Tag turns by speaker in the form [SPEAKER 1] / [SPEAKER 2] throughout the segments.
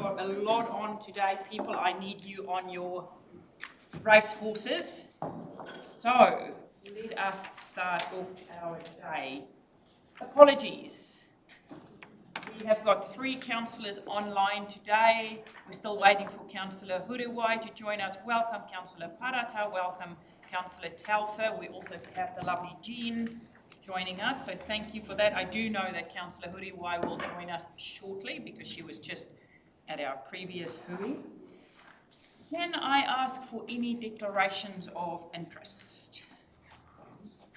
[SPEAKER 1] got a lot on today, people. I need you on your race horses. So let us start off our day. Apologies. We have got 3 councillors online today. We're still waiting for Councillor Huruwai to join us. Welcome, Councillor Parata. Welcome, Councillor Telfer. We also have the lovely Jean joining us, so thank you for that. I do know that Councillor Huruwai will join us shortly because she was just at our previous hui. Can I ask for any declarations of interest?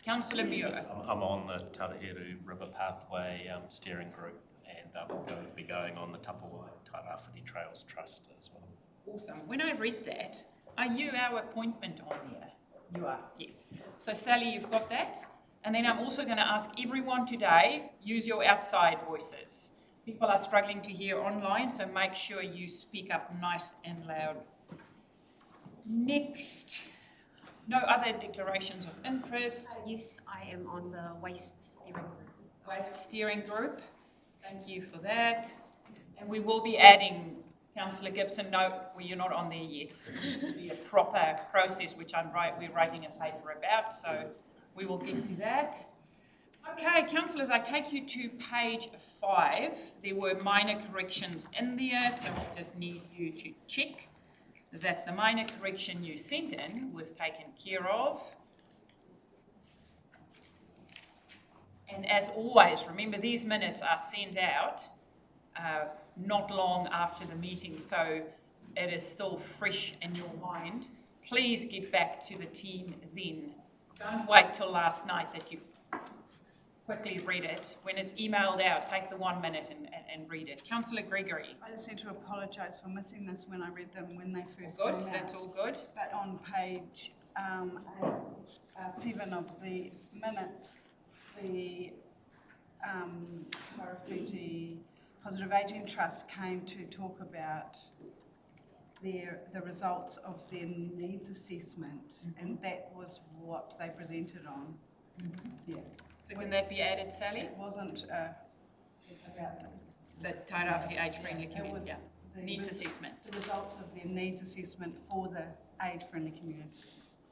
[SPEAKER 1] Councillor Muir.
[SPEAKER 2] I'm on the Taruheru River Pathway steering group, and I'm going to be going on the Tapuai Tairāwhiti Trails Trust as well.
[SPEAKER 1] Awesome. When I read that, are you our appointment on here? You are, yes. So Sally, you've got that? And then I'm also going to ask everyone today, use your outside voices. People are struggling to hear online, so make sure you speak up nice and loud. Next, no other declarations of interest.
[SPEAKER 3] Yes, I am on the waste steering group.
[SPEAKER 1] Waste steering group, thank you for that. And we will be adding, Councillor Gibson, no, well, you're not on there yet. It needs to be a proper process, which we're writing a paper about, so we will get to that. Okay, councillors, I take you to page 5. There were minor corrections in there, so I just need you to check that the minor correction you sent in was taken care of. And as always, remember these minutes are sent out not long after the meeting, so it is still fresh in your mind. Please get back to the team then. Don't wait till last night that you quickly read it. When it's emailed out, take the 1 minute and read it. Councillor Gregory.
[SPEAKER 4] I just need to apologise for missing this when I read them when they first
[SPEAKER 1] All
[SPEAKER 4] came
[SPEAKER 1] good,
[SPEAKER 4] out.
[SPEAKER 1] that's all good.
[SPEAKER 4] But on page 7 of the minutes, the Taruheru Positive Ageing Trust came to talk about the results of their needs assessment, and that was what they presented on. Yeah.
[SPEAKER 1] So can that be added, Sally?
[SPEAKER 4] It wasn't about
[SPEAKER 1] The Tairāwhiti age-friendly community, yeah.
[SPEAKER 4] the
[SPEAKER 1] Needs assessment.
[SPEAKER 4] The results of their needs assessment for the age-friendly community.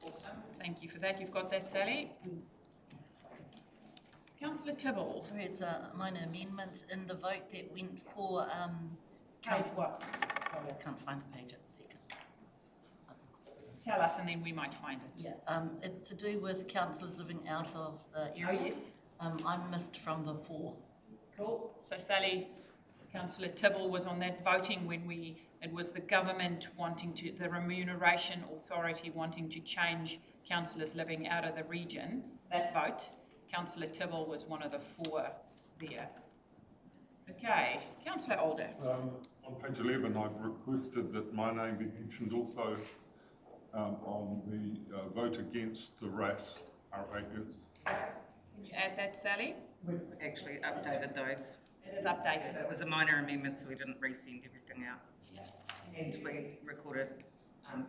[SPEAKER 1] Awesome, thank you for that. You've got that, Sally? Councillor Tibble.
[SPEAKER 5] Sorry, it's a minor amendment in the vote that went for
[SPEAKER 1] Page what?
[SPEAKER 5] Sorry, I can't find the page at the second.
[SPEAKER 1] Tell us and then we might find it.
[SPEAKER 5] Yeah, it's to do with councillors living out of the
[SPEAKER 1] Oh,
[SPEAKER 5] area.
[SPEAKER 1] yes.
[SPEAKER 5] I'm missed from the 4.
[SPEAKER 1] Cool. So Sally, Councillor Tibble was on that voting when it was the government wanting to, the remuneration authority wanting to change councillors living out of the region. That vote, Councillor Tibble was one of the 4 there. Okay, Councillor Alder.
[SPEAKER 6] On page 11, I've requested that my name be mentioned also on the vote against the RAS.
[SPEAKER 1] Can you add that, Sally?
[SPEAKER 7] We've actually updated those.
[SPEAKER 1] It is updated.
[SPEAKER 7] It was a minor amendment, so we didn't resend everything out. And we recorded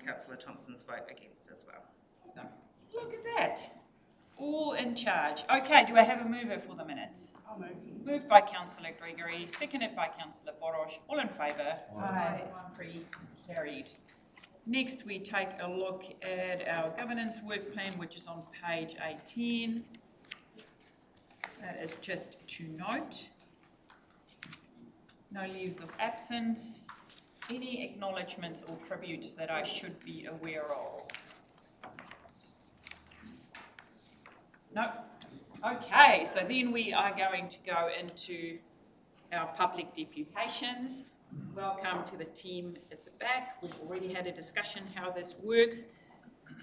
[SPEAKER 7] Councillor Thompson's vote against as well.
[SPEAKER 1] Awesome. Look at that. All in charge. Okay, do I have a mover for the minutes?
[SPEAKER 4] I'll move.
[SPEAKER 1] Moved by Councillor Gregory, seconded by Councillor Borosh. All in favour?
[SPEAKER 4] Aye.
[SPEAKER 1] 1-3 carried. Next, we take a look at our governance work plan, which is on page 18. That is just to note. No leaves of absence. Any acknowledgements or tributes that I should be aware of? No. Okay, so then we are going to go into our public deputations. Welcome to the team at the back. We've already had a discussion how this works.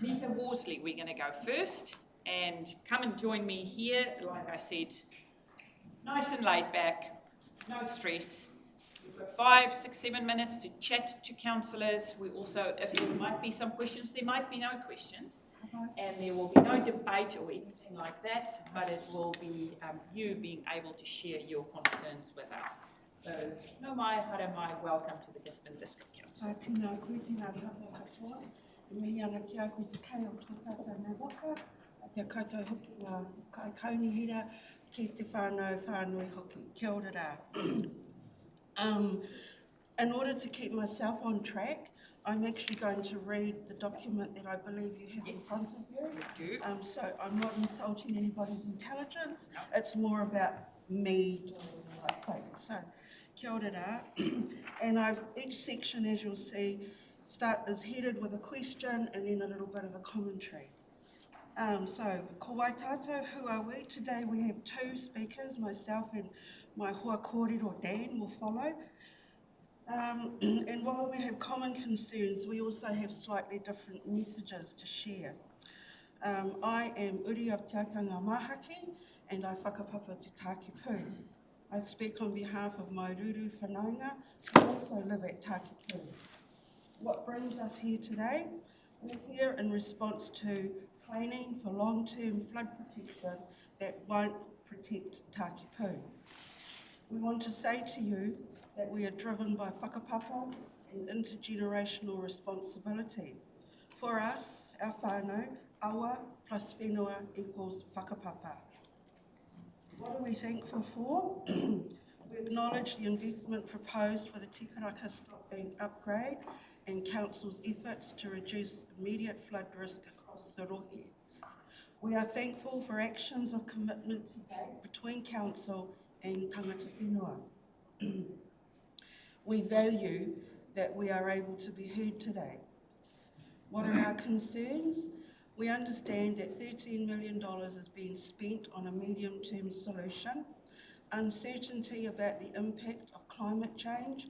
[SPEAKER 1] Neta Worsley, we're going to go first, and come and join me here. Like I said, nice and laid back, no stress. We've got 5, 6, 7 minutes to chat to councillors. We also, if there might be some questions, there might be no questions, and there will be no debate or anything like that, but it will be you being able to share your concerns with us. So, no mai, hara mai, welcome to the Gisborne District Council.
[SPEAKER 8] Tēnā koe, tēnā tātou katoa. E mihi ana ki a koe te kai o tō tātou nā waka. Pia koutou hoki ngā kai kaunihira ki te whānau whānui hoki. Kia ora rā. In order to keep myself on track, I'm actually going to read the document that I believe you have in
[SPEAKER 1] Yes.
[SPEAKER 8] front of you.
[SPEAKER 1] Do.
[SPEAKER 8] So I'm not insulting anybody's intelligence. It's more about me doing the right thing. So, kia ora rā. And each section, as you'll see, is headed with a question and then a little bit of a commentary. So, ko wai tātou, who are we? Today we have two speakers, myself and my hoa kōrero Dan will follow. And while we have common concerns, we also have slightly different messages to share. I am Uri of Te Aitanga Mahaki, and I whakapapa to Takipu. I speak on behalf of my ruru whanaunga, who also live at Takipu. What brings us here today? We're here in response to planning for long-term flood protection that won't protect Takipu. We want to say to you that we are driven by whakapapa and intergenerational responsibility. For us, our whānau, awa plus whenua equals whakapapa. What are we thankful for? We acknowledge the investment proposed for the Tikaraka Stocktake upgrade and Council's efforts to reduce immediate flood risk across the rohe. We are thankful for actions of commitment to date between Council and tangata whenua. We value that we are able to be heard today. What are our concerns? We understand that $13 million is being spent on a medium-term solution, uncertainty about the impact of climate change,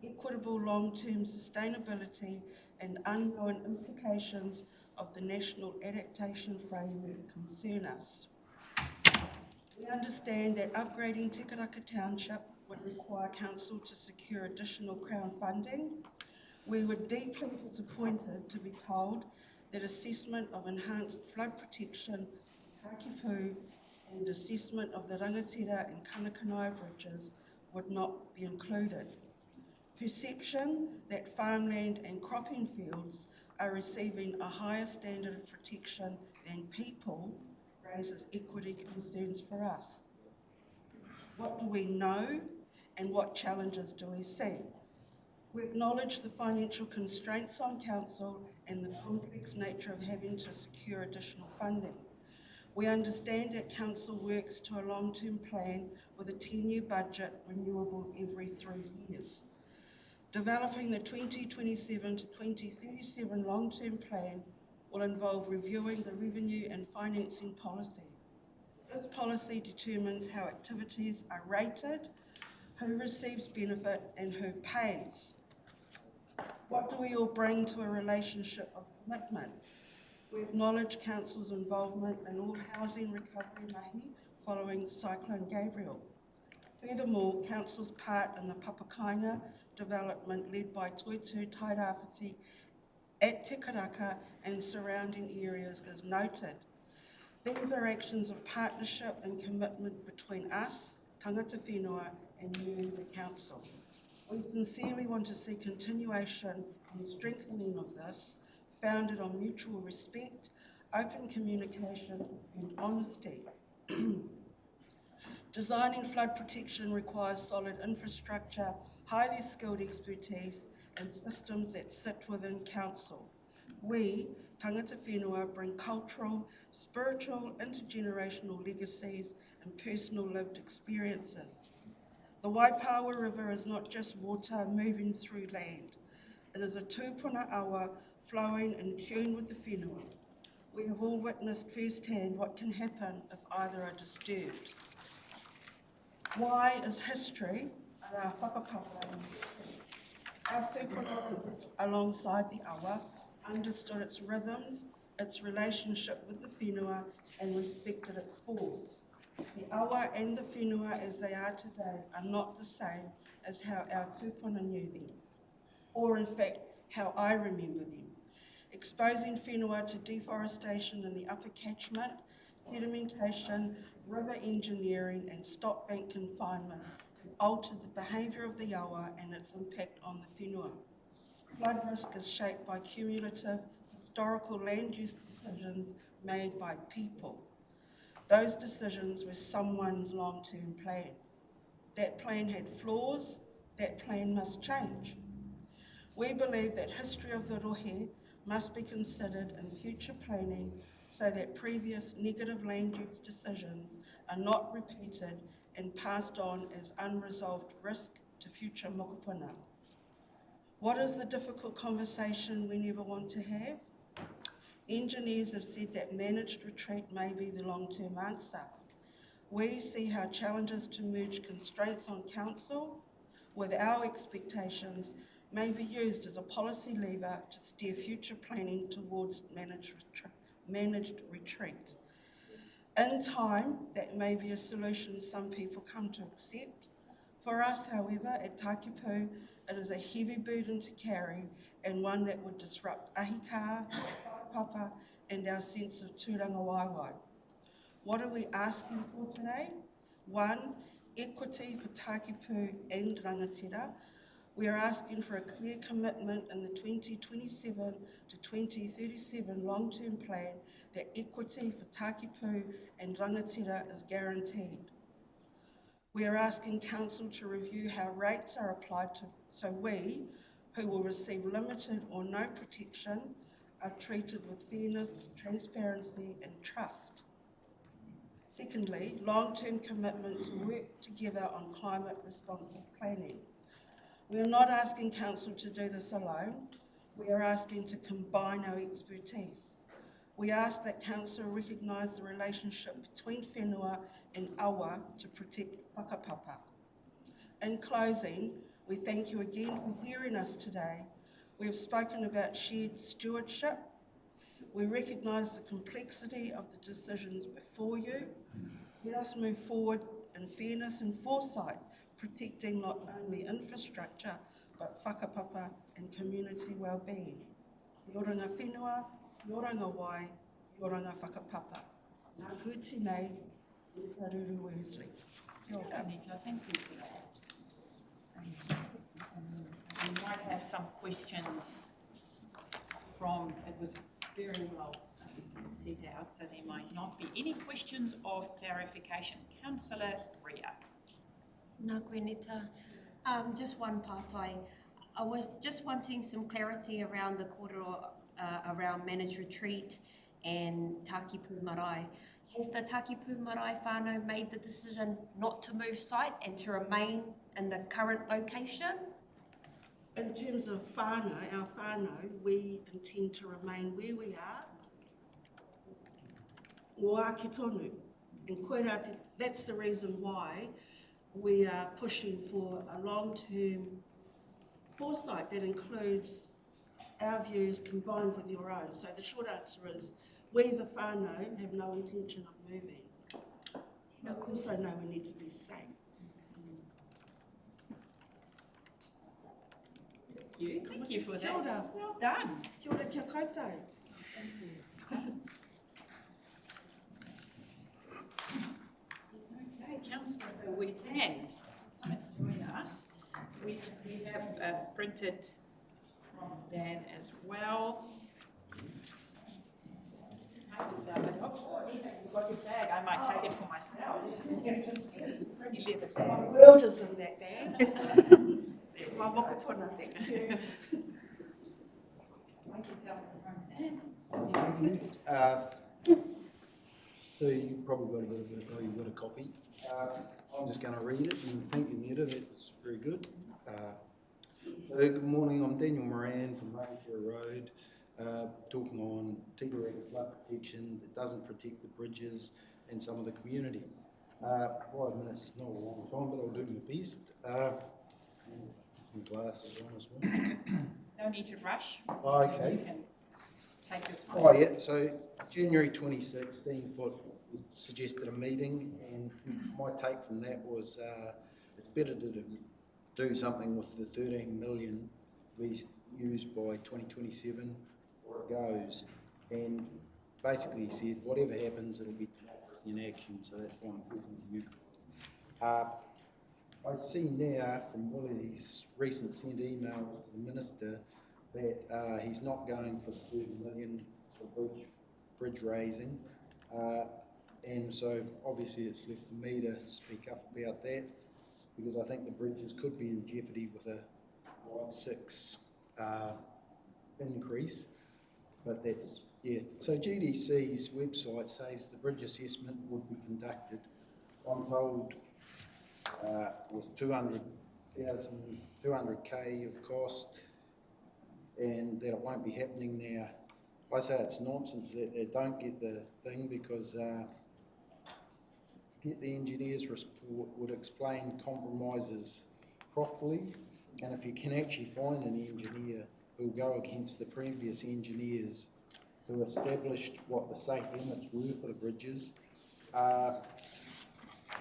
[SPEAKER 8] equitable long-term sustainability, and unknown implications of the National Adaptation Framework concern us. We understand that upgrading Tikaraka Township would require Council to secure additional Crown funding. We were deeply disappointed to be told that assessment of enhanced flood protection, Takipu, and assessment of the Rangatira and Kanakanai bridges would not be included. Perception that farmland and cropping fields are receiving a higher standard of protection than people raises equity concerns for us. What do we know and what challenges do we see? We acknowledge the financial constraints on Council and the complex nature of having to secure additional funding. We understand that Council works to a long-term plan with a 10-year budget renewable every 3 years. Developing the 2027 to 2037 long-term plan will involve reviewing the revenue and financing policy. This policy determines how activities are rated, who receives benefit and who pays. What do we all bring to a relationship of commitment? We acknowledge Council's involvement in all housing recovery mahi following Cyclone Gabriel. Furthermore, Council's part in the Papakainga development led by Toitu Tairāwhiti at Tikaraka and surrounding areas is noted. These are actions of partnership and commitment between us, tangata whenua, and you, the Council. We sincerely want to see continuation and strengthening of this, founded on mutual respect, open communication, and honesty. Designing flood protection requires solid infrastructure, highly skilled expertise, and systems that sit within Council. We, tangata whenua, bring cultural, spiritual, intergenerational legacies and personal lived experiences. The Waipaoa River is not just water moving through land. It is a tūpuna awa flowing in tune with the whenua. We have all witnessed firsthand what can happen if either are disturbed. Why is history ara whakapapa? Our tūpuna alongside the awa understood its rhythms, its relationship with the whenua, and respected its force. The awa and the whenua as they are today are not the same as how our tūpuna knew them, or in fact, how I remember them. Exposing whenua to deforestation in the upper catchment, sedimentation, river engineering and stock bank confinement have altered the behaviour of the awa and its impact on the whenua. Flood risk is shaped by cumulative historical land use decisions made by people. Those decisions were someone's long-term plan. That plan had flaws, that plan must change. We believe that history of the rohe must be considered in future planning so that previous negative land use decisions are not repeated and passed on as unresolved risk to future mokopuna. What is the difficult conversation we never want to have? Engineers have said that managed retreat may be the long-term answer. We see how challenges to merge constraints on council with our expectations may be used as a policy lever to steer future planning towards managed retreat. In time, that may be a solution some people come to accept. For us, however, at Takipu, it is a heavy burden to carry and one that would disrupt ahika, whakapapa, and our sense of tūranga waiwai. What are we asking for today? 1, equity for Takipu and Rangatira. We are asking for a clear commitment in the 2027 to 2037 long-term plan that equity for Takipu and Rangatira is guaranteed. We are asking Council to review how rates are applied so we, who will receive limited or no protection, are treated with fairness, transparency and trust. Secondly, long-term commitment to work together on climate responsive planning. We are not asking Council to do this alone. We are asking to combine our expertise. We ask that Council recognise the relationship between whenua and awa to protect whakapapa. In closing, we thank you again for hearing us today. We have spoken about shared stewardship. We recognise the complexity of the decisions before you. Let us move forward in fairness and foresight, protecting not only infrastructure, but whakapapa and community well-being. Yoranga whenua, yoranga wai, yoranga whakapapa. Ngā kuti nei, Neta Worsley. Kia ora.
[SPEAKER 1] Neta, thank you for that. We might have some questions from, it was very well set out, so there might not be any questions of clarification. Councillor Ria.
[SPEAKER 3] Nā koe Neta. Just one pātai. I was just wanting some clarity around the kōrero around managed retreat and Takipu Marae. Has the Takipu Marae whānau made the decision not to move site and to remain in the current location?
[SPEAKER 8] In terms of whānau, our whānau, we intend to remain where we are. Ngā ki tonu. And koera, that's the reason why we are pushing for a long-term foresight that includes our views combined with your own. So the short answer is, we the whānau have no intention of moving. We also know we need to be safe.
[SPEAKER 1] Thank you for that.
[SPEAKER 8] Kia ora.
[SPEAKER 1] Well done.
[SPEAKER 8] Kia ora kia koutou.
[SPEAKER 1] Okay, Councillor, so we can join us. We have printed from Dan as well. You've got your bag. I might take it for myself. Pretty leather bag.
[SPEAKER 8] My world is in that bag. My mokopuna, thank you.
[SPEAKER 1] Make yourself at home, Dan.
[SPEAKER 9] So you've probably got a bit of it, or you've got a copy. I'm just going to read it, and thank you, Neta, that's very good. So good morning, I'm Daniel Moran from Rangatira Road, talking on Taruheru flood protection that doesn't protect the bridges and some of the community. 5 minutes is not a long time, but I'll do my best. Some glasses on as well.
[SPEAKER 1] No need to rush.
[SPEAKER 9] Oh, okay.
[SPEAKER 1] You can take your time.
[SPEAKER 9] Oh yeah, so January 2016 suggested a meeting, and my take from that was it's better to do something with the 13 million we used by 2027 or it goes, and basically he said whatever happens it'll be democracy in action, so that's why I'm talking to you. I see now from one of his recent sent emails to the Minister that he's not going for 30 million for bridge raising, and so obviously it's left for me to speak up about that. because I think the bridges could be in jeopardy with a 5-6 increase, but that's, yeah. So GDC's website says the bridge assessment would be conducted, I'm told, with 200K of cost, and that it won't be happening now. I say it's nonsense that they don't get the thing, because get the engineer's report would explain compromises properly, and if you can actually find an engineer who'll go against the previous engineers who established what the safe limits were for the bridges, you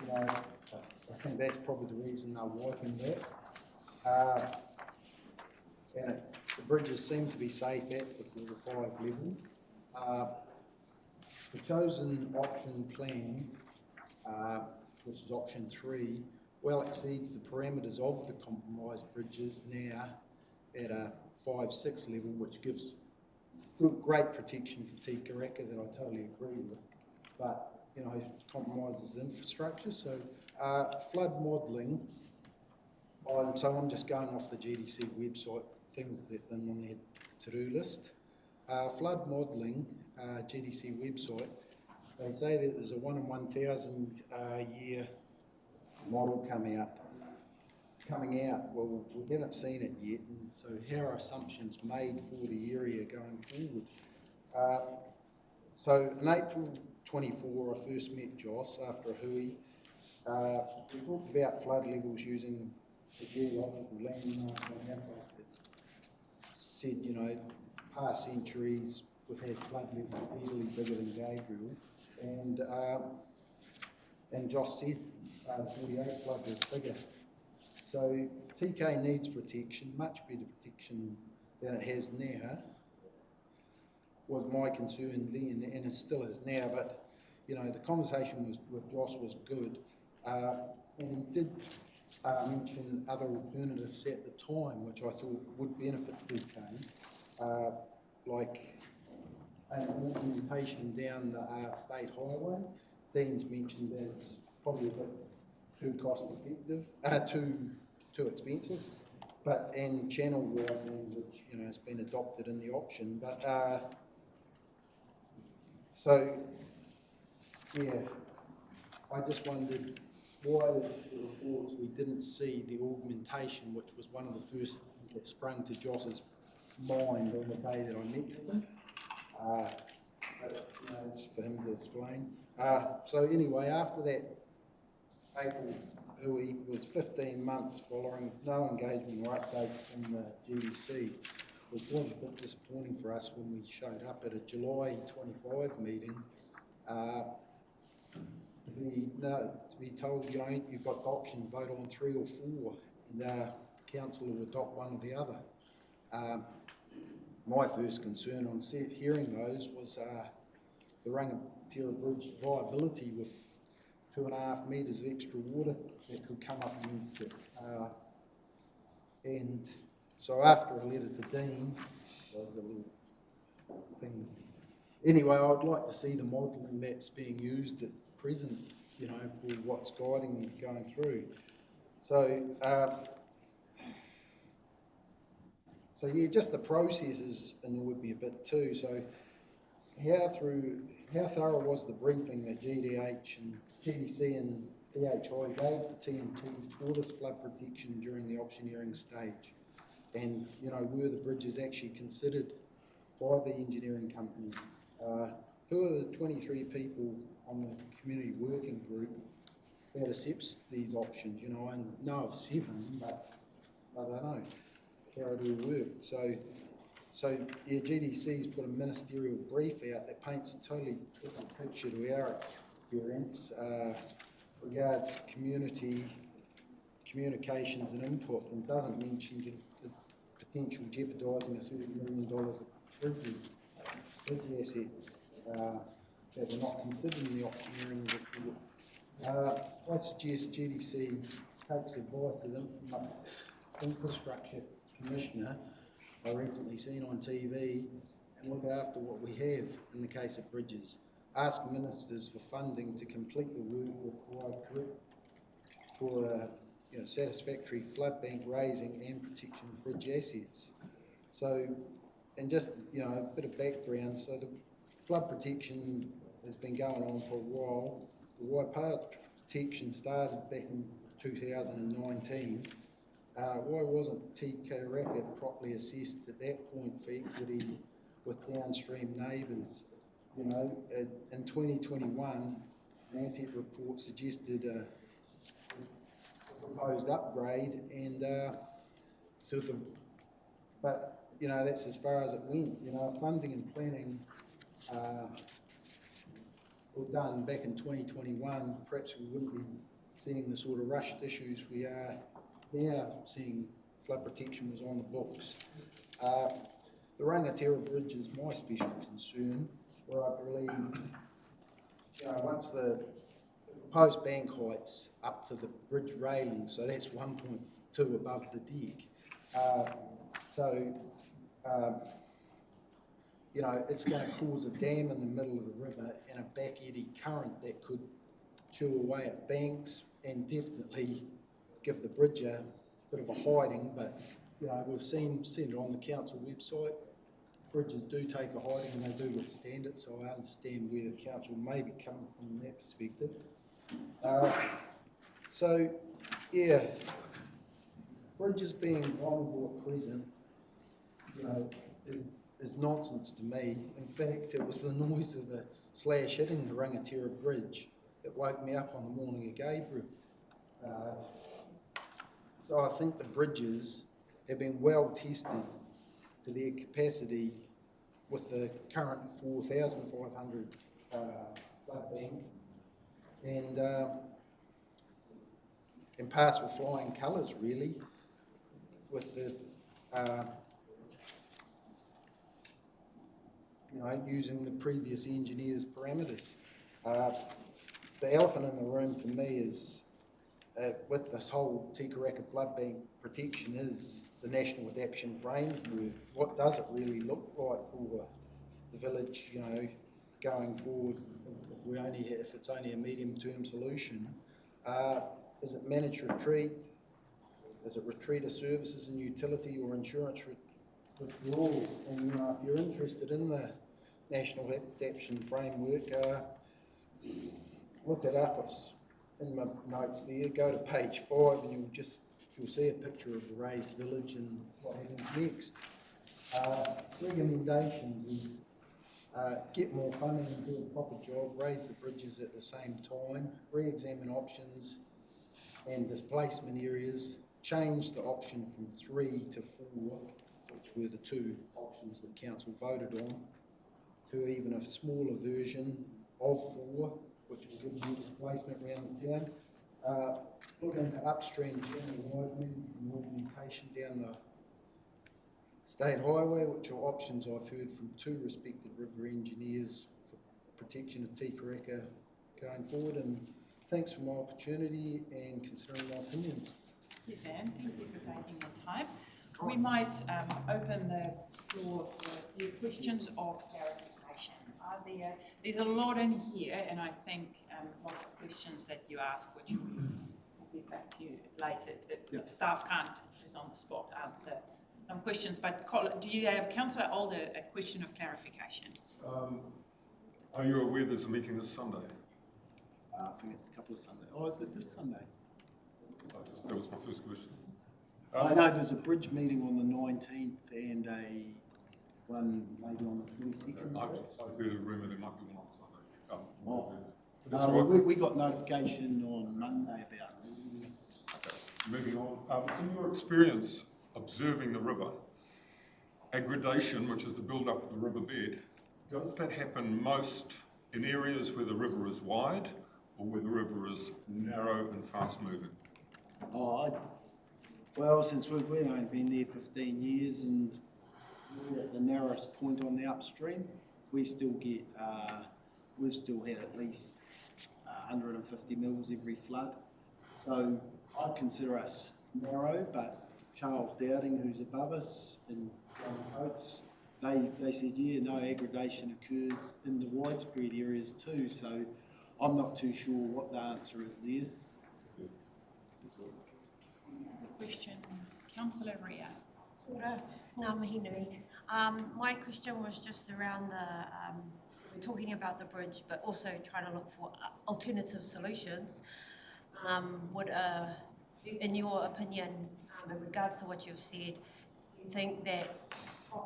[SPEAKER 9] know, I think that's probably the reason they're wiping that. And the bridges seem to be safe at the 4 or 5 level. The chosen option plan, which is option 3, well exceeds the parameters of the compromised bridges now at a 5-6 level, which gives great protection for Karakia that I totally agree with. But, you know, compromises the infrastructure. So flood modelling, so I'm just going off the GDC website, things that are on their to-do list. Flood modelling, GDC website, they say that there's a 1 in 1,000 year model coming out. Well, we haven't seen it yet, and so how are assumptions made for the area going forward? So in April 24, I first met Joss after a hui. We talked about flood levels using the geological landmark analysis that said, you know, past centuries we've had flood levels easily bigger than Gabriel, and Joss said 48 flood was bigger. So TK needs protection, much better protection than it has now, was my concern then, and it still is now. But, you know, the conversation with Joss was good, and he did mention other alternatives at the time, which I thought would benefit TK, like an augmentation down the state highway. Dean's mentioned that it's probably a bit too cost effective, too expensive, and channel widening, which, you know, has been adopted in the option. But so yeah, I just wondered why the reports we didn't see the augmentation, which was one of the first things that sprung to Joss's mind on the day that I met with him. But, you know, it's for him to explain. So anyway, after that April, it was 15 months following no engagement or update from the GDC, which was a bit disappointing for us when we showed up at a July 25 meeting to be told, you know, you've got the option, vote on 3 or 4, and council will adopt one or the other. My first concern on hearing those was the Rangatira Bridge viability with 2.5 metres of extra water that could come up against it. And so after a letter to Dean, there was a little thing. Anyway, I'd like to see the modelling that's being used at present, you know, for what's guiding and going through. So, so yeah, just the processes annoyed me a bit too. So how thorough was the briefing that GDH and GDC and DHI gave to TNT for this flood protection during the auctioneering stage? And, you know, were the bridges actually considered by the engineering company? Who are the 23 people on the community working group that accepts these options? You know, I know of 7, but I don't know how it all worked. So yeah, GDC's put a ministerial brief out that paints a totally different picture to our experience, regards communications and input, and doesn't mention the potential jeopardising of $30 million of bridge assets that were not considered in the auctioneering report. I suggest GDC takes advice of the infrastructure commissioner I recently seen on TV and look after what we have in the case of bridges. Ask ministers for funding to complete the work required for satisfactory flood bank raising and protection of bridge assets. So, and just, a bit of background, so the flood protection has been going on for a while. The Waipaoa protection started back in 2019. Why wasn't Karakia properly assessed at that point for equity with downstream neighbours? In 2021, an asset report suggested a proposed upgrade, and but that's as far as it went. Funding and planning were done back in 2021. Perhaps we wouldn't be seeing the sort of rushed issues we are now seeing. Flood protection was on the books. The Rangatira Bridge is my special concern, where I believe, once the proposed bank height's up to the bridge railing, so that's 1.2 above the deck. It's going to cause a dam in the middle of the river and a back eddy current that could chew away at banks and definitely give the bridge a bit of a hiding. But we've seen it on the council website. Bridges do take a hiding and they do withstand it, so I understand where the council may be coming from that perspective. Bridges being vulnerable at present, is nonsense to me. In fact, it was the noise of the slash hitting the Rangatira Bridge that woke me up on the morning of Gabriel. So I think the bridges have been well tested to their capacity with the current 4,500 flood bank, and pass with flying colours really, with the using the previous engineer's parameters. The elephant in the room for me is with this whole Takipu flood bank protection is the national adaptation framework. What does it really look like for the village, going forward? If it's only a medium-term solution, is it managed retreat? Is it retreat of services and utility or insurance withdrawal? And if you're interested in the national adaptation framework, look it up. It's in my notes there. Go to page 5 and you'll see a picture of the raised village and what happens next. Recommendations is get more funding and do a proper job, raise the bridges at the same time, re-examine options and displacement areas, change the option from 3 to 4, which were the 2 options that council voted on, to even a smaller version of 4, which will give you displacement around the town. Look into upstream channel widening and augmentation down the state highway, which are options I've heard from 2 respected river engineers for protection of Takipu going forward. And thanks for my opportunity and considering my opinions.
[SPEAKER 1] Yes, Anne, thank you for taking the time. We might open the floor for a few questions or clarification. There's a lot in here, and I think lots of questions that you ask, which we'll get back to you later. If staff can't just on the spot answer some questions, but do you have, Councillor Alder, a question of clarification?
[SPEAKER 6] Are you aware there's a meeting this Sunday?
[SPEAKER 9] I think it's a couple of Sundays. Oh, is it this Sunday?
[SPEAKER 6] That was my first question.
[SPEAKER 9] I know there's a bridge meeting on the 19th and one maybe on the 22nd.
[SPEAKER 6] I've heard a rumour there might be one on Sunday.
[SPEAKER 9] We got notification on Monday about it.
[SPEAKER 6] Okay. Moving on. In your experience observing the river, aggradation, which is the build-up of the riverbed, does that happen most in areas where the river is wide or where the river is narrow and fast-moving?
[SPEAKER 9] Well, since we've only been there 15 years and we're at the narrowest point on the upstream, we still get, we've still had at least 150 mils every flood. So I'd consider us narrow, but Charles Dowding, who's above us, and John Coates, they said, yeah, no aggradation occurs in the widespread areas too. So I'm not too sure what the answer is there.
[SPEAKER 1] Questions? Councillor Ria.
[SPEAKER 3] Ora, ngā mihi nui. My question was just around we're talking about the bridge, but also trying to look for alternative solutions. In your opinion, in regards to what you've said, do you think that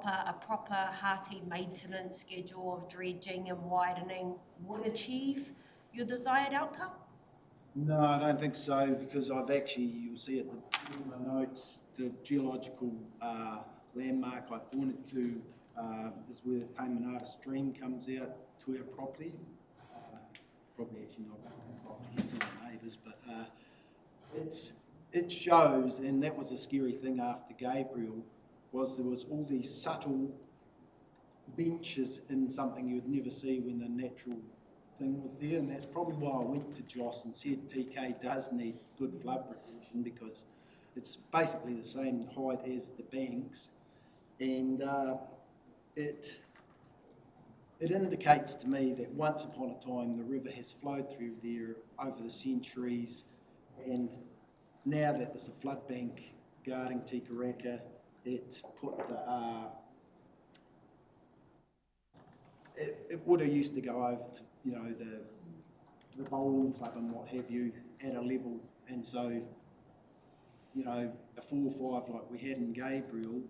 [SPEAKER 3] a proper hearty maintenance schedule of dredging and widening would achieve your desired outcome?
[SPEAKER 9] No, I don't think so, because you'll see in the notes, the geological landmark I pointed to is where the Tamanata stream comes out to our property. Probably actually not our property, it's not our neighbours, but it shows, and that was a scary thing after Gabriel, there was all these subtle benches in something you'd never see when the natural thing was there, and that's probably why I went to Joss and said TK does need good flood protection, because it's basically the same height as the banks, and it indicates to me that once upon a time the river has flowed through there over the centuries, and now that there's a flood bank guarding Karakia, it put it would have used to go over to, you know, the bowling club and what have you at a level, and so, you know, a 4 or 5 like we had in Gabriel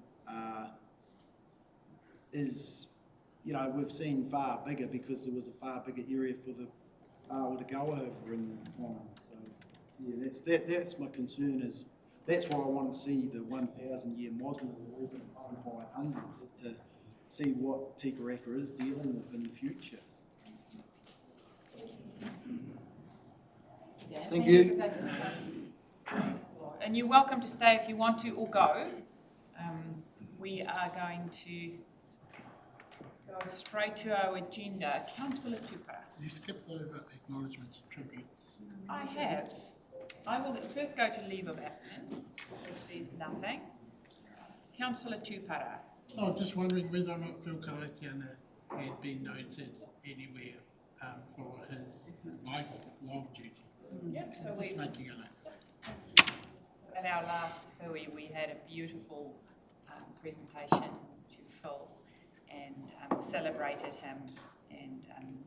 [SPEAKER 9] is, you know, we've seen far bigger because there was a far bigger area for the Bylaw to go over in the time. So yeah, that's my concern, is that's why I want to see the 1,000-year model or even 500, is to see what Karakia is dealing with in the future.
[SPEAKER 1] Yeah,
[SPEAKER 9] Thank you.
[SPEAKER 1] for taking the time. And you're welcome to stay if you want to or go. We are going to go straight to our agenda. Councillor Tupara.
[SPEAKER 10] You skipped over acknowledgements and tributes.
[SPEAKER 1] I have. I will first go to leave of absence, which there's nothing. Councillor Tupara.
[SPEAKER 10] I was just wondering whether or not Phil Karaitiana had been noted anywhere for his lifelong duty.
[SPEAKER 1] Yep, so
[SPEAKER 10] Just making a note.
[SPEAKER 1] at our last hui, we had a beautiful presentation to Phil and celebrated him, and then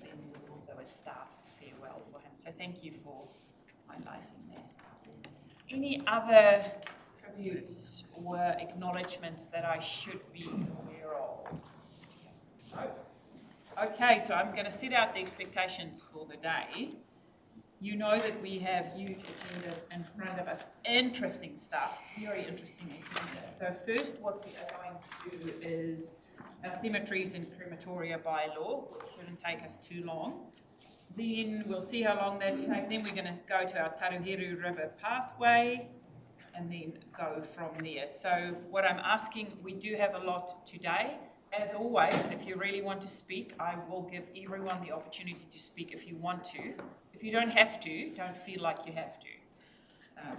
[SPEAKER 1] there was also a staff farewell for him. So thank you for highlighting that. Any other tributes or acknowledgements that I should be aware of? No? Okay, so I'm going to set out the expectations for the day. You know that we have huge agendas in front of us. Interesting stuff, very interesting agenda. So first, what we are going to do is our Cemeteries and Crematoria Bylaw, which shouldn't take us too long. Then we'll see how long that takes. Then we're going to go to our Taruheru River Pathway and then go from there. So what I'm asking, we do have a lot today. As always, if you really want to speak, I will give everyone the opportunity to speak if you want to. If you don't have to, don't feel like you have to,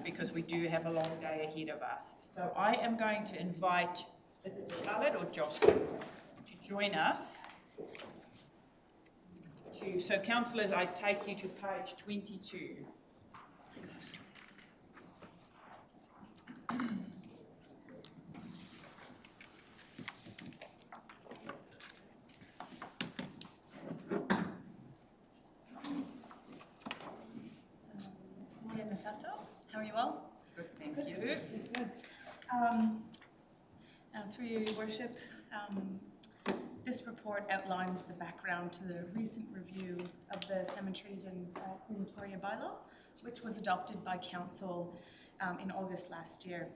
[SPEAKER 1] because we do have a long day ahead of us. So I am going to invite, is it Charlotte or Jocelyn, to join us. So councillors, I take you to page 22.
[SPEAKER 11] How are you all?
[SPEAKER 1] Good, thank you.
[SPEAKER 11] Through you, Your Worship, this report outlines the background to the recent review of the Cemeteries and Crematoria Bylaw, which was adopted by Council in August last year.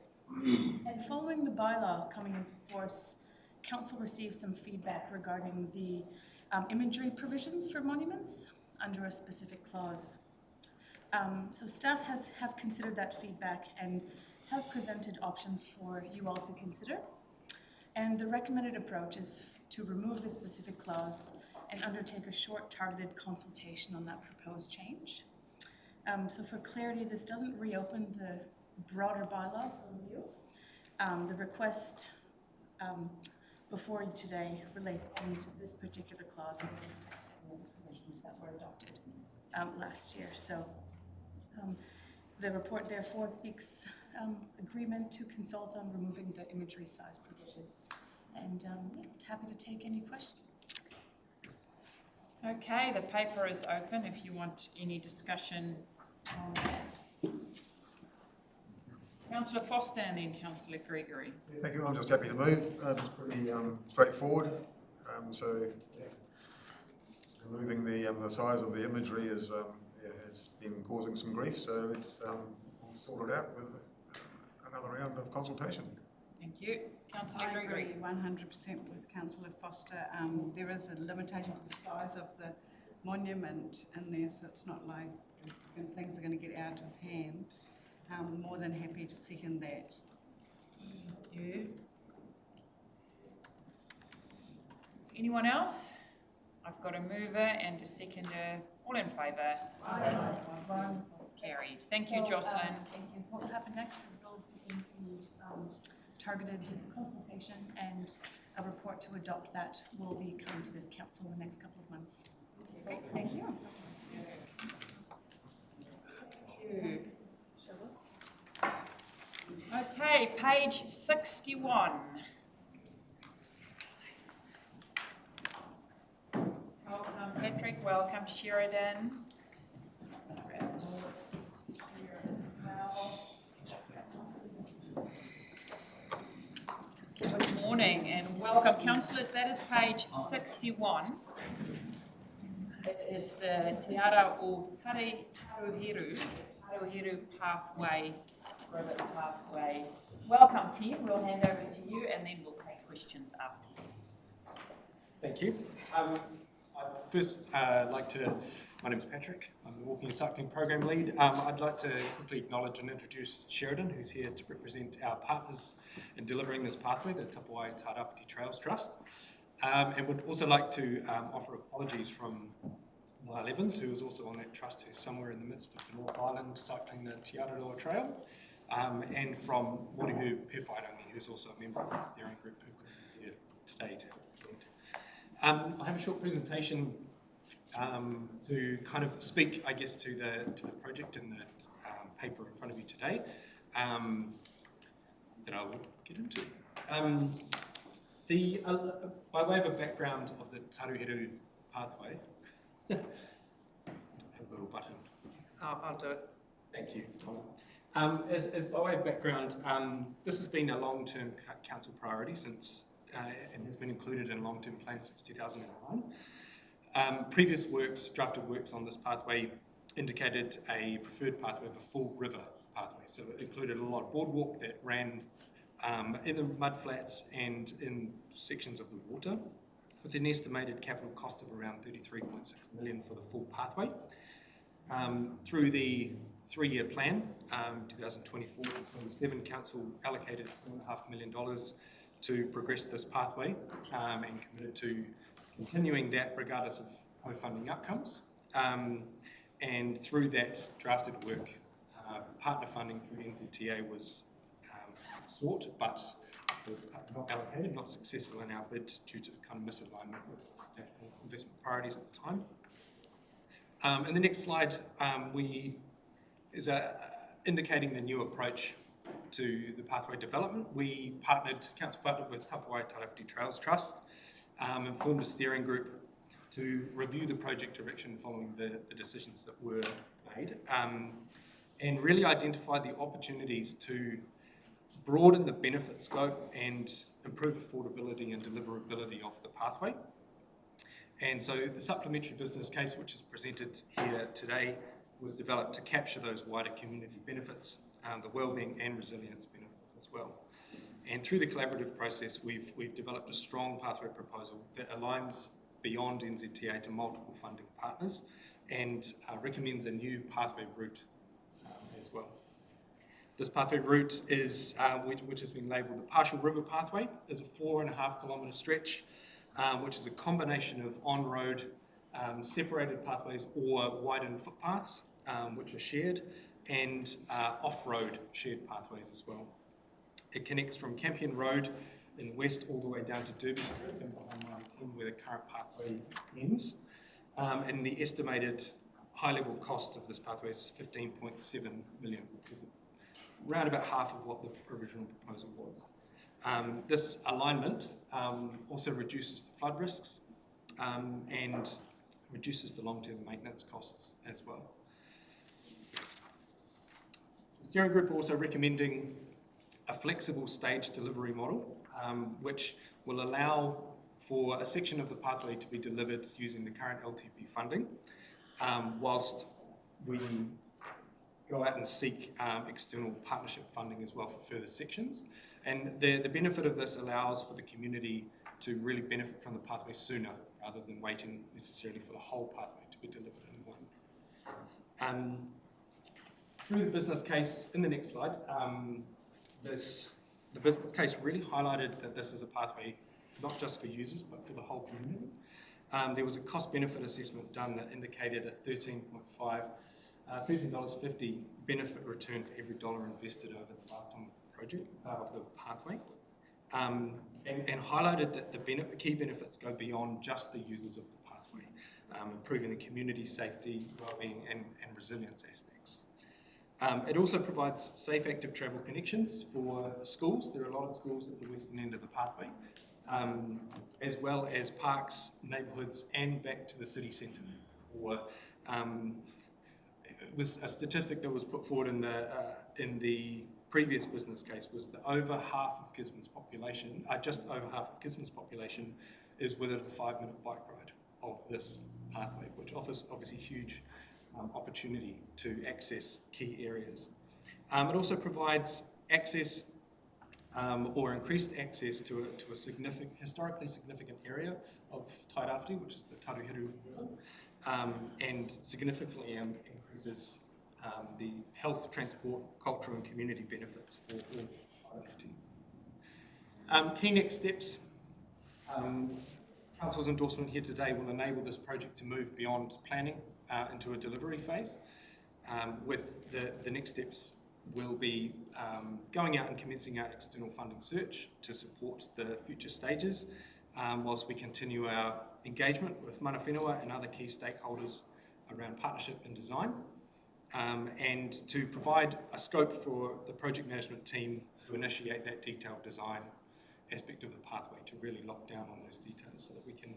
[SPEAKER 11] And following the bylaw coming into force, Council received some feedback regarding the imagery provisions for monuments under a specific clause. So staff have considered that feedback and have presented options for you all to consider. And the recommended approach is to remove the specific clause and undertake a short targeted consultation on that proposed change. So for clarity, this doesn't reopen the broader bylaw for review. The request before you today relates only to this particular clause and the provisions that were adopted last year. So The report therefore seeks agreement to consult on removing the imagery size provision. And yeah, happy to take any questions.
[SPEAKER 1] Okay, the paper is open if you want any discussion on that. Councillor Foster and then Councillor Gregory.
[SPEAKER 12] Yeah, thank you. I'm just happy to move. It's pretty straightforward. So yeah, removing the size of the imagery has been causing some grief. So it's we'll sort it out with another round of consultation.
[SPEAKER 1] Thank you. Councillor
[SPEAKER 4] I
[SPEAKER 1] Gregory.
[SPEAKER 4] agree 100% with Councillor Foster. There is a limitation to the size of the monument in there, so it's not like things are going to get out of hand. I'm more than happy to second that.
[SPEAKER 1] Thank you. Anyone else? I've got a mover and a seconder. All in favour? Aye. Carried. Thank you, Jocelyn.
[SPEAKER 11] Thank you. So what will happen next is we'll begin targeted consultation, and a report to adopt that will be coming to this council in the next couple of months.
[SPEAKER 1] Great. Thank you. Okay, page 61. Welcome Patrick, welcome Sheridan. Grab all the seats here as well. Good morning and welcome councillors. That is page 61. It is the Te Ara o Taruheru pathway, river pathway. Welcome team, we'll hand over to you and then we'll take questions afterwards.
[SPEAKER 13] Thank you. My name is Patrick, I'm the Walking and Cycling Program Lead. I'd like to quickly acknowledge and introduce Sheridan, who's here to represent our partners in delivering this pathway, the Tapuai Tairāwhiti Trails Trust. And would also like to offer apologies from Lyle Evans, who is also on that trust, who's somewhere in the midst of the North Island cycling the Te Araroa Trail, and from Morihu Pewhairangi, who's also a member of the steering group who couldn't be here today to help present. I have a short presentation to kind of speak, I guess, to the project and the paper in front of you today that I will get into. By way of a background of the Taruheru pathway, a little button.
[SPEAKER 7] I'll do it.
[SPEAKER 13] Thank you. As by way of background, this has been a long-term council priority since and has been included in a long-term plan since 2009. Previous drafted works on this pathway indicated a preferred pathway of a full river pathway. So it included a lot of boardwalk that ran in the mudflats and in sections of the water, with an estimated capital cost of around $33.6 million for the full pathway. Through the 3-year plan, 2024 to 27, Council allocated $1.5 million to progress this pathway and committed to continuing that regardless of co-funding outcomes. And through that drafted work, partner funding through NZTA was sought, but was not allocated, not successful in our bid due to kind of misalignment with national investment priorities at the time. In the next slide, is indicating the new approach to the pathway development. Council partnered with Tapuai Tairāwhiti Trails Trust and formed a steering group to review the project direction following the decisions that were made, and really identify the opportunities to broaden the benefit scope and improve affordability and deliverability of the pathway. And so the supplementary business case, which is presented here today, was developed to capture those wider community benefits, the wellbeing and resilience benefits as well. And through the collaborative process, we've developed a strong pathway proposal that aligns beyond NZTA to multiple funding partners and recommends a new pathway route as well. This pathway route is, which has been labelled the Partial River Pathway, is a 4.5 kilometre stretch, which is a combination of on-road separated pathways or widened footpaths, which are shared, and off-road shared pathways as well. It connects from Campion Road in the west all the way down to Derby Street and behind 910 where the current pathway ends. And the estimated high-level cost of this pathway is 15.7 million, which is around about half of what the original proposal was. This alignment also reduces the flood risks and reduces the long-term maintenance costs as well. The steering group are also recommending a flexible stage delivery model, which will allow for a section of the pathway to be delivered using the current LTP funding, whilst we go out and seek external partnership funding as well for further sections. And the benefit of this allows for the community to really benefit from the pathway sooner, rather than waiting necessarily for the whole pathway to be delivered in one. Through the business case, in the next slide, the business case really highlighted that this is a pathway not just for users, but for the whole community. There was a cost-benefit assessment done that indicated a $13.50 benefit return for every dollar invested over the lifetime of the project, of the pathway, and highlighted that the key benefits go beyond just the users of the pathway, improving the community safety, wellbeing, and resilience aspects. It also provides safe, active travel connections for schools. There are a lot of schools at the western end of the pathway, as well as parks, neighbourhoods, and back to the city centre. It was a statistic that was put forward in the previous business case, was that over half of Gisborne's population, just over half of Gisborne's population, is within a 5-minute bike ride of this pathway, which offers obviously huge opportunity to access key areas. It also provides access or increased access to a historically significant area of Tairāwhiti, which is the Taruheru River, and significantly increases the health, transport, cultural and community benefits for all Tairāwhiti. Key next steps. Council's endorsement here today will enable this project to move beyond planning into a delivery phase, with the next steps will be going out and commencing our external funding search to support the future stages, whilst we continue our engagement with mana whenua and other key stakeholders around partnership and design, and to provide a scope for the project management team to initiate that detailed design aspect of the pathway, to really lock down on those details so that we can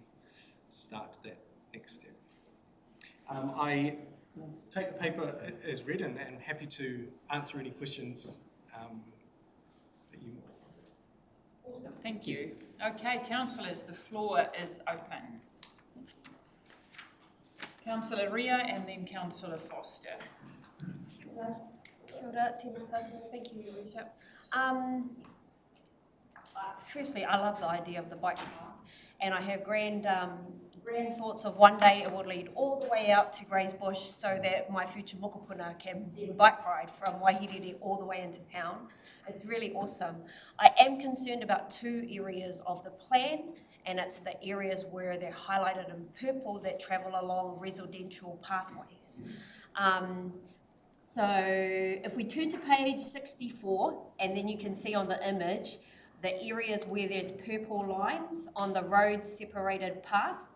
[SPEAKER 13] start that next step. I will take the paper as read and happy to answer any questions that you might have.
[SPEAKER 1] Awesome, thank you. Okay, councillors, the floor is open. Councillor Ria and then Councillor Foster.
[SPEAKER 3] Kia ora, tēnā tātou. Thank you, Your Worship. Firstly, I love the idea of the bike path, and I have grand thoughts of one day it will lead all the way out to Greys Bush so that my future mokopuna can then bike ride from Waihirere all the way into town. It's really awesome. I am concerned about two areas of the plan, and it's the areas where they're highlighted in purple that travel along residential pathways. So if we turn to page 64, and then you can see on the image, the areas where there's purple lines on the road separated path,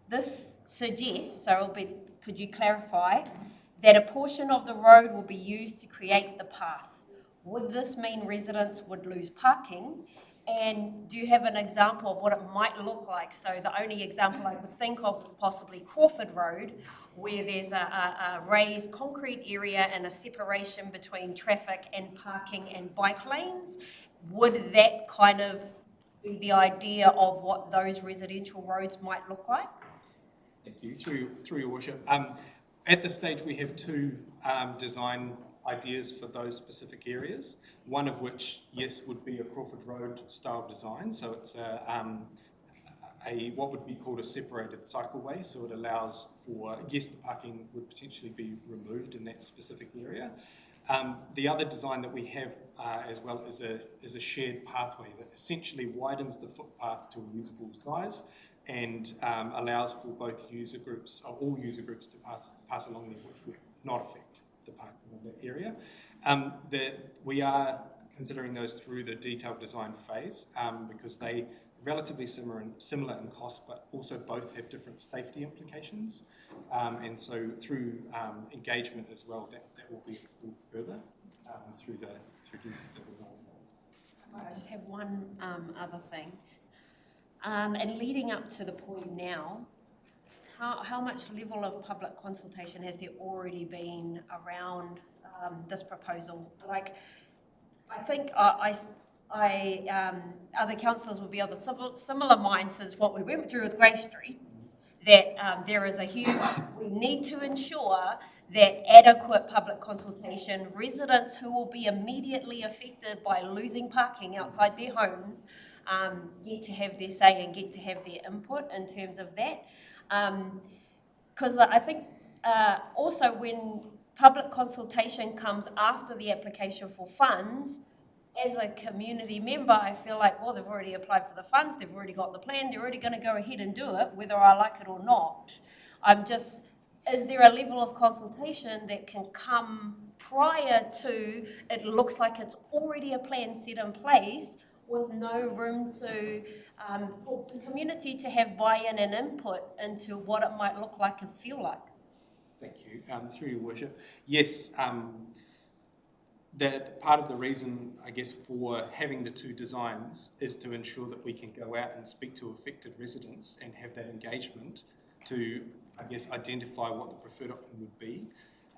[SPEAKER 3] this suggests, so it'll be, could you clarify, that a portion of the road will be used to create the path. Would this mean residents would lose parking? And do you have an example of what it might look like? So the only example I could think of is possibly Crawford Road, where there's a raised concrete area and a separation between traffic and parking and bike lanes. Would that kind of be the idea of what those residential roads might look like?
[SPEAKER 13] Thank you. Through Your Worship. At this stage, we have two design ideas for those specific areas. One of which, yes, would be a Crawford Road style design. So it's what would be called a separated cycleway. So it allows for, yes, the parking would potentially be removed in that specific area. The other design that we have as well is a shared pathway that essentially widens the footpath to a usable size and allows for both user groups, or all user groups, to pass along there, which would not affect the parking in that area. We are considering those through the detailed design phase because they relatively similar in cost, but also both have different safety implications. And so through engagement as well, that will be explored further through the design.
[SPEAKER 3] I just have one other thing. And leading up to the point now, how much level of public consultation has there already been around this proposal? Like, I think other councillors will be of a similar mind since what we went through with Grey Street, that there is a huge, we need to ensure that adequate public consultation, residents who will be immediately affected by losing parking outside their homes get to have their say and get to have their input in terms of that. Because I think also when public consultation comes after the application for funds, as a community member, I feel like, well, they've already applied for the funds, they've already got the plan, they're already going to go ahead and do it, whether I like it or not. Is there a level of consultation that can come prior to, it looks like it's already a plan set in place with no room to, for the community to have buy-in and input into what it might look like and feel like?
[SPEAKER 13] Thank you. Through your worship, yes, that part of the reason, I guess, for having the two designs is to ensure that we can go out and speak to affected residents and have that engagement to, I guess, identify what the preferred option would be.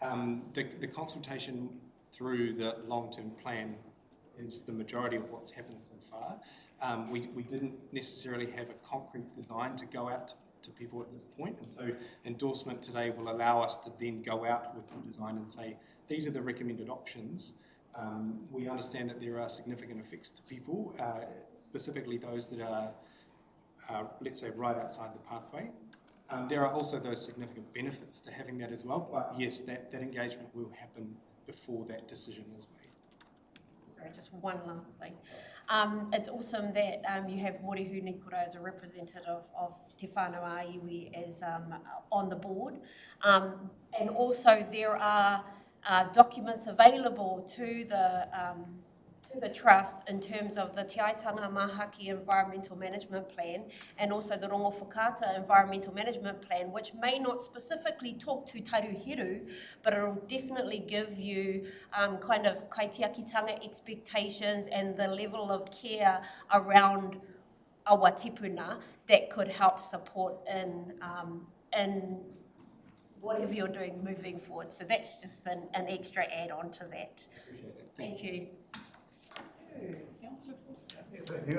[SPEAKER 13] The consultation through the long-term plan is the majority of what's happened so far. We didn't necessarily have a concrete design to go out to people at this point, and so endorsement today will allow us to then go out with the design and say, these are the recommended options. We understand that there are significant effects to people, specifically those that are, let's say, right outside the pathway. There are also those significant benefits to having that as well, but yes, that engagement will happen before that decision is made.
[SPEAKER 3] Sorry, just one last thing. It's awesome that you have Morehu Nikura as a representative of Te Whānau Iwi as on the board. And also there are documents available to the trust in terms of the Te Aitanga Mahaki Environmental Management Plan and also the Rongo Whakata Environmental Management Plan, which may not specifically talk to Taruheru, but it will definitely give you kind of kaitiakitanga expectations and the level of care around awa tipuna that could help support in whatever you're doing moving forward. So that's just an extra add-on to that.
[SPEAKER 13] Appreciate that.
[SPEAKER 3] Thank you.
[SPEAKER 1] Councillor Foster.
[SPEAKER 12] Thank you.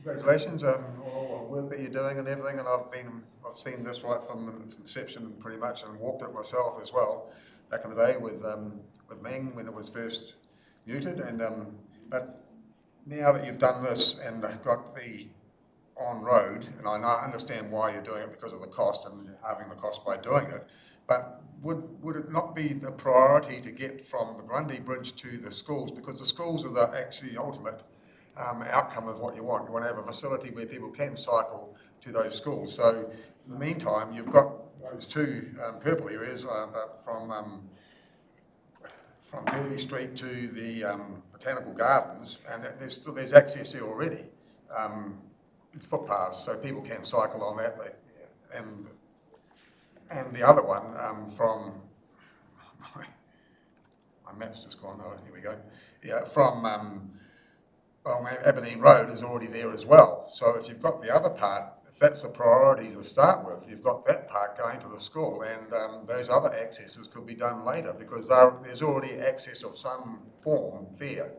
[SPEAKER 12] Congratulations on all the work that you're doing and everything. And I've seen this right from its inception pretty much, and walked it myself as well back in the day with Meng when it was first muted. And but now that you've done this and got the on road, and I understand why you're doing it because of the cost and halving the cost by doing it, but would it not be the priority to get from the Grundy Bridge to the schools, because the schools are actually the ultimate outcome of what you want. You want to have a facility where people can cycle to those schools. So in the meantime, you've got those two purple areas from Derby Street to the Botanical Gardens, and there's access there already. It's footpaths, so people can cycle on that. And the other one from, my map's just gone, oh, here we go. Yeah, from Aberdeen Road is already there as well. So if you've got the other part, if that's the priority to start with, you've got that part going to the school, and those other accesses could be done later because there's already access of some form there.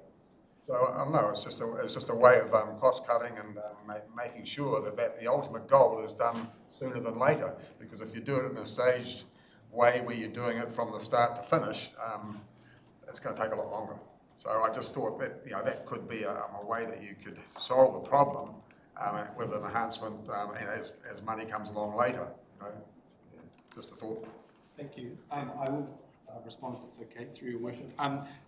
[SPEAKER 12] So I don't know, it's just a way of cost cutting and making sure that the ultimate goal is done sooner than later. Because if you do it in a staged way where you're doing it from the start to finish, it's going to take a lot longer. So I just thought that that could be a way that you could solve the problem with an enhancement as money comes along later. Just a thought.
[SPEAKER 13] Thank you. I will respond if it's okay through your worship.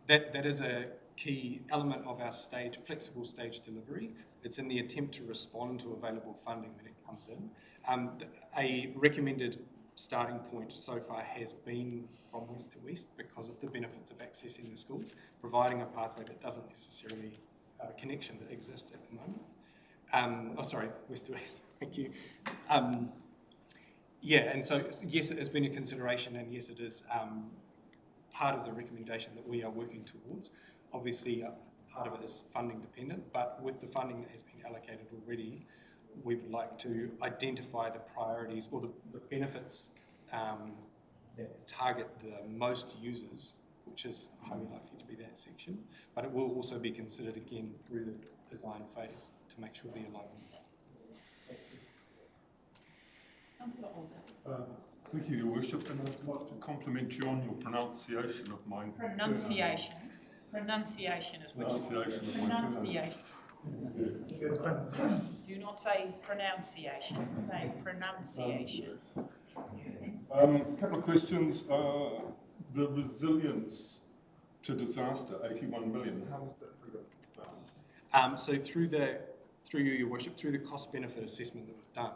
[SPEAKER 13] That is a key element of our flexible stage delivery. It's in the attempt to respond to available funding when it comes in. A recommended starting point so far has been from west to west because of the benefits of accessing the schools, providing a pathway that doesn't necessarily have a connection that exists at the moment. West to East, thank you. Yeah, and so yes, it has been a consideration, and yes, it is part of the recommendation that we are working towards. Obviously, part of it is funding dependent, but with the funding that has been allocated already, we would like to identify the priorities or the benefits that target the most users, which is highly likely to be that section, but it will also be considered again through the design phase to make sure they're aligned.
[SPEAKER 6] Thank you, Your Worship, and I'd like to compliment you on your pronunciation of mine.
[SPEAKER 1] Pronunciation. Pronunciation is what you
[SPEAKER 6] Pronunciation.
[SPEAKER 1] Pronunciation. Do not say pronunciation, say pronunciation.
[SPEAKER 6] A couple of questions. The resilience to disaster, 81 million, how was that figure found?
[SPEAKER 13] So through you, Your Worship, through the cost benefit assessment that was done,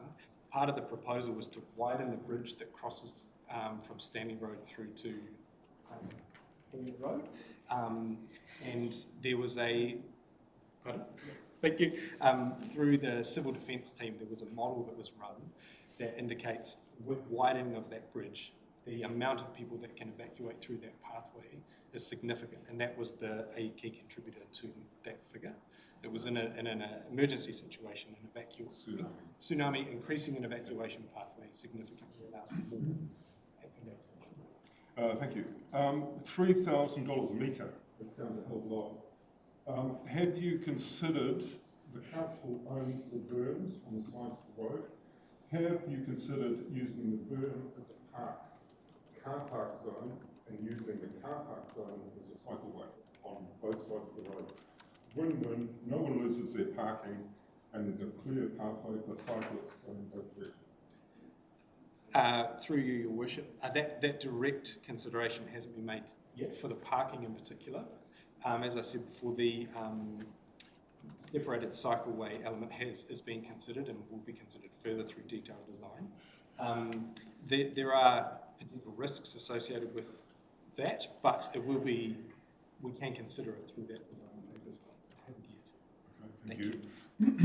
[SPEAKER 13] part of the proposal was to widen the bridge that crosses from Stanley Road through to Stanley Road. And there was thank you. Through the civil defence team, there was a model that was run that indicates with widening of that bridge, the amount of people that can evacuate through that pathway is significant, and that was a key contributor to that figure. It was in an emergency situation, an tsunami, increasing an evacuation pathway significantly allows for more.
[SPEAKER 6] Thank you. $3,000 a metre, that sounds a hell of a lot. Have you considered, the council owns the berms on the sides of the road, have you considered using the berm as a car park zone and using the car park zone as a cycleway on both sides of the road? Win-win, no one loses their parking, and there's a clear pathway for cyclists going both directions.
[SPEAKER 13] Through you, Your Worship, that direct consideration hasn't been made yet for the parking in particular. As I said before, the separated cycleway element is being considered and will be considered further through detailed design. There are potential risks associated with that, but we can consider it through that design phase as well. It hasn't yet.
[SPEAKER 6] Okay, thank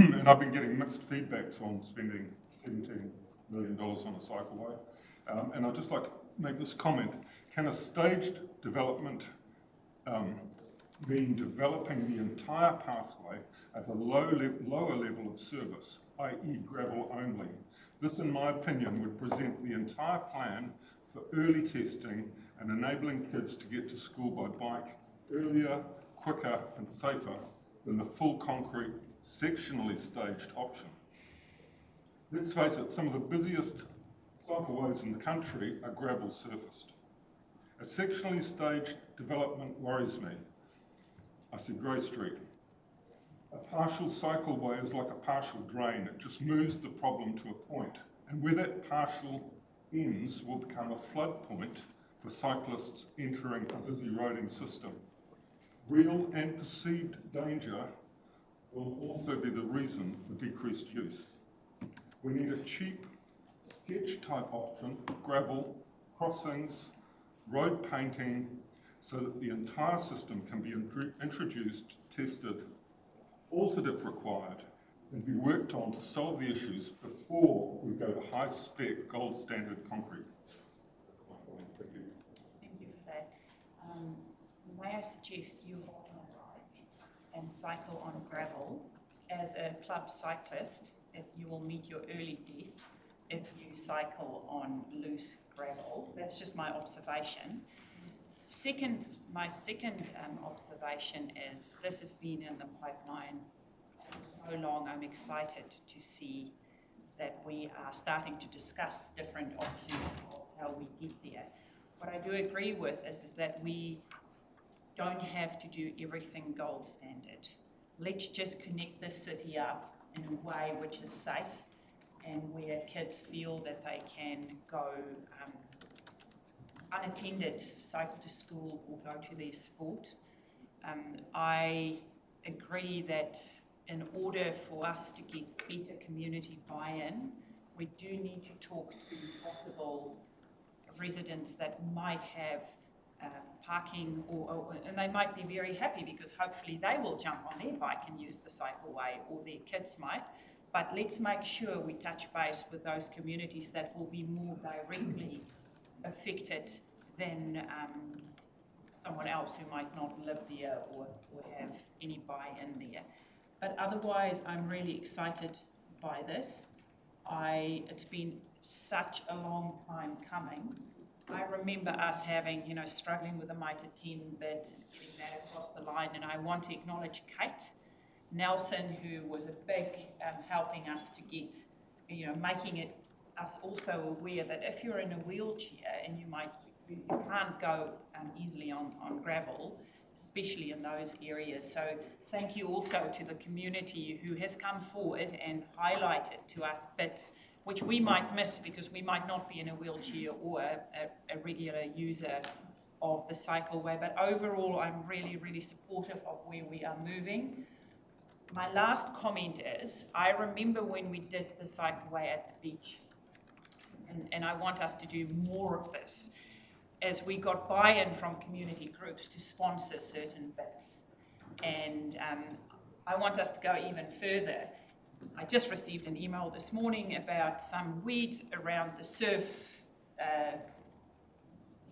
[SPEAKER 6] you. And I've been getting mixed feedbacks on spending $17 million on a cycleway. And I'd just like to make this comment. Can a staged development mean developing the entire pathway at a lower level of service, i.e. gravel only? This, in my opinion, would present the entire plan for early testing and enabling kids to get to school by bike earlier, quicker and safer than the full concrete, sectionally staged option. Let's face it, some of the busiest cycleways in the country are gravel surfaced. A sectionally staged development worries me. I see Grey Street. A partial cycleway is like a partial drain. It just moves the problem to a point. And where that partial ends will become a flood point for cyclists entering a busy roading system. Real and perceived danger will also be the reason for decreased use. We need a cheap, sketch-type option, gravel, crossings, road painting, so that the entire system can be introduced, tested, altered if required, and be worked on to solve the issues before we go to high-spec, gold standard concrete. Thank you.
[SPEAKER 1] Thank you for that. May I suggest you hold on a bike and cycle on gravel as a club cyclist, if you will meet your early death if you cycle on loose gravel. That's just my observation. My second observation is this has been in the pipeline for so long. I'm excited to see that we are starting to discuss different options of how we get there. What I do agree with is that we don't have to do everything gold standard. Let's just connect this city up in a way which is safe and where kids feel that they can go unattended, cycle to school or go to their sport. I agree that in order for us to get better community buy-in, we do need to talk to possible residents that might have parking, and they might be very happy because hopefully they will jump on their bike and use the cycleway, or their kids might. But let's make sure we touch base with those communities that will be more directly affected than someone else who might not live there or have any buy-in there. But otherwise, I'm really excited by this. It's been such a long time coming. I remember us having, struggling with the Mitre 10 bit and getting that across the line, and I want to acknowledge Kate Nelson, who was a big helping us to get, making us also aware that if you're in a wheelchair and you can't go easily on gravel, especially in those areas. So thank you also to the community who has come forward and highlighted to us bits which we might miss because we might not be in a wheelchair or a regular user of the cycleway. But overall, I'm really, really supportive of where we are moving. My last comment is, I remember when we did the cycleway at the beach, and I want us to do more of this, as we got buy-in from community groups to sponsor certain bits. And I want us to go even further. I just received an email this morning about some weeds around the surf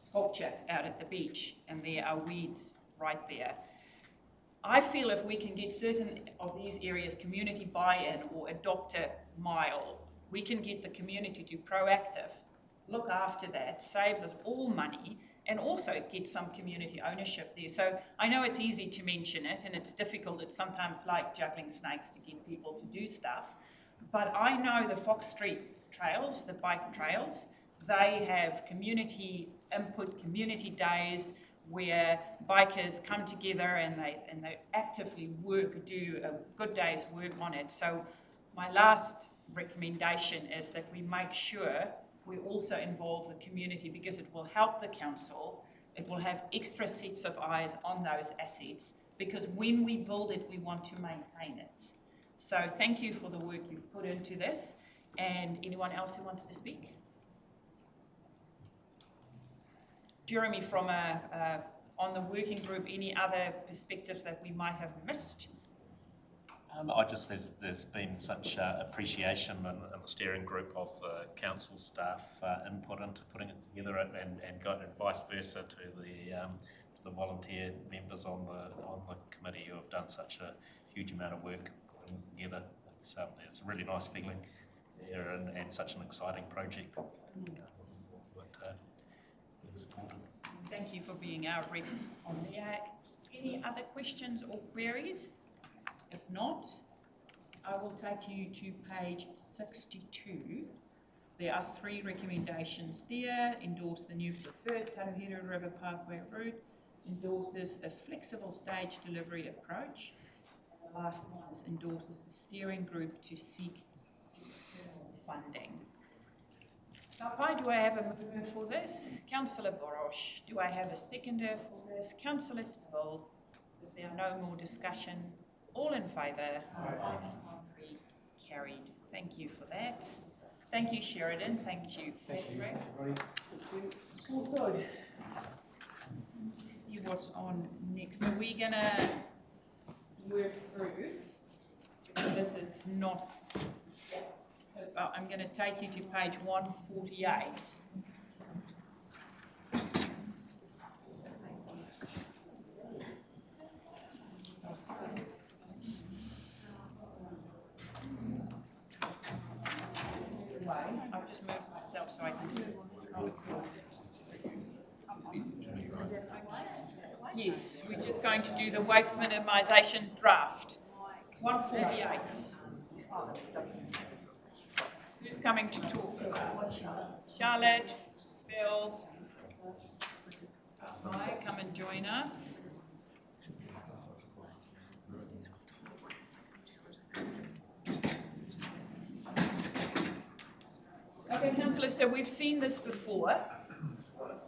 [SPEAKER 1] sculpture out at the beach, and there are weeds right there. I feel if we can get certain of these areas community buy-in or adopt a mile, we can get the community to proactive, look after that, saves us all money, and also get some community ownership there. So I know it's easy to mention it, and it's difficult. It's sometimes like juggling snakes to get people to do stuff. But I know the Fox Street trails, the bike trails, they have community input, community days where bikers come together and they actively do a good day's work on it. So my last recommendation is that we make sure we also involve the community, because it will help the council. It will have extra sets of eyes on those assets, because when we build it, we want to maintain it. So thank you for the work you've put into this. And anyone else who wants to speak? Jeremy, from on the working group, any other perspectives that we might have missed?
[SPEAKER 2] There's been such appreciation in the steering group of the council staff input into putting it together, and vice versa to the volunteer members on the committee who have done such a huge amount of work putting it together. It's a really nice feeling there, and such an exciting project.
[SPEAKER 1] Thank you for being our rep on there. Any other questions or queries? If not, I will take you to page 62. There are 3 recommendations there. Endorse the new preferred Taruheru River Pathway route. Endorses a flexible stage delivery approach. And the last one is endorses the steering group to seek external funding. Tapai, do I have a mover for this? Councillor Borosh. Do I have a seconder for this? Councillor Tibble. If there are no more discussion, all in favour? Aye. Carried. Thank you for that. Thank you, Sheridan. Thank you, Patrick. All good. Let's see what's on next. So we're going to work through. This is not... I'm going to take you to page 148. I've just moved myself so I can see. Yes, we're just going to do the waste minimisation draft. 148. Who's coming to talk to us? Charlotte, Phil. Hi, come and join us. Okay, councillors, so we've seen this before,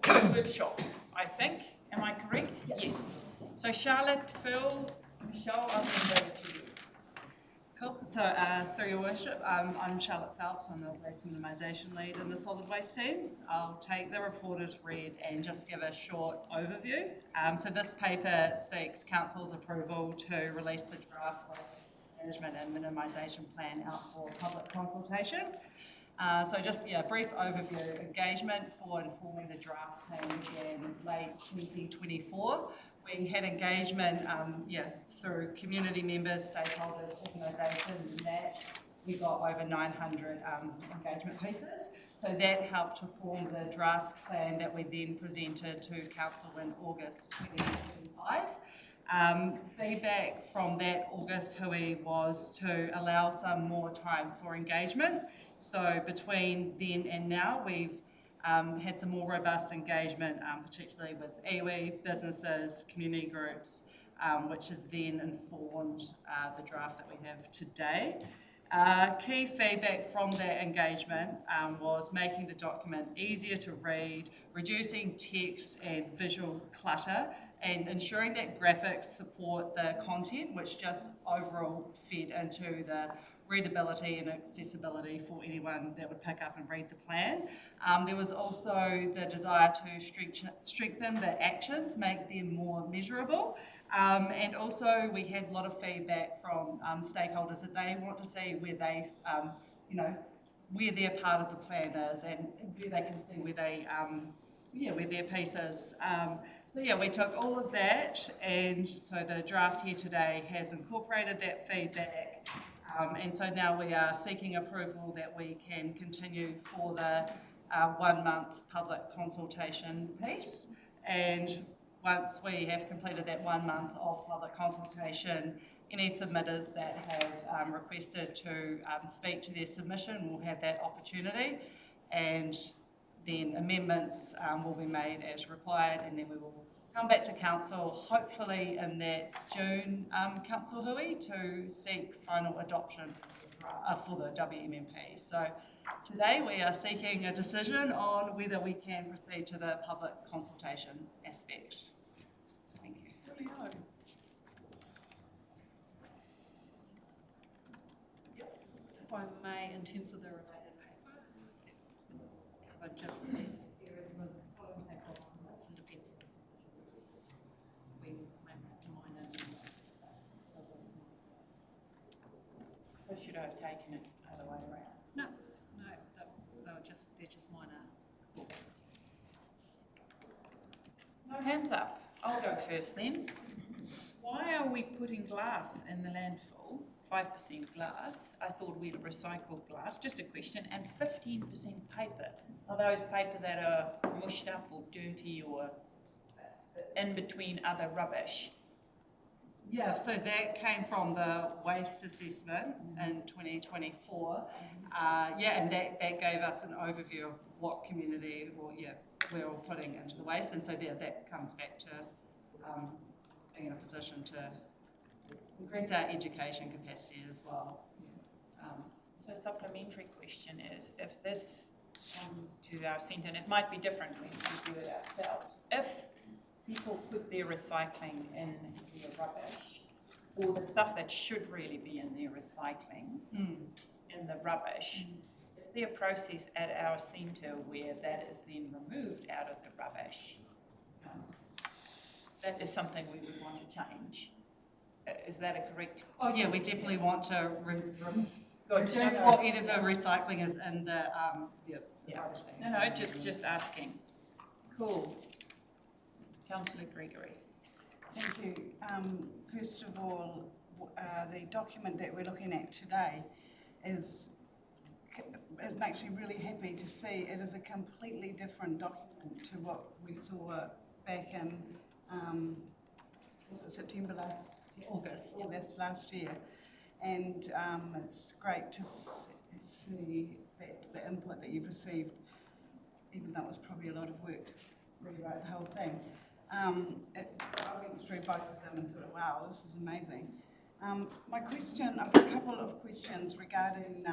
[SPEAKER 1] workshop, I think. Am I correct? Yes. So Charlotte, Phil, Michelle, I'll hand over to you.
[SPEAKER 14] Cool. So, through your worship, I'm Charlotte Phelps. I'm the Waste Minimisation Lead in the Solid Waste team. I'll take the report as read and just give a short overview. So this paper seeks Council's approval to release the draft waste management and minimisation plan out for public consultation. So just, brief overview. Engagement for informing the draft plan began late 2024. We had engagement, through community members, stakeholders, organisations, and that we got over 900 engagement pieces. So that helped to form the draft plan that we then presented to Council in August 2025. Feedback from that August hui was to allow some more time for engagement. So between then and now, we've had some more robust engagement, particularly with iwi, businesses, community groups, which has then informed the draft that we have today. Key feedback from that engagement was making the document easier to read, reducing text and visual clutter, and ensuring that graphics support the content, which just overall fed into the readability and accessibility for anyone that would pick up and read the plan. There was also the desire to strengthen the actions, make them more measurable. And also we had a lot of feedback from stakeholders that they want to see where they, where their part of the plan is and where they can see where they, where their piece is. We took all of that, and so the draft here today has incorporated that feedback. And so now we are seeking approval that we can continue for the 1 month public consultation piece. And once we have completed that 1 month of public consultation, any submitters that have requested to speak to their submission will have that opportunity, and then amendments will be made as required, and then we will come back to Council, hopefully in that June Council hui, to seek final adoption for the WMMP. So today we are seeking a decision on whether we can proceed to the public consultation aspect. Thank you.
[SPEAKER 15] If I may, in terms of the related paper, cover just the areas of the following paper on this independent decision. We make most of mine and most of us.
[SPEAKER 1] So should I have taken it other way around?
[SPEAKER 15] No, they're just minor.
[SPEAKER 1] No hands up. I'll go first then. Why are we putting glass in the landfill? 5% glass. I thought we'd recycle glass. Just a question. And 15% paper. Are those paper that are mushed up or dirty or in between other rubbish?
[SPEAKER 14] Yeah, so that came from the waste assessment in 2024. And that gave us an overview of what community we're all putting into the waste. And so that comes back to being in a position to increase our education capacity as well.
[SPEAKER 1] So supplementary question is, if this comes to our centre, and it might be different when we do it ourselves, if people put their recycling in their rubbish, or the stuff that should really be in their recycling in the rubbish, is there a process at our centre where that is then removed out of the rubbish? That is something we would want to change. Is that a correct?
[SPEAKER 14] Oh yeah, we definitely want to reduce whatever recycling is in the rubbish bin.
[SPEAKER 1] No, just asking. Cool. Councillor Gregory.
[SPEAKER 4] Thank you. First of all, the document that we're looking at today it makes me really happy to see it is a completely different document to what we saw back in was it September August last year, and it's great to see that the input that you've received, even though it was probably a lot of work to rewrite the whole thing. I went through both of them and thought, wow, this is amazing. My question, I've got a couple of questions regarding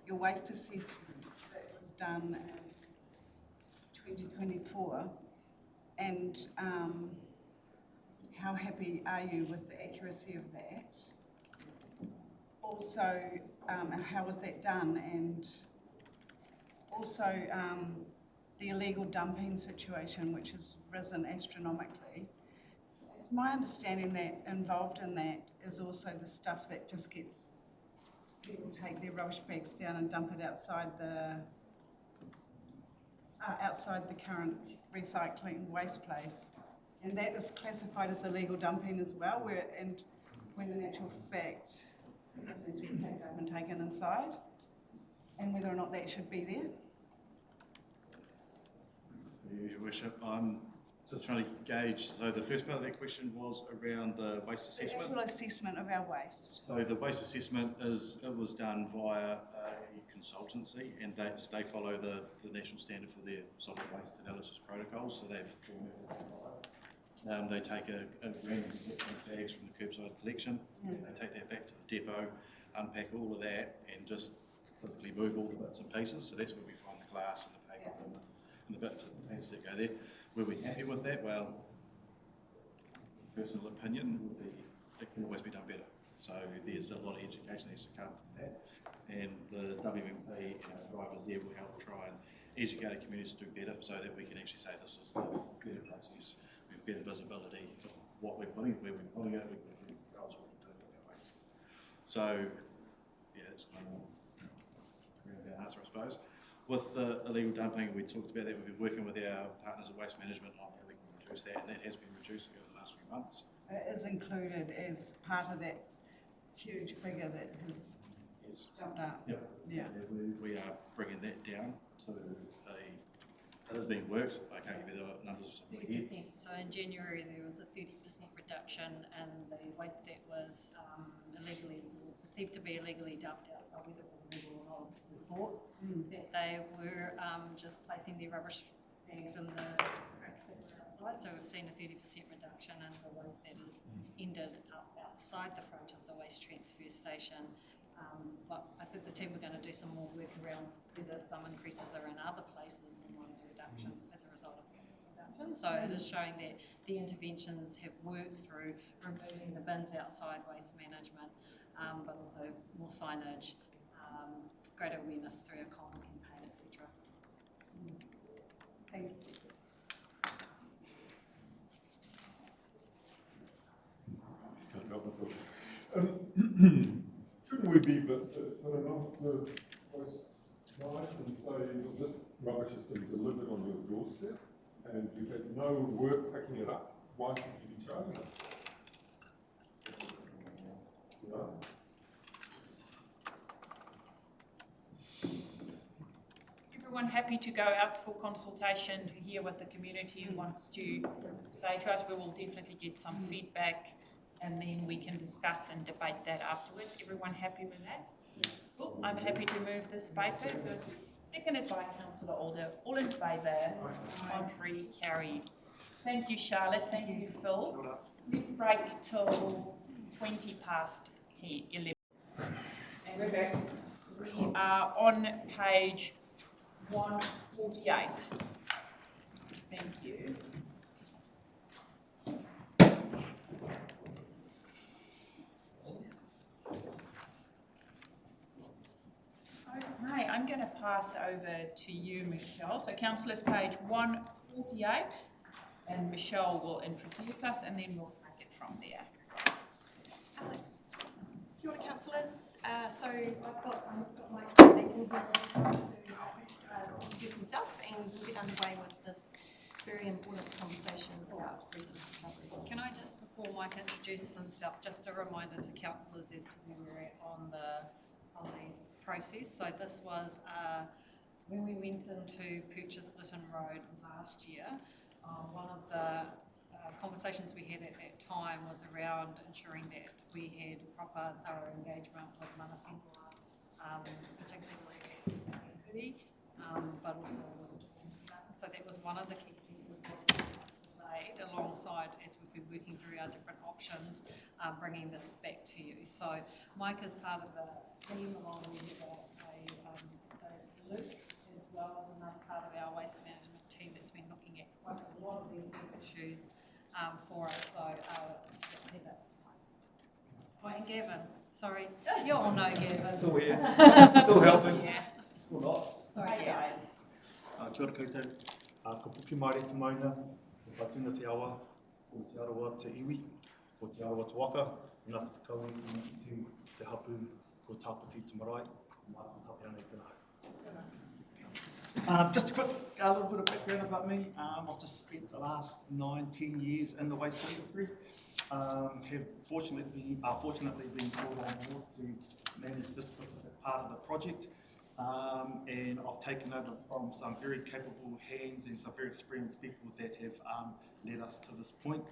[SPEAKER 4] your waste assessment that was done in 2024, and how happy are you with the accuracy of that? also, how was that done? And also the illegal dumping situation, which has risen astronomically. It's my understanding that involved in that is also the stuff that just gets, people take their rubbish bags down and dump it outside the current recycling waste place. And that is classified as illegal dumping as well, when in actual fact, this needs to be picked up and taken inside, and whether or not that should be there.
[SPEAKER 16] Your Worship, I'm just trying to gauge, so the first part of that question was around the waste assessment?
[SPEAKER 4] The actual assessment of our waste.
[SPEAKER 16] So the waste assessment it was done via a consultancy, and they follow the national standard for their solid waste analysis protocols, so they've they take a random collection of bags from the curbside collection, and they take that back to the depot, unpack all of that, and just physically move all the bits and pieces. So that's where we find the glass and the paper and the bits and pieces that go there. Were we happy with that? Well, personal opinion would be it can always be done better. So there's a lot of education that has to come from that, and the WMMP and our drivers there will help try and educate our communities to do better, so that we can actually say this is the better process. We have better visibility of what we're putting, where we're putting it, we can control what we're doing with our waste. So yeah, that's kind of an answer, I suppose. With the illegal dumping, we talked about that. We've been working with our partners at Waste Management on how we can reduce that, and that has been reducing over the last few months.
[SPEAKER 4] It is included as part of that huge figure that has jumped up.
[SPEAKER 16] Yep.
[SPEAKER 4] Yeah.
[SPEAKER 16] We are bringing that down to it is being worked. I can't give you the numbers.
[SPEAKER 15] 30%. So in January there was a 30% reduction in the waste that was perceived to be illegally dumped outside, whether it was illegal or not. We thought that they were just placing their rubbish bags in the racks that were outside. So we've seen a 30% reduction in the waste that has ended up outside the front of the waste transfer station. But I think the team are going to do some more work around whether some increases are in other places and one's a reduction as a result of that reduction. So it is showing that the interventions have worked through removing the bins outside waste management, but also more signage, greater awareness through a comms campaign, etc.
[SPEAKER 4] Thank you.
[SPEAKER 6] Shouldn't we be a bit fair enough to waste nice and say this rubbish has been delivered on your doorstep and you've had no work picking it up? Why should you be charging it? You know?
[SPEAKER 1] Everyone happy to go out for consultation to hear what the community wants to say to us? We will definitely get some feedback, and then we can discuss and debate that afterwards. Everyone happy with that? Cool. I'm happy to move this paper. Seconded by Councillor Alder. All in favour? Contrary? Carried. Thank you, Charlotte. Thank you, Phil. Let's break till 11:20. And we're back. We are on page 148. Thank you. Okay, I'm going to pass over to you, Michelle. So councillors, page 148, and Michelle will introduce us, and then we'll take it from there.
[SPEAKER 17] Kia ora, councillors. So I've got my meeting here to introduce himself, and we'll get underway with this very important conversation about resource recovery.
[SPEAKER 15] Can I just, before Mike introduces himself, just a reminder to councillors as to where we're at on the process. So this was when we went in to purchase Lytton Road last year. One of the conversations we had at that time was around ensuring that we had proper, thorough engagement with mana whenua, particularly at Taruheru, but also with so that was one of the key pieces that we made alongside as we've been working through our different options, bringing this back to you. So Mike is part of the team along with Luke, as well as another part of our waste management team that's been looking at quite a lot of these big issues for us. So Heather, and Gavin, Sorry, you all know Gavin.
[SPEAKER 18] Still here, still helping.
[SPEAKER 15] Yeah.
[SPEAKER 18] Still not.
[SPEAKER 15] Sorry, guys.
[SPEAKER 18] Kia ora koutou, ka puki mai te maunga, ko Patuna te awa, ko te arawa te iwi, ko te arawa te waka, ngā te whakau i te hapu, ko Takipu Marae, mā ko tape anei tēnā. Just a quick little bit of background about me. I've just spent the last 9-10 years in the waste industry. Have fortunately been called on board to manage this specific part of the project. And I've taken over from some very capable hands and some very experienced people that have led us to this point.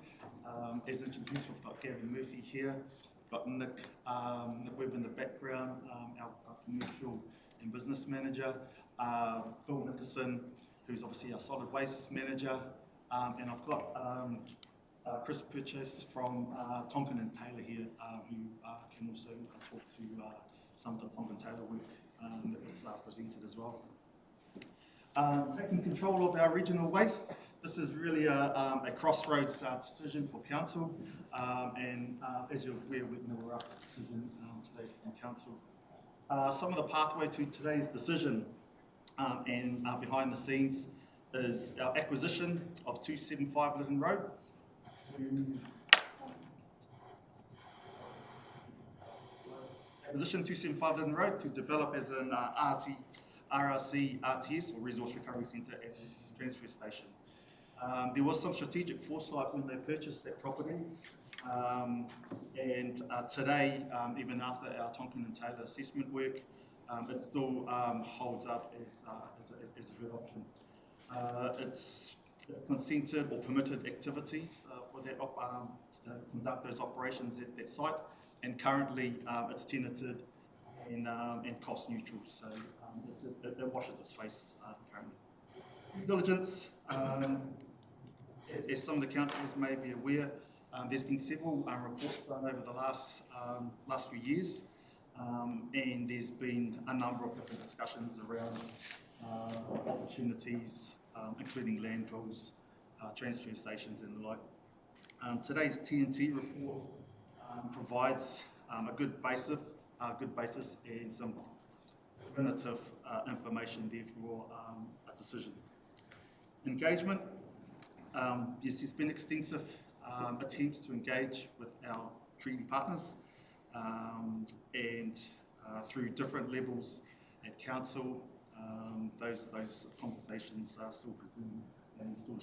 [SPEAKER 18] As introduced, we've got Gavin Murphy here, we've got Nick Webb in the background, our commercial and business manager, Phil Nickerson, who's obviously our solid waste manager, and I've got Chris Purchase from Tonkin and Taylor here, who can also talk to some of the Tonkin Taylor work that was presented as well. Taking control of our regional waste, this is really a crossroads decision for council, and as you're aware, we're up a decision today from council. Some of the pathway to today's decision and behind the scenes is our acquisition of 275 Lytton Road. Acquisition 275 Lytton Road to develop as an RRC RTS, or Resource Recovery Centre at the transfer station. There was some strategic foresight when they purchased that property, and today, even after our Tonkin and Taylor assessment work, it still holds up as a good option. It's consented or permitted activities for that to conduct those operations at that site, and currently it's tenanted and cost neutral, so it washes its face currently. Due diligence, as some of the councillors may be aware, there's been several reports done over the last few years, and there's been a number of different discussions around opportunities, including landfills, transfer stations and the like. Today's TNT report provides a good basis and some definitive information there for a decision. Engagement, yes, there's been extensive attempts to engage with our treaty partners, and through different levels at council, those conversations are still continuing and still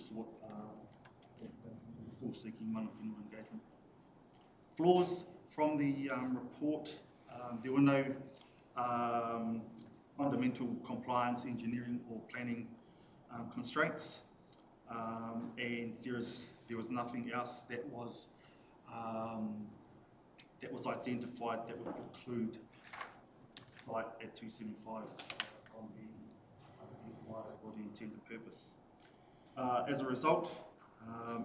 [SPEAKER 18] seeking mana whenua engagement. Flaws from the report, there were no fundamental compliance, engineering or planning constraints, and there was nothing else that was identified that would include site at 275 on for the intended purpose. As a result,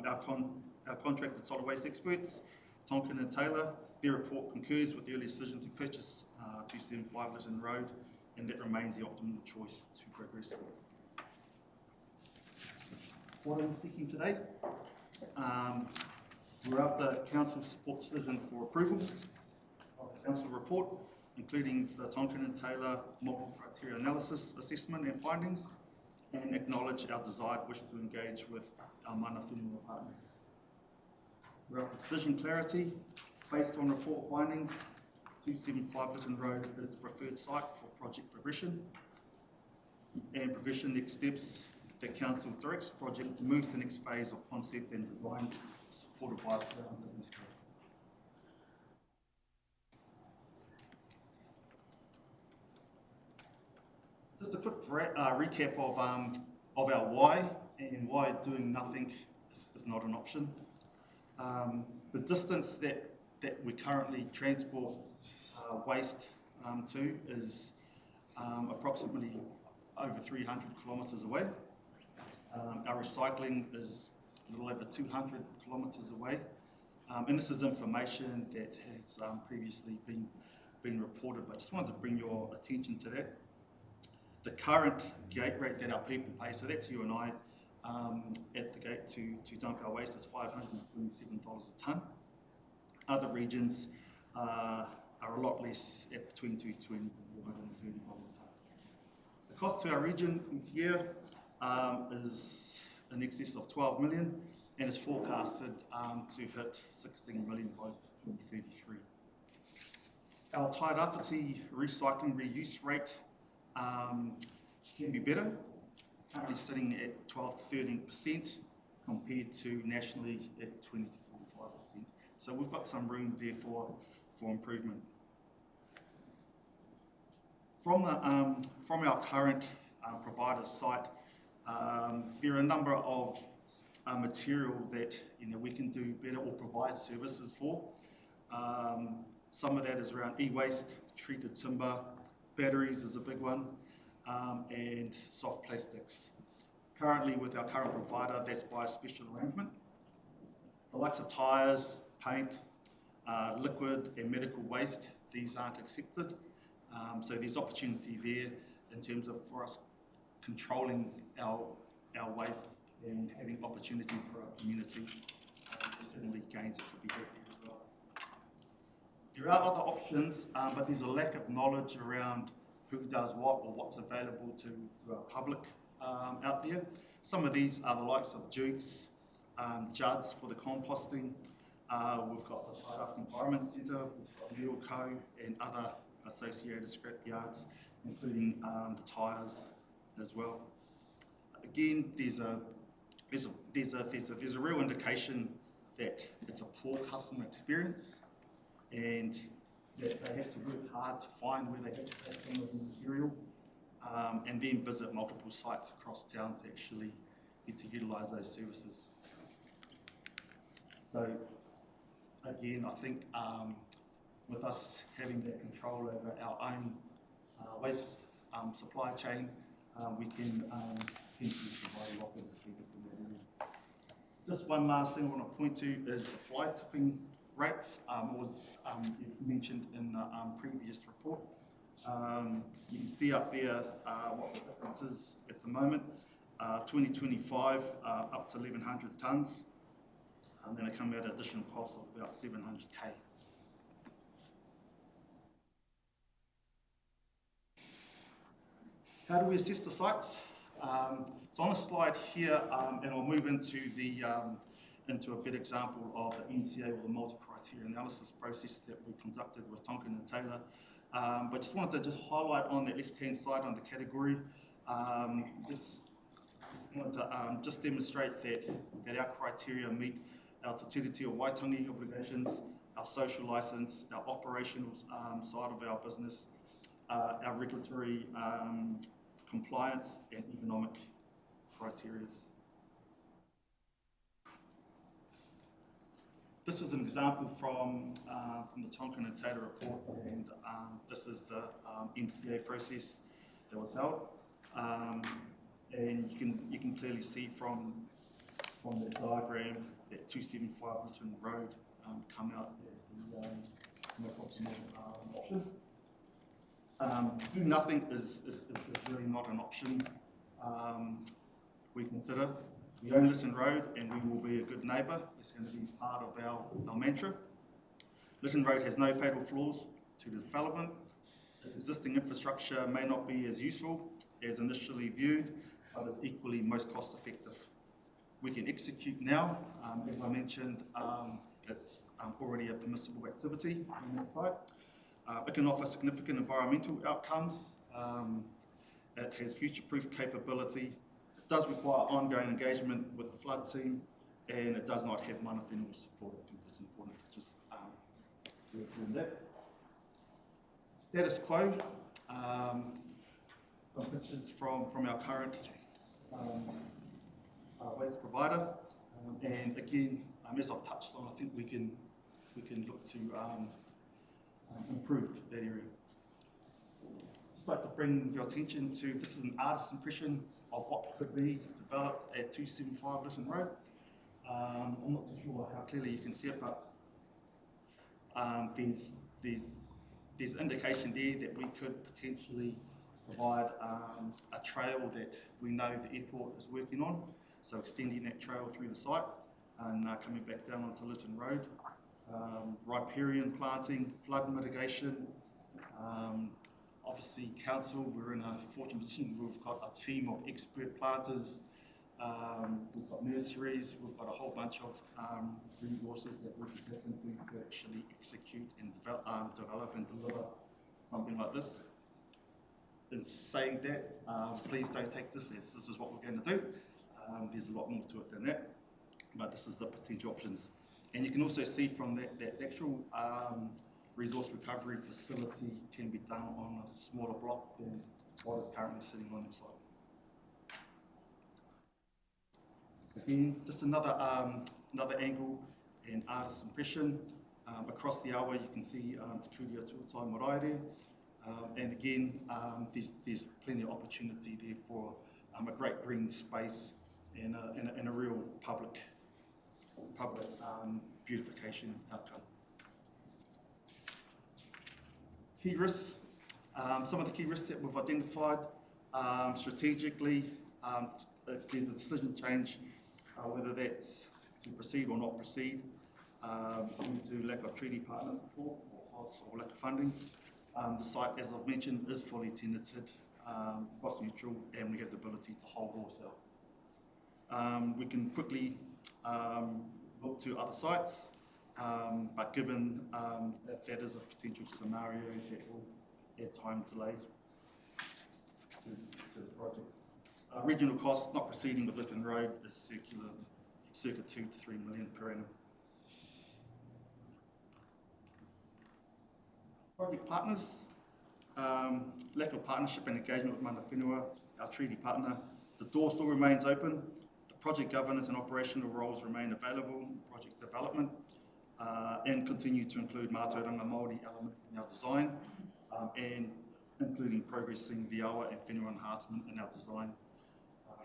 [SPEAKER 18] our contracted solid waste experts, Tonkin and Taylor, their report concurs with the early decision to purchase 275 Lytton Road, and that remains the optimal choice to progress. What are we seeking today? We're after council support decision for approval of the council report, including the Tonkin and Taylor multiple criteria analysis, assessment and findings, and acknowledge our desired wish to engage with our mana whenua partners. We're after decision clarity. Based on report findings, 275 Lytton Road is the preferred site for project progression, and progression next steps that council directs the project to move to the next phase of concept and design, supported by a sound business case. Just a quick recap of our why and why doing nothing is not an option. The distance that we currently transport waste to is approximately over 300 kilometres away. Our recycling is a little over 200 kilometres away, and this is information that has previously been reported, but I just wanted to bring your attention to that. The current gate rate that our people pay, so that's you and I, at the gate to dump our waste is $527 a tonne. Other regions are are a lot less at between 220 and 430 dollars a tonne. The cost to our region here is in excess of 12 million and is forecasted to hit 16 million by 2033. Our Tairāwhiti recycling reuse rate can be better, currently sitting at 12 to 13% compared to nationally at 20 to 45%. So we've got some room there for improvement. From our current provider site, there are a number of material that we can do better or provide services for. Some of that is around e-waste, treated timber, batteries is a big one, and soft plastics. Currently, with our current provider, that's by a special arrangement. The likes of tyres, paint, liquid and medical waste, these aren't accepted. So there's opportunity there in terms of for us controlling our waste and having opportunity for our community. There's certainly gains that could be had there as well. There are other options, but there's a lack of knowledge around who does what or what's available to our public out there. Some of these are the likes of jutes, juds for the composting. We've got the Tairāwhiti Environment Centre, we've got Metal Co and other associated scrap yards, including the tyres as well. Again, there's a real indication that it's a poor customer experience and that they have to work hard to find where they get some of the material and then visit multiple sites across town to actually get to utilise those services. So again, I think with us having that control over our own waste supply chain, we can potentially provide a lot better service in that area. Just one last thing I want to point to is the fly tipping rates. Was mentioned in the previous report. You can see up there what the difference is at the moment. 2025 up to 1,100 tonnes. And then they come at an additional cost of about 700k. How do we assess the sites? So on the slide here, and I'll move into a better example of the MTA or the multi-criteria analysis process that we conducted with Tonkin and Taylor. But just wanted to highlight on the left-hand side on the category, just wanted to just demonstrate that our criteria meet our Te Tiriti o Waitangi obligations, our social licence, our operational side of our business, our regulatory compliance and economic criteria. This is an example from the Tonkin and Taylor report, and this is the MTA process that was held. And you can clearly see from the diagram that 275 Lytton Road come out as the most optimal option. Do nothing is really not an option we consider. We own Lytton Road and we will be a good neighbour. That's going to be part of our mantra. Lytton Road has no fatal flaws to the development. Its existing infrastructure may not be as useful as initially viewed, but is equally most cost effective. We can execute now. As I mentioned, it's already a permissible activity on that site. It can offer significant environmental outcomes. It has future-proof capability. It does require ongoing engagement with the flood team, and it does not have monofinial support. I think that's important to just reaffirm that. Status quo. Some pictures from our current waste provider, and again, as I've touched on, I think we can look to improve that area. Just like to bring your attention to, this is an artist's impression of what could be developed at 275 Lytton Road. I'm not too sure how clearly you can see it, but there's indication there that we could potentially provide a trail that we know the airport is working on, so extending that trail through the site and coming back down onto Lytton Road. riparian planting, flood mitigation. Obviously, council, we're in a fortunate position. We've got a team of expert planters. We've got nurseries. We've got a whole bunch of resources that we can tap into to actually execute and develop and deliver something like this. In saying that, please don't take this as this is what we're going to do. There's a lot more to it than that, but this is the potential options. And you can also see from that actual resource recovery facility can be done on a smaller block than what is currently sitting on the site. Again, just another angle and artist's impression. Across the awa, you can see Takuria Tuatai Marae there. And again, there's plenty of opportunity there for a great green space and a real public beautification outcome. Key risks. Some of the key risks that we've identified strategically, if there's a decision change, whether that's to proceed or not proceed, due to lack of treaty partner support or lack of funding. The site, as I've mentioned, is fully tenanted, cost neutral, and we have the ability to hold or sell. We can quickly look to other sites, but given that is a potential scenario, that will add time delay to the project. Regional costs not proceeding with Lytton Road is circa 2 to 3 million per annum. Project partners, lack of partnership and engagement with Mana Whenua, our treaty partner. The door still remains open. The project governance and operational roles remain available in project development and continue to include Mātauranga Māori elements in our design and including progressing the awa and whenua enhancement in our design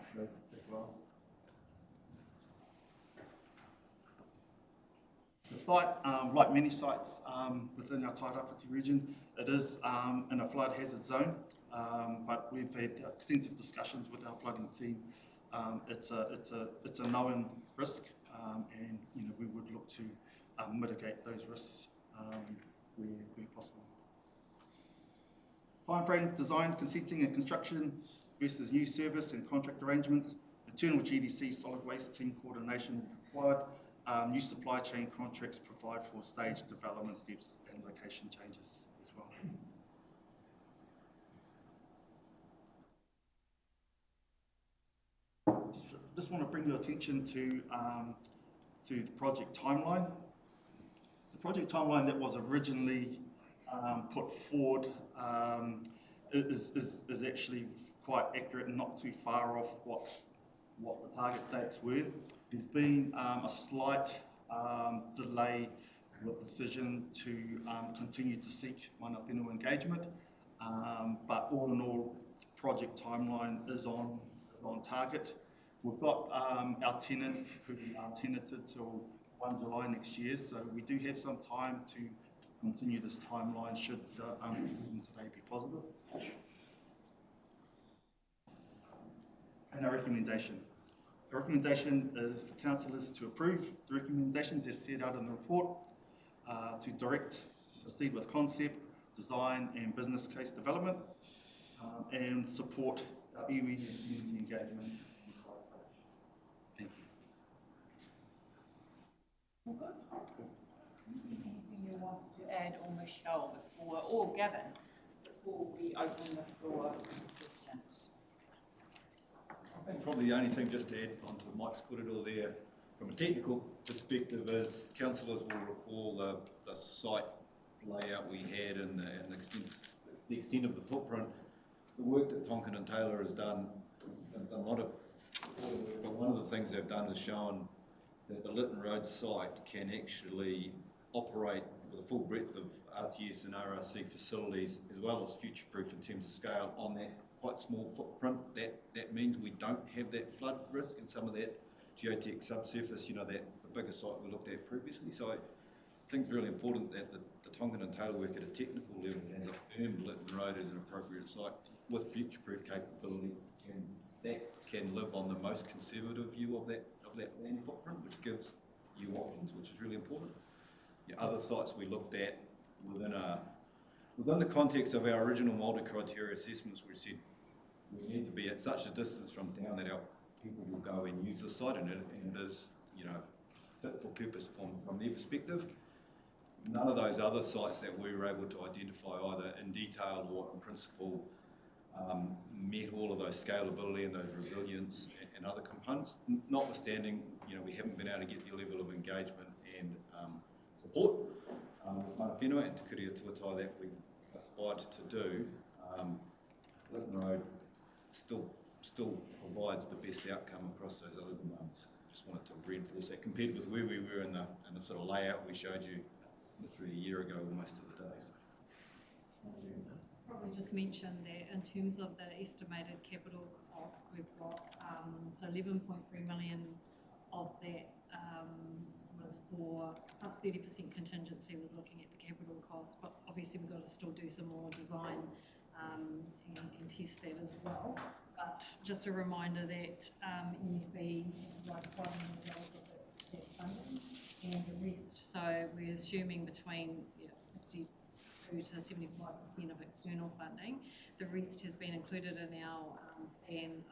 [SPEAKER 18] as well. The site, like many sites within our Tairāwhiti region, it is in a flood hazard zone, but we've had extensive discussions with our flooding team. It's a known risk, and we would look to mitigate those risks where possible. Timeframe, design, consenting and construction versus new service and contract arrangements, internal GDC solid waste team coordination required, new supply chain contracts provide for stage development steps and location changes as well. Just want to bring your attention to the project timeline. The project timeline that was originally put forward is actually quite accurate and not too far off what the target dates were. There's been a slight delay with the decision to continue to seek Mana Whenua engagement, but all in all, the project timeline is on target. We've got our tenant who are tenanted till 1 July next year, so we do have some time to continue this timeline should the decision today be positive. And our recommendation. The recommendation is for councillors to approve the recommendations as set out in the report, to direct, proceed with concept, design and business case development, and support our iwi and community engagement. Thank you.
[SPEAKER 1] All good? Anything you want to add, or Michelle, or Gavin, before we open the floor for questions?
[SPEAKER 19] I think probably the only thing just to add onto Mike's corridor there, from a technical perspective, is councillors will recall the site layout we had and the extent of the footprint. The work that Tonkin and Taylor has done a lot of, but one of the things they've done is shown that the Lytton Road site can actually operate with a full breadth of RTS and RRC facilities, as well as future-proof in terms of scale on that quite small footprint. That means we don't have that flood risk and some of that geotech subsurface, the bigger site we looked at previously. So I think it's really important that the Tonkin and Taylor work at a technical level has affirmed Lytton Road as an appropriate site with future-proof capability, and that can live on the most conservative view of that land footprint, which gives you options, which is really important. other sites we looked at within the context of our original multi-criteria assessments, we said we need to be at such a distance from town that our people will go and use the site, and it is, fit for purpose from their perspective. None of those other sites that we were able to identify either in detail or in principle met all of those scalability and those resilience and other components. Notwithstanding, we haven't been able to get the level of engagement and support with mana whenua and te kuria tuatai that we aspired to do. Lytton Road still provides the best outcome across those other demands. Just wanted to reinforce that compared with where we were in the sort of layout we showed you literally a year ago almost to the days.
[SPEAKER 15] Probably just mention that in terms of the estimated capital costs, we've got so 11.3 million of that was for plus 30% contingency was looking at the capital costs, but obviously we've got to still do some more design and test that as well. But just a reminder that EFB right of that funding and the rest, so we're assuming between 62 to 75% of external funding. The rest has been included in our plan,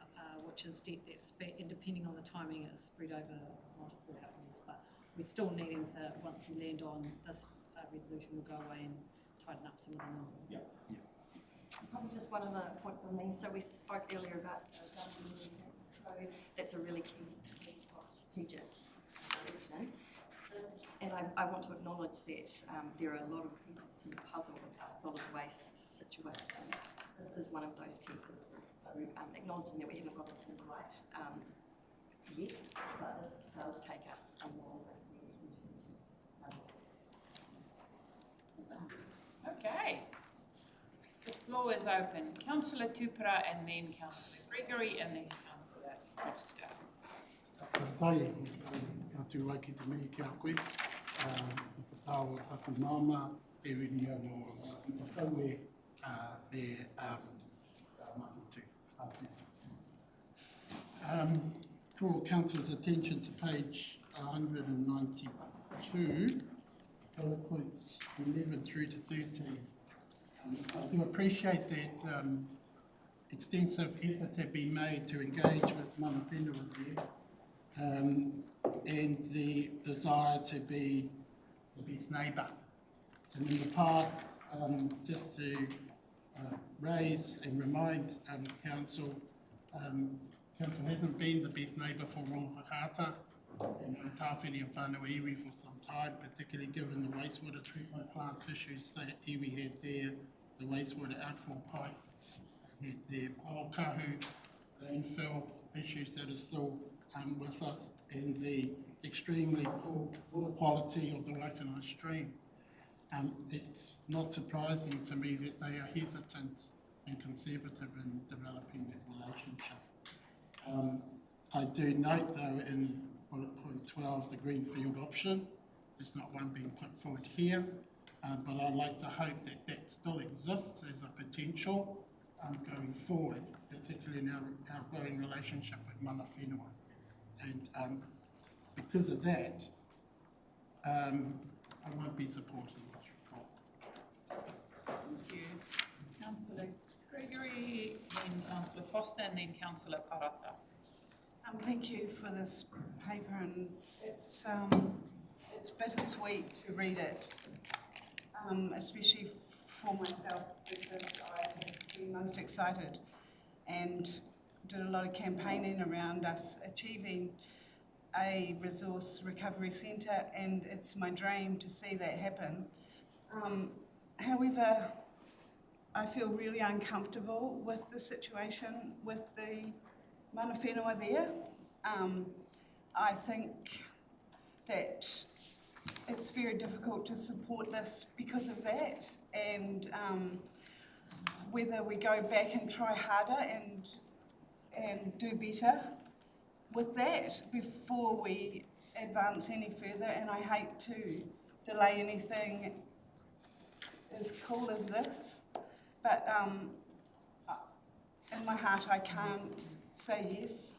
[SPEAKER 15] which is debt that's, and depending on the timing, it's spread over multiple outcomes, but we're still needing to, once we land on this resolution, we'll go away and tighten up some of the numbers.
[SPEAKER 19] Yeah.
[SPEAKER 17] Probably just one other point from me. So we spoke earlier about so that's a really key piece of strategic direction. And I want to acknowledge that there are a lot of pieces to the puzzle with our solid waste situation. This is one of those key pieces. So acknowledging that we haven't got it all right yet, but this does take us a long way in terms of
[SPEAKER 1] Okay. The floor is open. Councillor Tupara and then Councillor Gregory and then Councillor Foster.
[SPEAKER 10] Tai, ka tū waiki te mihi kia koe, i te tāua taku māma, e wini au no whakaue, there mahi tū. Draw Council's attention to page 192, bullet points 11 through to 13. I do appreciate that extensive efforts have been made to engage with mana whenua there, and the desire to be the best neighbour. And in the past, just to raise and remind Council, Council hasn't been the best neighbour for rural whakaata and Tāwhiri and whānau iwi for some time, particularly given the wastewater treatment plant issues that iwi had there, the wastewater outfall pipe, had the Paukahu landfill issues that are still with us, and the extremely poor water quality of the Waikanae stream. It's not surprising to me that they are hesitant and conservative in developing that relationship. I do note though in bullet point 12, the greenfield option, there's not one being put forward here, but I'd like to hope that that still exists as a potential going forward, particularly in our growing relationship with mana whenua. And because of that, I won't be supporting this report.
[SPEAKER 1] Thank you. Councillor Gregory, then Councillor Foster, and then Councillor Parata.
[SPEAKER 4] Thank you for this paper, and it's bittersweet to read it, especially for myself, because I have been most excited and did a lot of campaigning around us achieving a resource recovery centre, and it's my dream to see that happen. However, I feel really uncomfortable with the situation with the mana whenua there. I think that it's very difficult to support this because of that, and whether we go back and try harder and do better with that before we advance any further. And I hate to delay anything as cool as this, but in my heart I can't say yes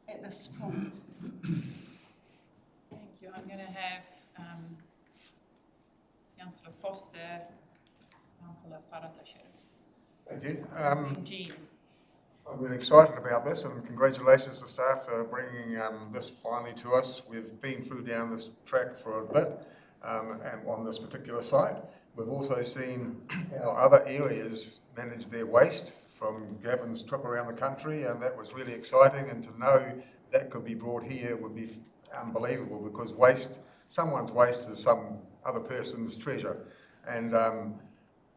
[SPEAKER 4] at this point.
[SPEAKER 1] Thank you. I'm going to have Councillor Foster, Councillor Paratasher.
[SPEAKER 12] Thank you.
[SPEAKER 1] And Jean.
[SPEAKER 12] I'm really excited about this, and congratulations to staff for bringing this finally to us. We've been through down this track for a bit, and on this particular site. We've also seen how other areas manage their waste from Gavin's trip around the country, and that was really exciting, and to know that could be brought here would be unbelievable, because waste, someone's waste is some other person's treasure. And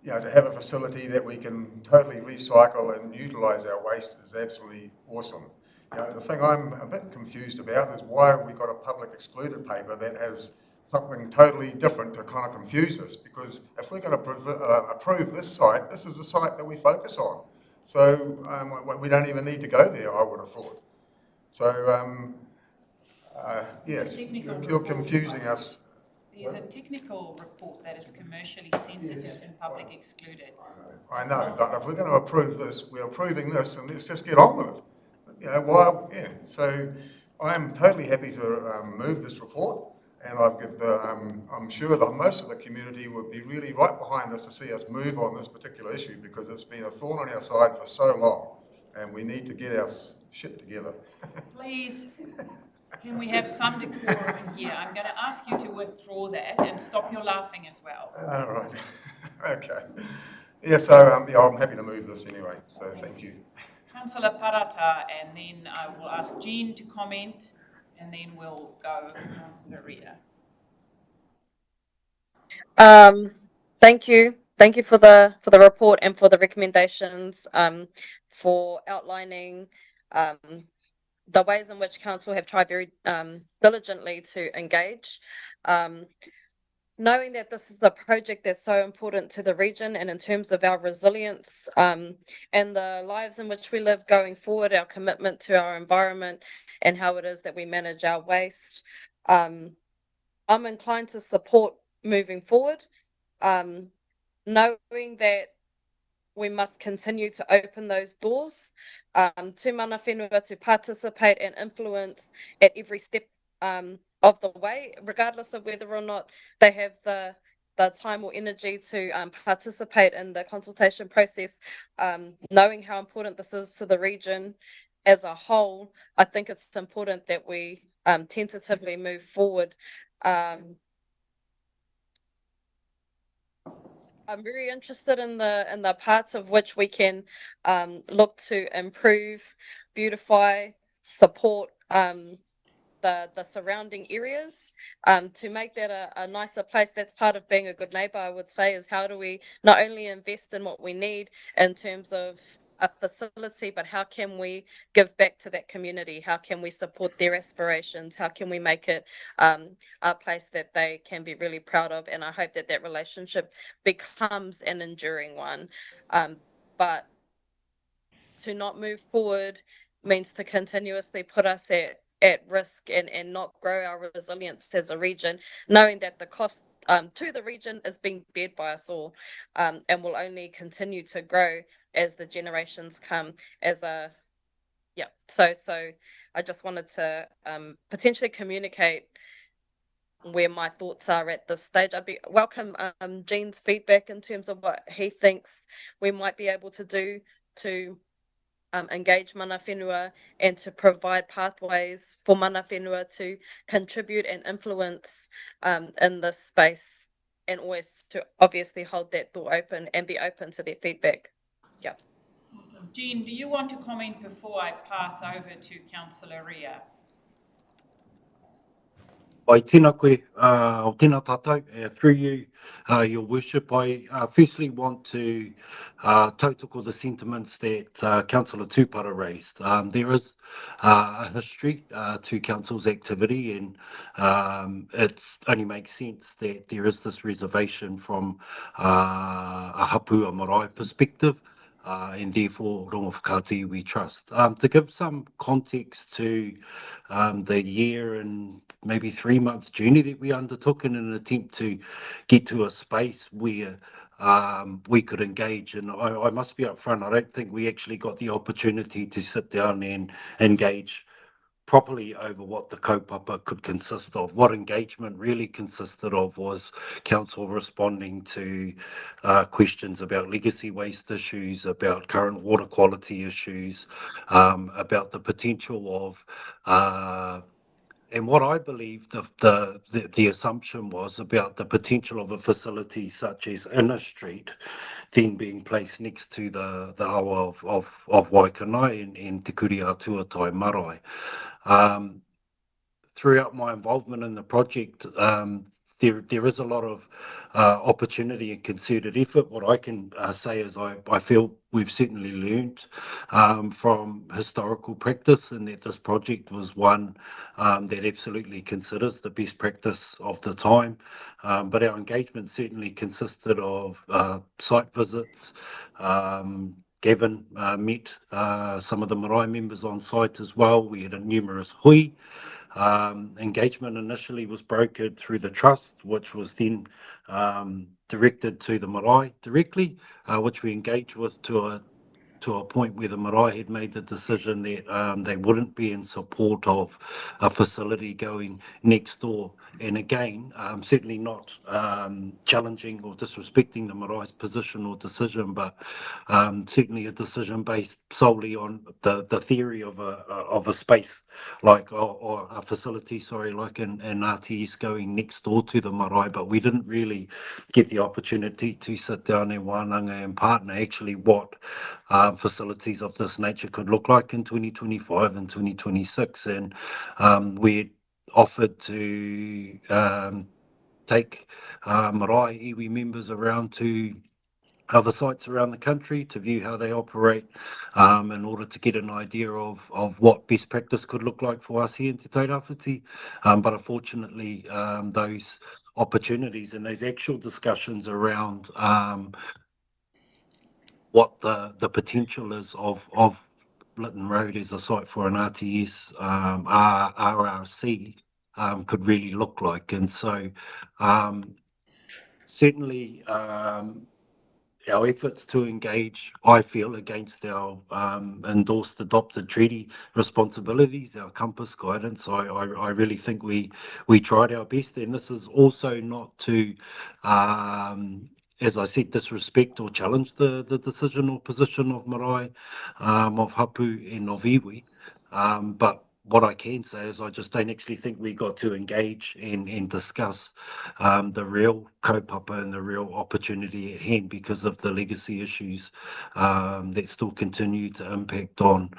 [SPEAKER 12] you know, to have a facility that we can totally recycle and utilise our waste is absolutely awesome. You know, the thing I'm a bit confused about is why have we got a public excluded paper that has something totally different to kind of confuse us, because if we're going to approve this site, this is the site that we focus on. So we don't even need to go there, I would have thought. So yes, you're confusing us.
[SPEAKER 1] There's a technical report that is commercially sensitive and public excluded.
[SPEAKER 12] I know, but if we're going to approve this, we're approving this, and let's just get on with it. You know, why? Yeah. So I'm totally happy to move this report, and I'm sure that most of the community would be really right behind us to see us move on this particular issue, because it's been a thorn on our side for so long, and we need to get our shit together.
[SPEAKER 1] Please, can we have some decorum here? I'm going to ask you to withdraw that and stop your laughing as well.
[SPEAKER 12] All right. Okay. Yeah, so yeah, I'm happy to move this anyway, so thank you.
[SPEAKER 1] Councillor Parata, and then I will ask Jean to comment, and then we'll go Councillor Ria.
[SPEAKER 20] Thank you. Thank you for the report and for the recommendations, for outlining the ways in which council have tried very diligently to engage. Knowing that this is a project that's so important to the region and in terms of our resilience and the lives in which we live going forward, our commitment to our environment and how it is that we manage our waste, I'm inclined to support moving forward, knowing that we must continue to open those doors to mana whenua to participate and influence at every step of the way, regardless of whether or not they have the time or energy to participate in the consultation process. Knowing how important this is to the region as a whole, I think it's important that we tentatively move forward. I'm very interested in the parts of which we can look to improve, beautify, support the surrounding areas to make that a nicer place. That's part of being a good neighbour, I would say, is how do we not only invest in what we need in terms of a facility, but how can we give back to that community? How can we support their aspirations? How can we make it a place that they can be really proud of? And I hope that that relationship becomes an enduring one. But to not move forward means to continuously put us at risk and not grow our resilience as a region, knowing that the cost to the region is being bared by us all, and will only continue to grow as the generations come. So I just wanted to potentially communicate where my thoughts are at this stage. I'd be welcome Jean's feedback in terms of what he thinks we might be able to do to engage mana whenua and to provide pathways for mana whenua to contribute and influence in this space, and always to obviously hold that door open and be open to their feedback. Yeah.
[SPEAKER 1] Jean, do you want to comment before I pass over to Councillor Ria?
[SPEAKER 21] Ai tēnā koe, o tēnā tātou, through you, your worship, I firstly want to tautoko the sentiments that Councillor Tupara raised. There is a history to Council's activity, and it only makes sense that there is this reservation from a Hapua Marae perspective. And therefore, rongo whakātea we trust. To give some context to the year and maybe 3-month journey that we undertook in an attempt to get to a space where we could engage, and I must be upfront, I don't think we actually got the opportunity to sit down and engage properly over what the kaupapa could consist of. What engagement really consisted of was council responding to questions about legacy waste issues, about current water quality issues, about the potential of and what I believe the assumption was about the potential of a facility such as Inner Street then being placed next to the awa of Waikanai and Te Kuri Atuatai Marae. Throughout my involvement in the project, there is a lot of opportunity and concerted effort. What I can say is I feel we've certainly learned from historical practice, and that this project was one that absolutely considers the best practice of the time. But our engagement certainly consisted of site visits. Gavin met some of the marae members on site as well. We had a numerous hui. Engagement initially was brokered through the trust, which was then directed to the marae directly, which we engaged with to a point where the marae had made the decision that they wouldn't be in support of a facility going next door. And again, certainly not challenging or disrespecting the marae's position or decision, but certainly a decision based solely on the theory of a space like or a facility, sorry, like an RTS going next door to the marae. But we didn't really get the opportunity to sit down and wānanga and partner actually what facilities of this nature could look like in 2025 and 2026. And we offered to take marae iwi members around to other sites around the country to view how they operate in order to get an idea of what best practice could look like for us here in Te Tairāwhiti. But unfortunately, those opportunities and those actual discussions around what the potential is of Lytton Road as a site for an RTS RRC could really look like. And so certainly our efforts to engage, I feel, against our endorsed adopted treaty responsibilities, our compass guidance, I really think we tried our best. And this is also not to as I said, disrespect or challenge the decision or position of marae, of hapu and of iwi. But what I can say is I just don't actually think we got to engage and discuss the real kaupapa and the real opportunity at hand because of the legacy issues that still continue to impact on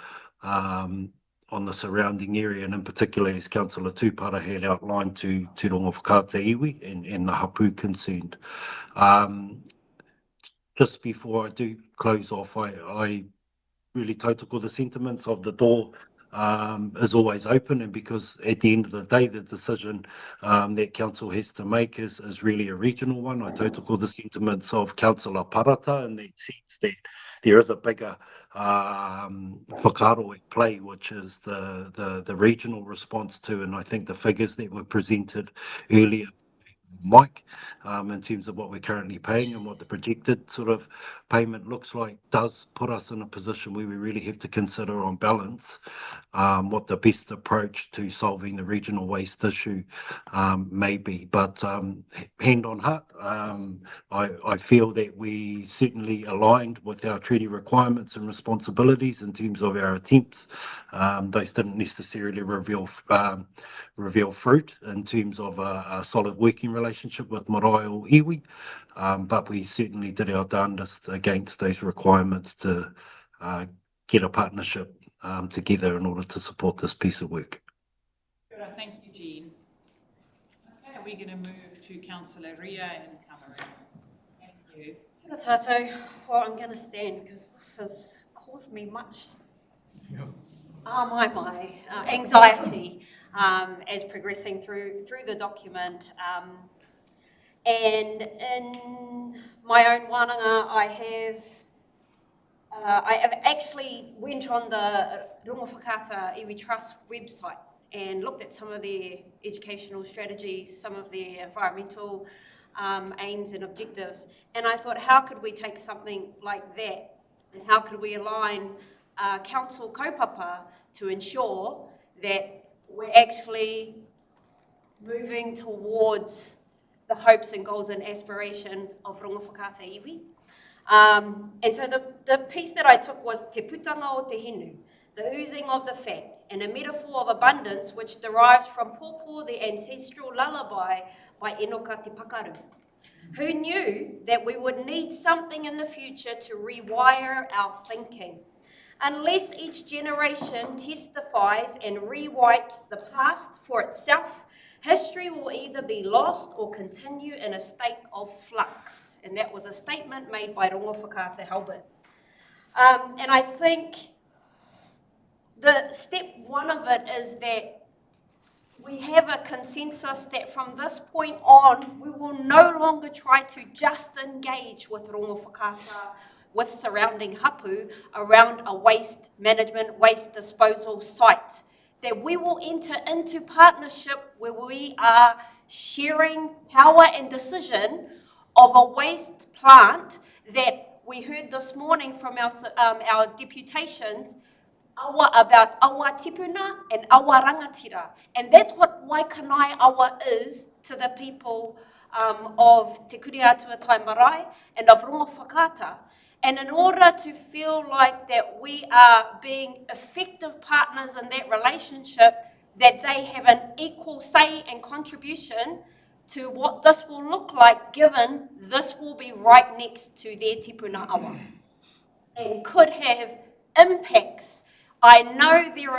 [SPEAKER 21] the surrounding area, and in particular, as Councillor Tupara had outlined, to rongo whakata iwi and the hapu concerned. Just before I do close off, I really tautoko the sentiments of the door is always open, and because at the end of the day, the decision that council has to make is really a regional one. I tautoko the sentiments of Councillor Parata in that sense that there is a bigger whakaaro at play, which is the regional response to, and I think the figures that were presented earlier, Mike, in terms of what we're currently paying and what the projected sort of payment looks like, does put us in a position where we really have to consider on balance what the best approach to solving the regional waste issue may be. But hand on heart, I feel that we certainly aligned with our treaty requirements and responsibilities in terms of our attempts. Those didn't necessarily reveal fruit in terms of a solid working relationship with marae or iwi, but we certainly did our darndest against those requirements to get a partnership together in order to support this piece of work.
[SPEAKER 1] Good, thank you, Jean. Okay, we're going to move to Councillor Ria and Cameroons. Thank you.
[SPEAKER 3] Kia ora tātou. Well, I'm going to stand because this has caused me much anxiety as progressing through the document. And in my own wānanga, I have actually went on the Rongo Whakata Iwi Trust website and looked at some of their educational strategies, some of their environmental aims and objectives. And I thought, how could we take something like that and how could we align council kaupapa to ensure that we're actually moving towards the hopes and goals and aspiration of Rongo Whakata Iwi. And so the piece that I took was Te Putanga o Te Hinu, the oozing of the fat, and a metaphor of abundance which derives from Pōpō, the ancestral lullaby by Enoka Te Pakaru. Who knew that we would need something in the future to rewire our thinking? Unless each generation testifies and rewrites the past for itself, history will either be lost or continue in a state of flux. And that was a statement made by Rongo Whakata Halbert. And I think the step one of it is that we have a consensus that from this point on, we will no longer try to just engage with Rongo Whakata, with surrounding hapu around a waste management, waste disposal site. That we will enter into partnership where we are sharing power and decision of a waste plant that we heard this morning from our deputations about awa tipuna and awa rangatira. And that's what Waikanai awa is to the people of Te Kuriatua Marae and of Rongo Whakata. And in order to feel like that we are being effective partners in that relationship, that they have an equal say and contribution to what this will look like, given this will be right next to their tipuna awa and could have impacts. I know there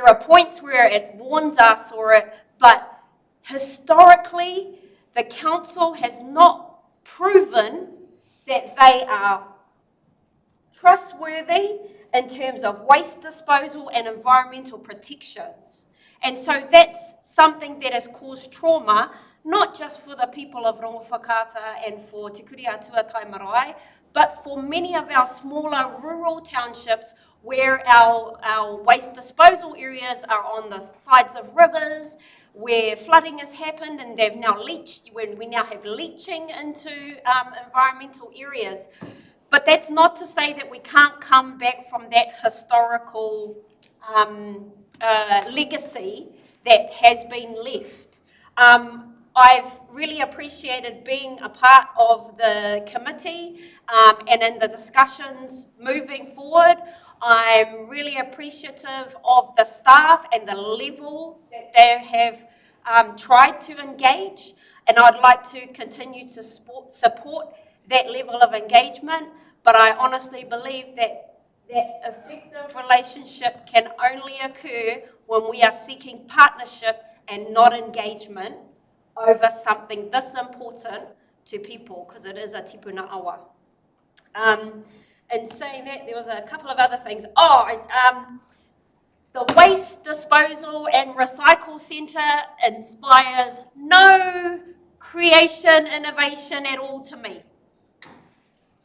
[SPEAKER 3] are points where it warns us but historically the council has not proven that they are trustworthy in terms of waste disposal and environmental protections. And so that's something that has caused trauma, not just for the people of Rongo Whakata and for Te Kuriatua Marae, but for many of our smaller rural townships where our waste disposal areas are on the sides of rivers, where flooding has happened and they've now leached, when we now have leaching into environmental areas. But that's not to say that we can't come back from that historical legacy that has been left. I've really appreciated being a part of the committee and in the discussions moving forward. I'm really appreciative of the staff and the level that they have tried to engage, and I'd like to continue to support that level of engagement, but I honestly believe that that effective relationship can only occur when we are seeking partnership and not engagement over something this important to people, because it is a tipuna awa. In saying that, there was a couple of other things. The Waste Disposal and Recycle Centre inspires no creation, innovation at all to me.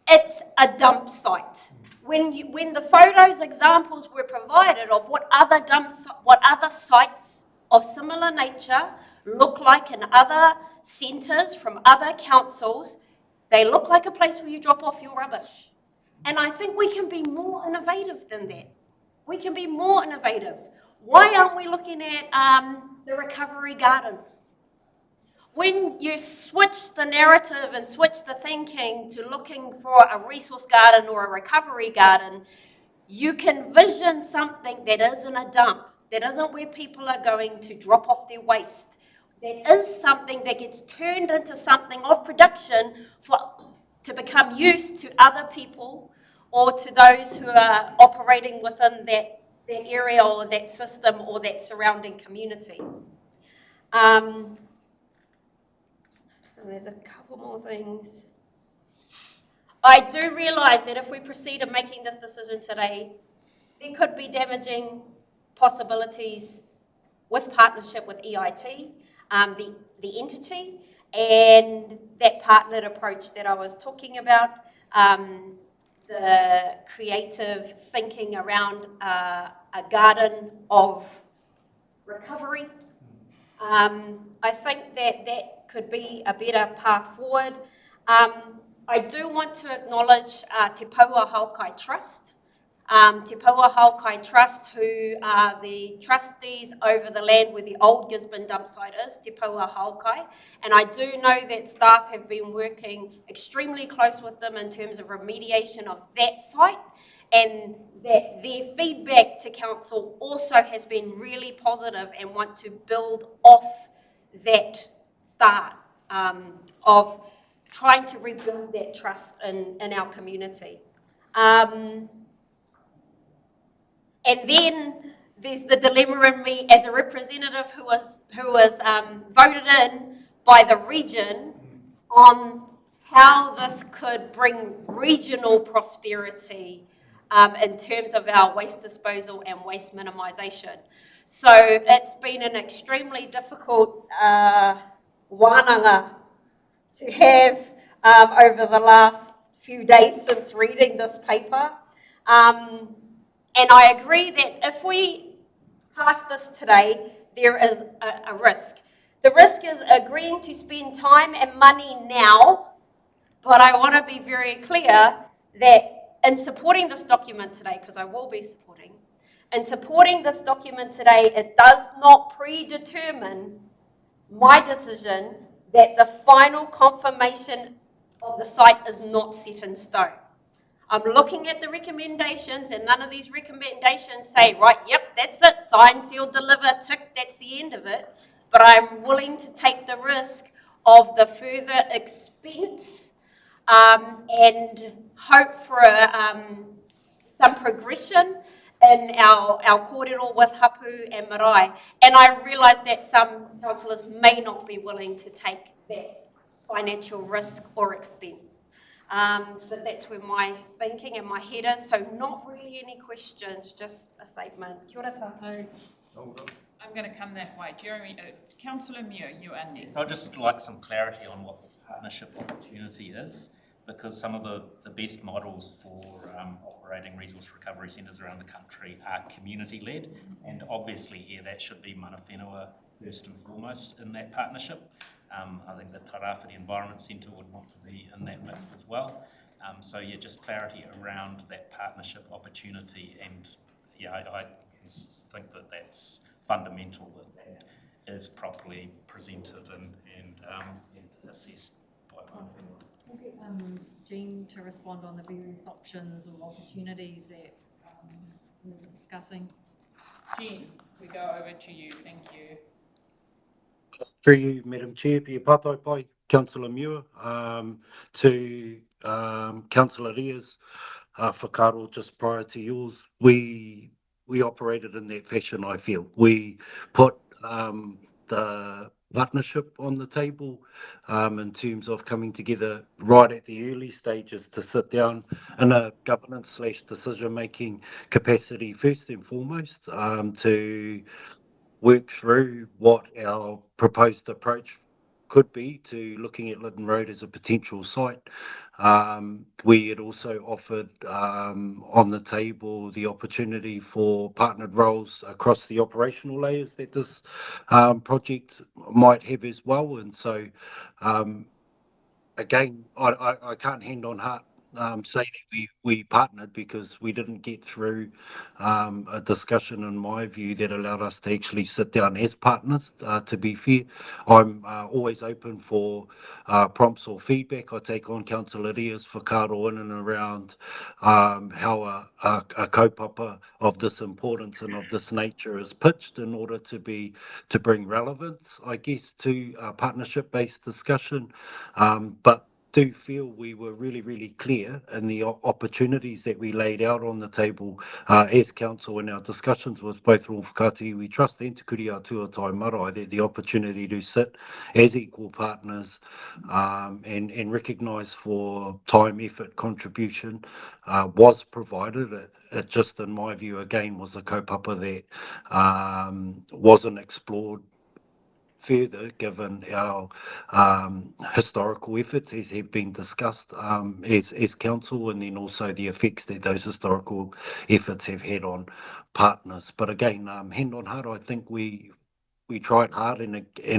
[SPEAKER 3] It's a dump site. When the photos, examples were provided of what other sites of similar nature look like in other centres from other councils, they look like a place where you drop off your rubbish. And I think we can be more innovative than that. We can be more innovative. Why aren't we looking at the recovery garden? When you switch the narrative and switch the thinking to looking for a resource garden or a recovery garden, you can vision something that isn't a dump, that isn't where people are going to drop off their waste. That is something that gets turned into something of production to become use to other people or to those who are operating within that area or that system or that surrounding community. And there's a couple more things. I do realise that if we proceed in making this decision today, there could be damaging possibilities with partnership with EIT, the entity, and that partnered approach that I was talking about, the creative thinking around a garden of recovery. I think that could be a better path forward. I do want to acknowledge Te Paua Haukai Trust. Te Paua Haukai Trust, who are the trustees over the land where the old Gisborne dump site is, Te Paua Haukai. And I do know that staff have been working extremely close with them in terms of remediation of that site, and that their feedback to council also has been really positive and want to build off that start of trying to rebuild that trust in our community. And then there's the dilemma in me as a representative who was voted in by the region on how this could bring regional prosperity in terms of our waste disposal and waste minimisation. So it's been an extremely difficult wānanga to have over the last few days since reading this paper. And I agree that if we pass this today, there is a risk. The risk is agreeing to spend time and money now, but I want to be very clear that in supporting this document today, because I will be supporting, in supporting this document today, it does not predetermine my decision that the final confirmation of the site is not set in stone. I'm looking at the recommendations, and none of these recommendations say, right, yep, that's it, sign, seal, deliver, tick, that's the end of it. But I'm willing to take the risk of the further expense and hope for some progression in our kōrero with Hapu and Marae. And I realise that some councillors may not be willing to take that financial risk or expense. But that's where my thinking and my head is. So not really any questions, just a statement. Kia ora tātou.
[SPEAKER 1] I'm going to come that way. Jeremy, Councillor Muir, you are next.
[SPEAKER 2] I'd just like some clarity on what the partnership opportunity is, because some of the best models for operating resource recovery centres around the country are community-led, and obviously here that should be mana whenua first and foremost in that partnership. I think the Tarawhiti Environment Centre would want to be in that mix as well. So yeah, just clarity around that partnership opportunity, and yeah, I think that that's fundamental, that that is properly presented and assessed by mana whenua.
[SPEAKER 15] We'll get Jean to respond on the various options or opportunities that we were discussing.
[SPEAKER 1] Jean, we go over to you. Thank you.
[SPEAKER 21] Through you, Madam Chair, pia pātai pai, Councillor Muir, to Councillor Rias, whakaaro just prior to yours, we operated in that fashion, I feel. We put the partnership on the table in terms of coming together right at the early stages to sit down in a governance / decision-making capacity first and foremost, to work through what our proposed approach could be to looking at Lytton Road as a potential site. We had also offered on the table the opportunity for partnered roles across the operational layers that this project might have as well. And so, again, I can't hand on heart say that we partnered, because we didn't get through a discussion, in my view, that allowed us to actually sit down as partners. To be fair, I'm always open for prompts or feedback. I take on Councillor Rias whakaaro in and around how a kaupapa of this importance and of this nature is pitched in order to bring relevance, I guess, to a partnership-based discussion. But do feel we were really, really clear in the opportunities that we laid out on the table as council in our discussions with both Rōwhakatiwi Trust and Te Kuria Tuatai Marae, that the opportunity to sit as equal partners and recognise for time, effort, contribution was provided. It just, in my view, again, was a kaupapa that wasn't explored further, given our historical efforts, as have been discussed as council, and then also the effects that those historical efforts have had on partners. But again, hand on heart, I think we we tried hard and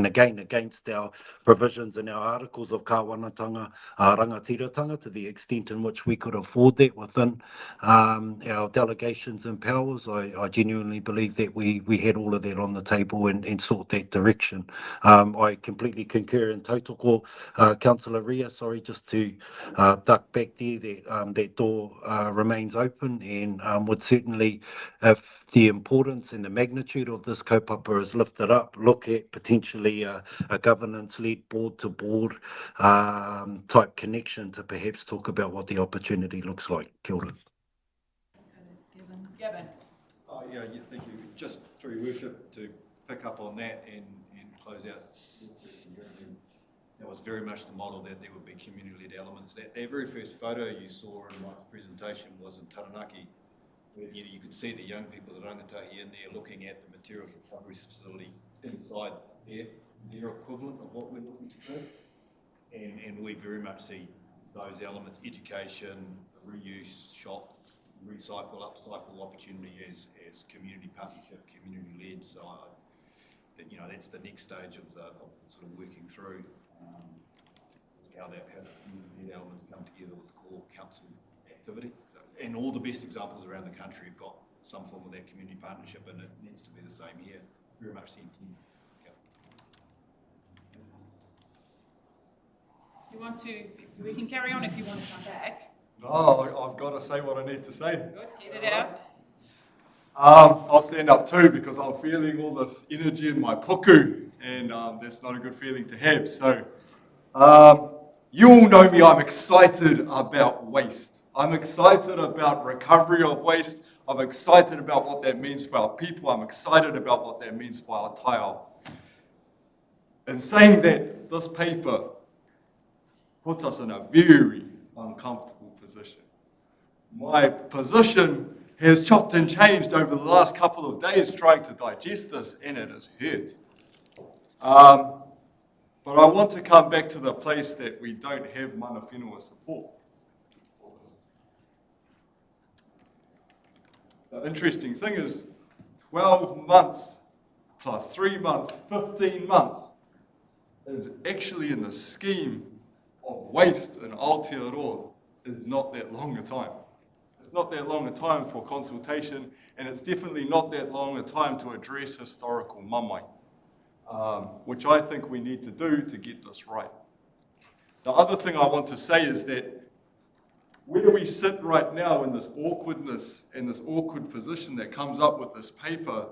[SPEAKER 21] again against our provisions and our articles of kāwanatanga, rangatiratanga, to the extent in which we could afford that within our delegations and powers. I genuinely believe that we had all of that on the table and sought that direction. I completely concur in tautoko, Councillor Ria, sorry, just to duck back there, that door remains open and would certainly, if the importance and the magnitude of this kaupapa is lifted up, look at potentially a governance-led board-to-board type connection to perhaps talk about what the opportunity looks like. Kia ora.
[SPEAKER 1] Gavin.
[SPEAKER 19] Yeah, thank you. Just through your worship, to pick up on that and close out. That was very much the model, that there would be community-led elements. That very first photo you saw in my presentation was in Taranaki, where you could see the young people, the rangatahi in there, looking at the materials recovery facility inside their equivalent of what we're looking to do. And we very much see those elements, education, reuse, shop, recycle, upcycle opportunity as community partnership, community-led. So that's the next stage of sort of working through how the community elements come together with core council activity. And all the best examples around the country have got some form of that community partnership, and it needs to be the same here. Very much the intent.
[SPEAKER 1] You want to? We can carry on if you want to come back.
[SPEAKER 5] No, I've got to say what I need to say.
[SPEAKER 1] Good, get it out.
[SPEAKER 5] I'll stand up too, because I'm feeling all this energy in my puku, and that's not a good feeling to have. So, you all know me, I'm excited about waste. I'm excited about recovery of waste. I'm excited about what that means for our people. I'm excited about what that means for our taiao. In saying that, this paper puts us in a very uncomfortable position. My position has chopped and changed over the last couple of days trying to digest this, and it has hurt. But I want to come back to the place that we don't have mana whenua support. The interesting thing is 12 months plus 3 months, 15 months is actually in the scheme of waste in Aotearoa is not that long a time. It's not that long a time for consultation, and it's definitely not that long a time to address historical mamai, which I think we need to do to get this right. The other thing I want to say is that where we sit right now in this awkwardness and this awkward position that comes up with this paper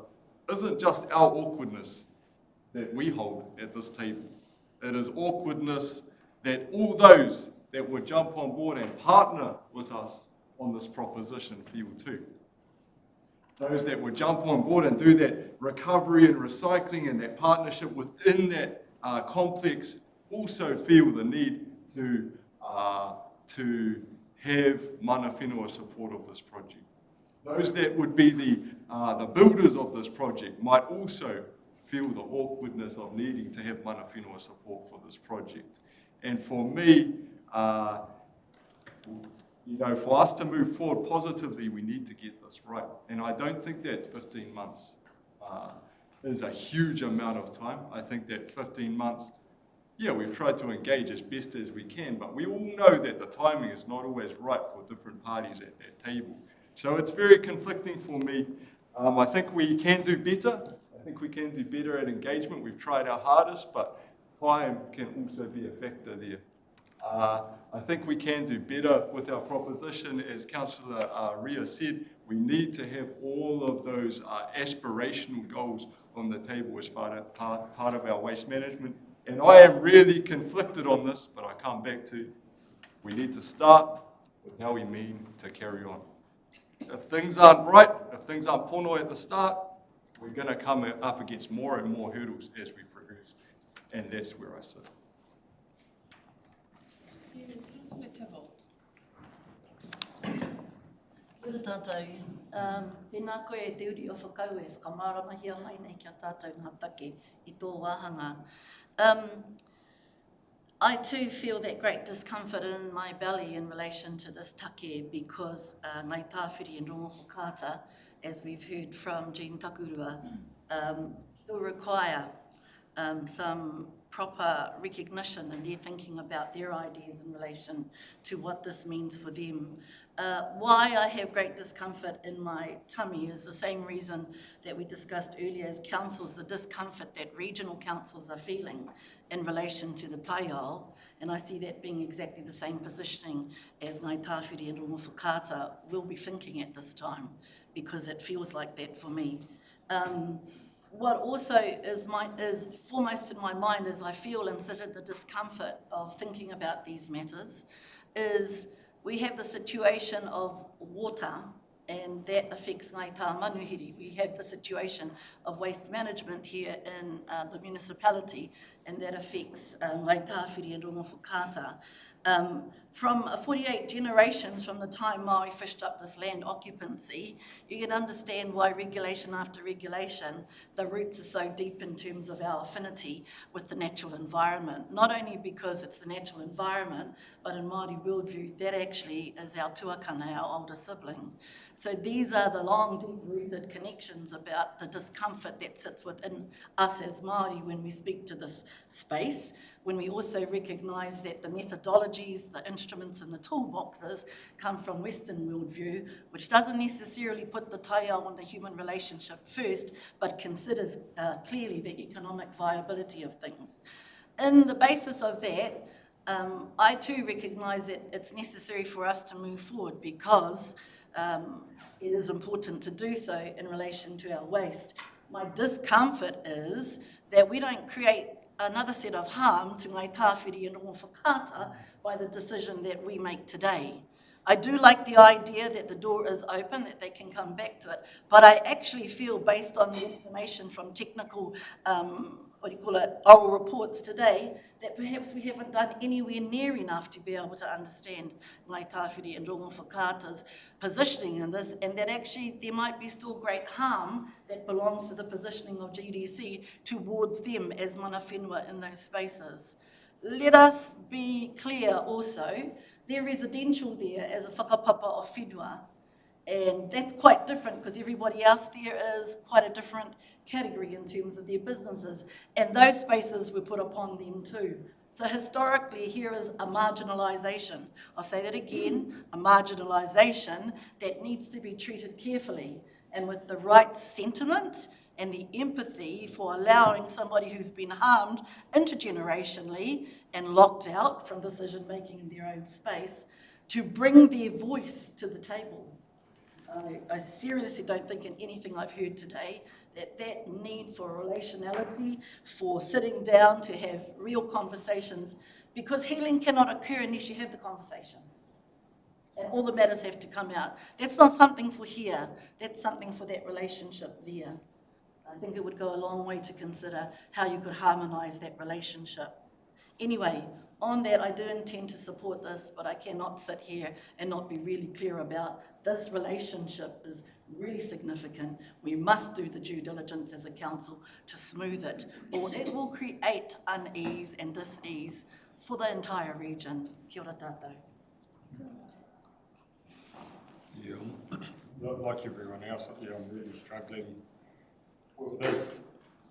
[SPEAKER 5] isn't just our awkwardness that we hold at this table. It is awkwardness that all those that would jump on board and partner with us on this proposition feel too. Those that would jump on board and do that recovery and recycling and that partnership within that complex also feel the need to have mana whenua support of this project. Those that would be the builders of this project might also feel the awkwardness of needing to have mana whenua support for this project. And for me, for us to move forward positively, we need to get this right. And I don't think that 15 months is a huge amount of time. I think that 15 months, we've tried to engage as best as we can, but we all know that the timing is not always right for different parties at that table. So it's very conflicting for me. I think we can do better. I think we can do better at engagement. We've tried our hardest, but time can also be a factor there. I think we can do better with our proposition. As Councillor Ria said, we need to have all of those aspirational goals on the table as part of our waste management. And I am really conflicted on this, but I come back to, we need to start with how we mean to carry on. If things aren't right, if things aren't pono at the start, we're going to come up against more and more hurdles as we progress. And that's where I sit.
[SPEAKER 22] Kia ora tātou. Tēnā koe e te uri o whakau e whakamaramahi mai nei kia tātou ngā take I tō wāhanga. I too feel that great discomfort in my belly in relation to this take because ngai tāwhiri and rongo whakata, as we've heard from Jean Takurua, still require some proper recognition and their thinking about their ideas in relation to what this means for them. Why I have great discomfort in my tummy is the same reason that we discussed earlier as councils, the discomfort that regional councils are feeling in relation to the taiao, and I see that being exactly the same positioning as Ngāi Tāwhiri and Rongo Whakaata will be thinking at this time, because it feels like that for me. What also is foremost in my mind as I feel and sit at the discomfort of thinking about these matters is we have the situation of water, and that affects Ngāi Tā Manuhiri. We have the situation of waste management here in the municipality, and that affects Ngāi Tāwhiri and Rongo Whakaata. From 48 generations from the time Māori fished up this land occupancy, you can understand why regulation after regulation, the roots are so deep in terms of our affinity with the natural environment. Not only because it's the natural environment, but in Māori worldview, that actually is our tuakana, our older sibling. So these are the long, deep-rooted connections about the discomfort that sits within us as Māori when we speak to this space, when we also recognise that the methodologies, the instruments and the toolboxes come from Western worldview, which doesn't necessarily put the taiao and the human relationship first, but considers clearly the economic viability of things. In the basis of that, I too recognise that it's necessary for us to move forward because it is important to do so in relation to our waste. My discomfort is that we don't create another set of harm to Ngāi Tāwhiri and Rongo Whakaata by the decision that we make today. I do like the idea that the door is open, that they can come back to it, but I actually feel, based on the information from technical, oral reports today, that perhaps we haven't done anywhere near enough to be able to understand Ngāi Tāwhiri and Rongo Whakaata's positioning in this, and that actually there might be still great harm that belongs to the positioning of GDC towards them as mana whenua in those spaces. Let us be clear also, they're residential there as a whakapapa of whenua, and that's quite different because everybody else there is quite a different category in terms of their businesses, and those spaces were put upon them too. So historically, here is a marginalisation. I'll say that again, a marginalisation that needs to be treated carefully and with the right sentiment and the empathy for allowing somebody who's been harmed intergenerationally and locked out from decision-making in their own space to bring their voice to the table. I seriously don't think in anything I've heard today that need for relationality, for sitting down to have real conversations, because healing cannot occur unless you have the conversations. And all the matters have to come out. That's not something for here, that's something for that relationship there. I think it would go a long way to consider how you could harmonise that relationship. Anyway, on that, I do intend to support this, but I cannot sit here and not be really clear about this relationship is really significant. We must do the due diligence as a council to smooth it, or it will create unease and dis-ease for the entire region. Kia ora tātou.
[SPEAKER 6] Yeah, like everyone else, yeah, I'm really struggling with this,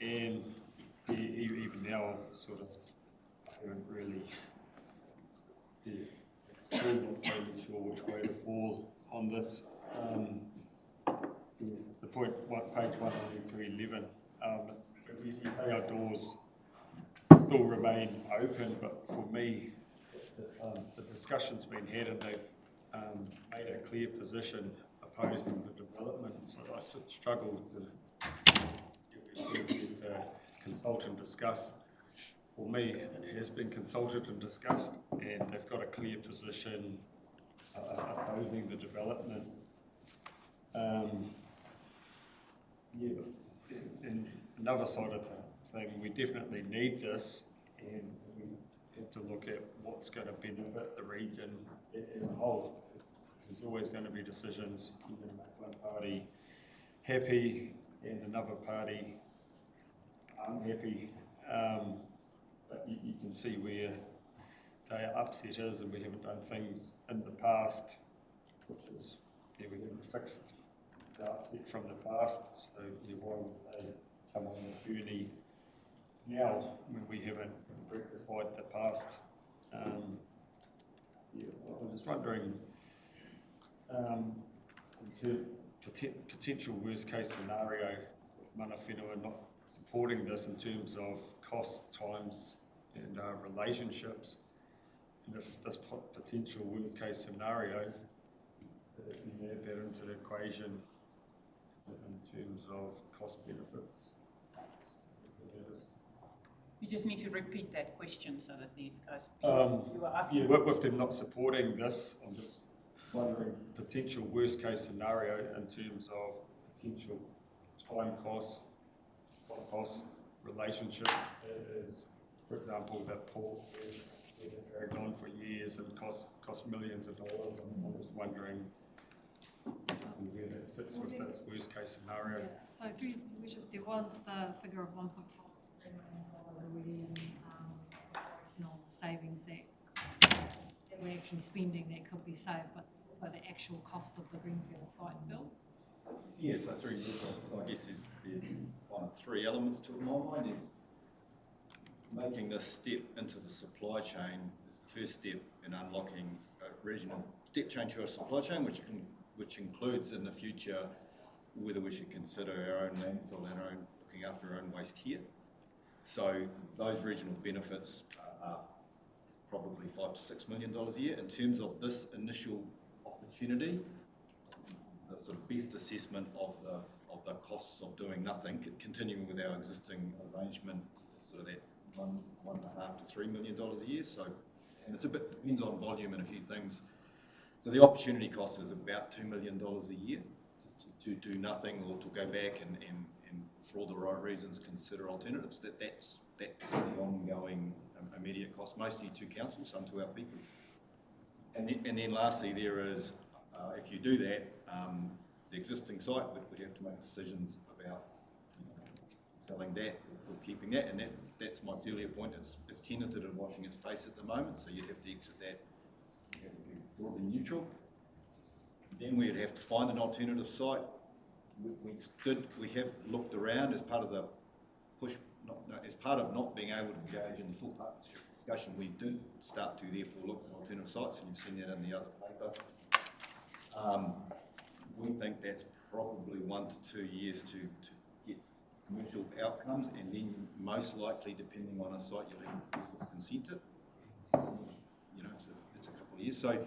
[SPEAKER 6] and even now, sort of, I haven't really, still not really sure which way to fall on this. The point, page 111, we say our doors still remain open, but for me, the discussion's been had and they've made a clear position opposing the development, so I struggled to consult and discuss. For me, it has been consulted and discussed, and they've got a clear position opposing the development. And another side of the thing, we definitely need this, and we have to look at what's going to benefit the region as a whole. There's always going to be decisions. You're going to make one party happy and another party unhappy. But you can see where they are upset is, and we haven't done things in the past, which is, we haven't fixed the upset from the past, so why would they come on the journey now when we haven't rectified the past. Yeah, I was just wondering, potential worst case scenario with mana whenua not supporting this in terms of cost, times and relationships, and if this potential worst case scenario, if you add that into the equation in terms of cost benefits.
[SPEAKER 1] You just need to repeat that question so that these guys, you were asking.
[SPEAKER 6] Yeah, with them not supporting this, I'm just wondering potential worst case scenario in terms of potential time costs, relationship is, for example, that port dragged on for years and cost millions of dollars. I'm just wondering where that sits with this worst case scenario.
[SPEAKER 15] Yeah, so there was the figure of $1.5 million already in operational savings that we're actually spending that could be saved, but also the actual cost of the greenfield site build.
[SPEAKER 19] Yeah, so so I guess there's kind of three elements to it in my mind. Is making this step into the supply chain is the first step in unlocking a regional step change to our supply chain, which includes in the future whether we should consider our own landfill and our own looking after our own waste here. So those regional benefits are probably $5 to $6 million a year. In terms of this initial opportunity, the sort of best assessment of the costs of doing nothing, continuing with our existing arrangement, sort of that $1.5 to $3 million a year. So, and it's a bit depends on volume and a few things. So the opportunity cost is about $2 million a year to do nothing or to go back and for all the right reasons consider alternatives. That's the ongoing immediate cost, mostly to council, some to our people. And then lastly, there is if you do that, the existing site would have to make decisions about selling that or keeping that, and that's my earlier point. It's tenanted and washing its face at the moment, so you'd have to exit that. You have to be broadly neutral. Then we'd have to find an alternative site. We have looked around as part of the push, as part of not being able to engage in the full partnership discussion. We did start to therefore look for alternative sites, and you've seen that in the other paper. We think that's probably 1 to 2 years to get commercial outcomes, and then most likely, depending on a site, you'll have to consent it. You know, it's a couple of years. So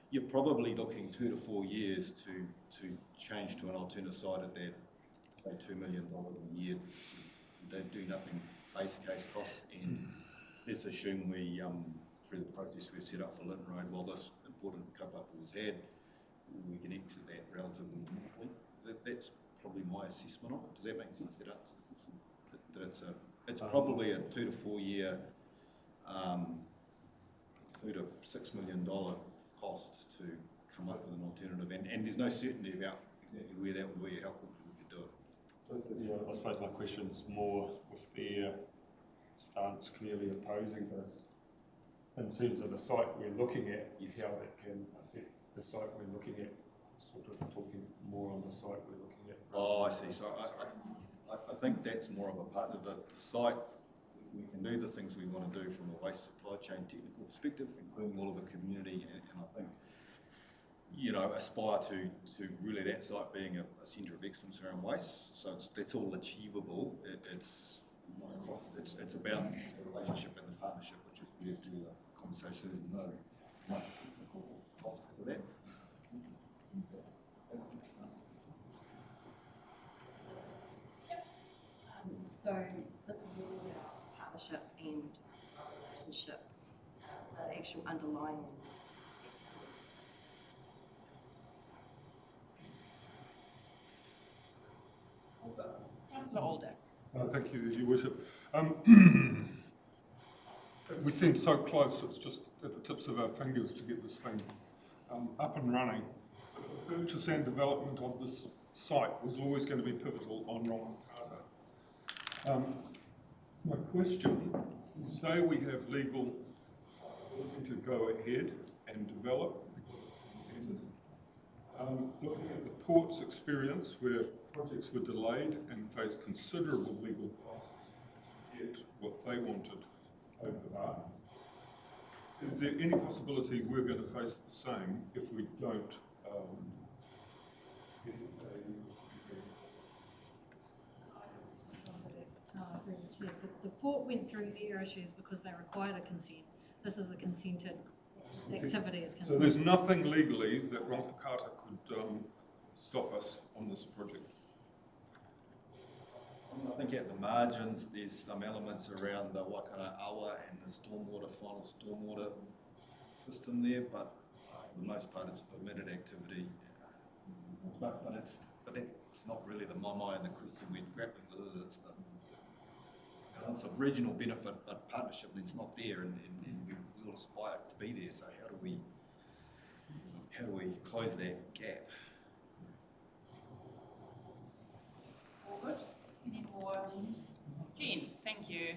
[SPEAKER 19] you're probably looking 2 to 4 years to change to an alternate site at that, say, $2 million a year. They do nothing, base case costs, and let's assume we, through the process we've set up for Linton Road, while this important cup-up was had, we can exit that relatively quickly. That's probably my assessment of it. Does that make sense? That it's probably a 2 to 4 year, $2 to $6 million cost to come up with an alternative, and there's no certainty about exactly where that would be, how quickly we could do it.
[SPEAKER 6] So yeah, I suppose my question's more with their stance clearly opposing this in terms of the site we're looking at, how that can affect the site we're looking at, sort of talking more on the site we're looking at.
[SPEAKER 19] Oh, I see. So I think that's more of a part of the site. We can do the things we want to do from a waste supply chain technical perspective, including all of the community, and I think, you know, aspire to really that site being a centre of excellence around waste. So that's all achievable. It's about the relationship and the partnership, which is where the conversation is no technical cost for that.
[SPEAKER 3] So this is all about partnership and relationship, the actual underlying activities.
[SPEAKER 1] Councillor Alder.
[SPEAKER 6] Thank you, Your Worship. We seem so close, it's just at the tips of our fingers to get this thing up and running. The purchase and development of this site was always going to be pivotal on Rangatira. My question, say we have legal to go ahead and develop, looking at the port's experience where projects were delayed and faced considerable legal costs to get what they wanted over the bar. Is there any possibility we're going to face the same if we don't get
[SPEAKER 15] The port went through their issues because they required a consent. This is a consented activity.
[SPEAKER 6] So there's nothing legally that Rangatira could stop us on this project?
[SPEAKER 19] I think at the margins, there's some elements around the Waipaoa and the final stormwater system there, but for the most part, it's a permitted activity. But that's not really the mamai and the question we're grappling with. It's the balance of regional benefit, but partnership that's not there, and we all aspire to be there. So how do we close that gap?
[SPEAKER 1] All good. Any more? Jean, thank you.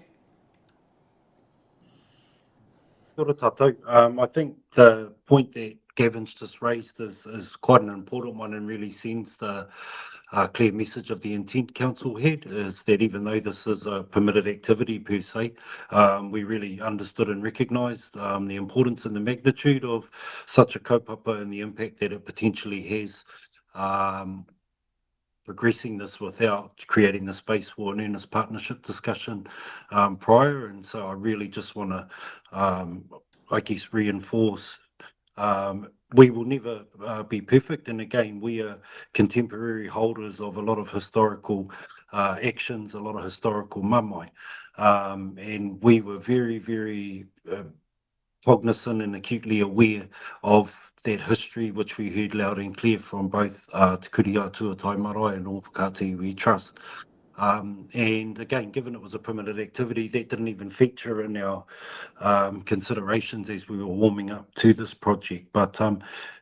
[SPEAKER 21] Kia ora tātou. I think the point that Gavin's just raised is quite an important one and really sends the clear message of the intent council had, is that even though this is a permitted activity per se, we really understood and recognised the importance and the magnitude of such a kaupapa and the impact that it potentially has, progressing this without creating the space for an earnest partnership discussion prior. And so I really just want to, I guess, reinforce we will never be perfect, and again, we are contemporary holders of a lot of historical actions, a lot of historical mamai, and we were very, very cognizant and acutely aware of that history, which we heard loud and clear from both Te Kuria Tuatai Marae and Whakati We Trust. And again, given it was a permitted activity, that didn't even feature in our considerations as we were warming up to this project. But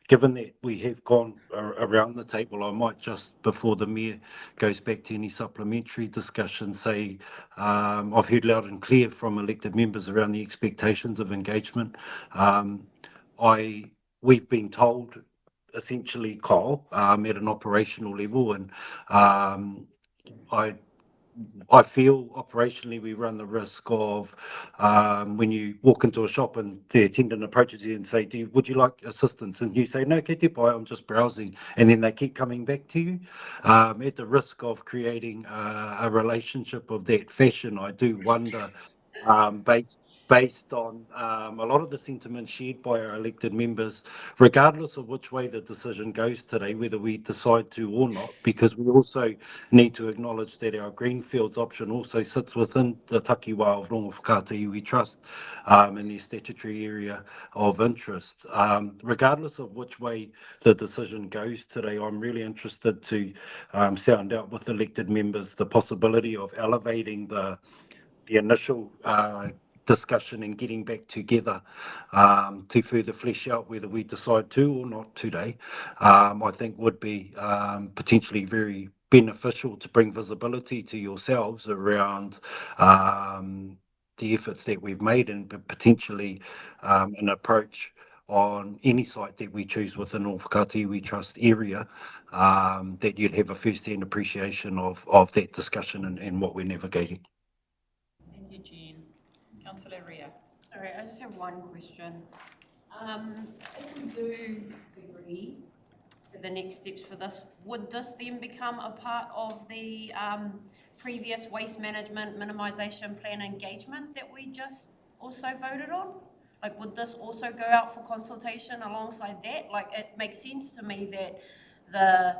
[SPEAKER 21] given that we have gone around the table, I might just, before the Mayor goes back to any supplementary discussion, say I've heard loud and clear from elected members around the expectations of engagement. We've been told, essentially, Kyle, at an operational level, and I feel operationally we run the risk of when you walk into a shop and the attendant approaches you and say, would you like assistance? And you say, no, ke te pai, I'm just browsing. And then they keep coming back to you. At the risk of creating a relationship of that fashion, I do wonder, based on a lot of the sentiments shared by our elected members, regardless of which way the decision goes today, whether we decide to or not, because we also need to acknowledge that our Greenfields option also sits within the takiwā of Rongo Whakati We Trust in their statutory area of interest. Regardless of which way the decision goes today, I'm really interested to sound out with elected members the possibility of elevating the initial discussion and getting back together to further flesh out whether we decide to or not today, I think would be potentially very beneficial to bring visibility to yourselves around the efforts that we've made and potentially an approach on any site that we choose within Whakati We Trust area, that you'd have a first-hand appreciation of that discussion and what we're navigating.
[SPEAKER 1] Thank you, Jean. Councillor Ria.
[SPEAKER 3] Sorry, I just have one question. If we do agree to the next steps for this, would this then become a part of the previous waste management minimisation plan engagement that we just also voted on? Like, would this also go out for consultation alongside that? Like, it makes sense to me that the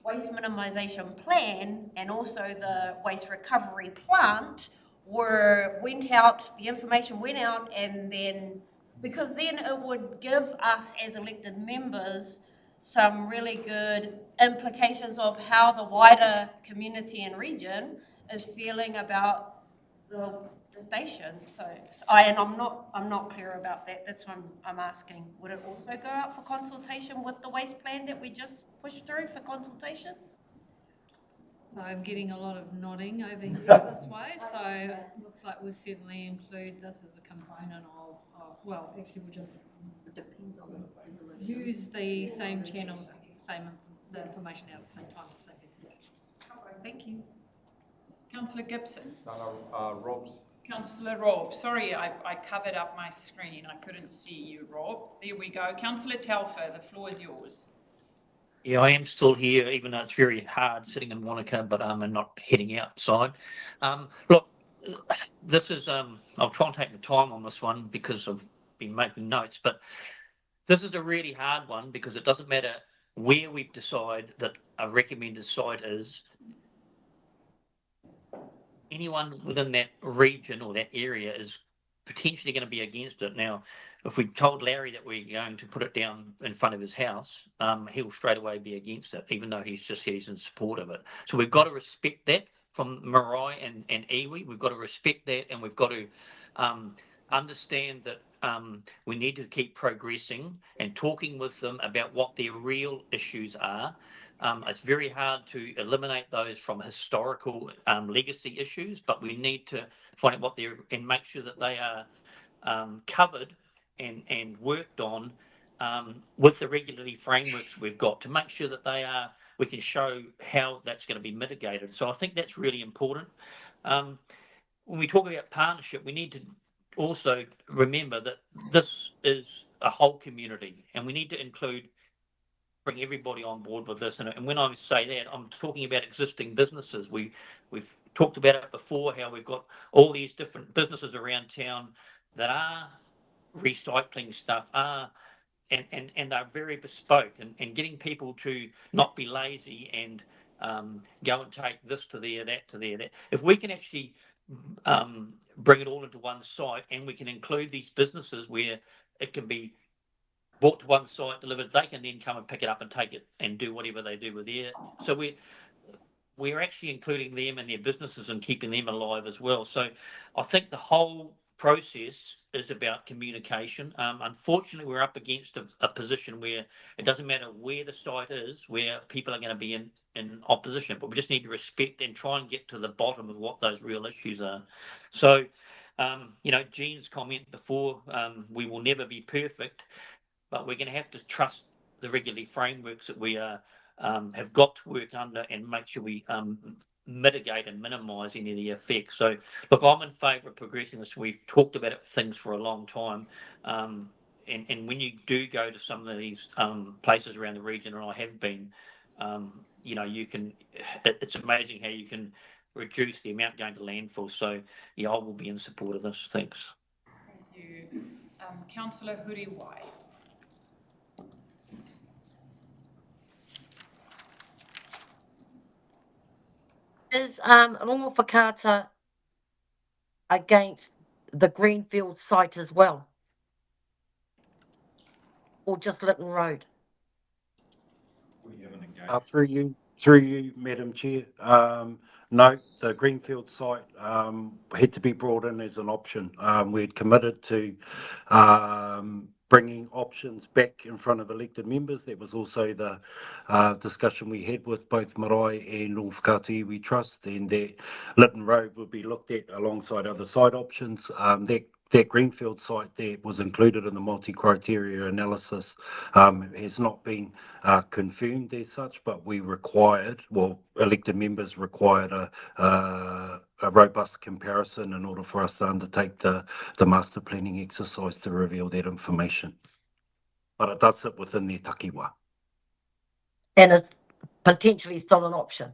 [SPEAKER 3] waste minimisation plan and also the waste recovery plant went out, the information went out, and then, because then it would give us as elected members some really good implications of how the wider community and region is feeling about the station. And I'm not clear about that. That's what I'm asking. Would it also go out for consultation with the waste plan that we just pushed through for consultation?
[SPEAKER 15] So I'm getting a lot of nodding over here this way, so it looks like we'll certainly include this as a component of well, actually we'll just, it depends on the resolution, use the same channels, the information out at the same time to say people.
[SPEAKER 1] thank you. Councillor Gibson.
[SPEAKER 5] Rob's.
[SPEAKER 1] Councillor Rob, sorry, I covered up my screen. I couldn't see you, Rob. There we go. Councillor Telfer, the floor is yours.
[SPEAKER 8] Yeah, I am still here, even though it's very hard sitting in Wanaka, but I'm not heading outside. Look, this is, I'll try and take the time on this one because I've been making notes, but this is a really hard one because it doesn't matter where we decide that a recommended site is. Anyone within that region or that area is potentially going to be against it. Now, if we told Larry that we're going to put it down in front of his house, he'll straight away be against it, even though he's just said he's in support of it. So we've got to respect that from Marae and iwi. We've got to respect that, and we've got to understand that we need to keep progressing and talking with them about what their real issues are. It's very hard to eliminate those from historical legacy issues, but we need to find out what they're and make sure that they are covered and worked on with the regulatory frameworks we've got to make sure that they are. We can show how that's going to be mitigated. So I think that's really important. When we talk about partnership, we need to also remember that this is a whole community, and we need to bring everybody on board with this. And when I say that, I'm talking about existing businesses. We've talked about it before, how we've got all these different businesses around town that are recycling stuff, and they're very bespoke, and getting people to not be lazy and go and take this to there, that to there. That if we can actually bring it all into one site, and we can include these businesses where it can be brought to one site, delivered, they can then come and pick it up and take it and do whatever they do with it. So we're actually including them and their businesses and keeping them alive as well. So I think the whole process is about communication. Unfortunately, we're up against a position where it doesn't matter where the site is, where people are going to be in opposition, but we just need to respect and try and get to the bottom of what those real issues are. So, Jean's comment before, we will never be perfect, but we're going to have to trust the regulatory frameworks that we have got to work under and make sure we mitigate and minimise any of the effects. So, look, I'm in favour of progressing this. We've talked about things for a long time. And when you do go to some of these places around the region, and I have been, you can, it's amazing how you can reduce the amount going to landfill. So, yeah, I will be in support of this. Thanks.
[SPEAKER 1] Thank you. Councillor Huriwai.
[SPEAKER 9] Is Rongo Whakaata against the Greenfield site as well? Or just Lytton Road?
[SPEAKER 19] We haven't engaged.
[SPEAKER 21] Through you, Madam Chair. No, the Greenfield site had to be brought in as an option. We'd committed to bringing options back in front of elected members. That was also the discussion we had with both Marae and Rongo Whakaata Iwi Trust, and that Lytton Road would be looked at alongside other site options. That Greenfield site there was included in the multi-criteria analysis, has not been confirmed as such, but we elected members required a robust comparison in order for us to undertake the master planning exercise to reveal that information. But it does sit within their takiwa.
[SPEAKER 9] And is potentially still an option?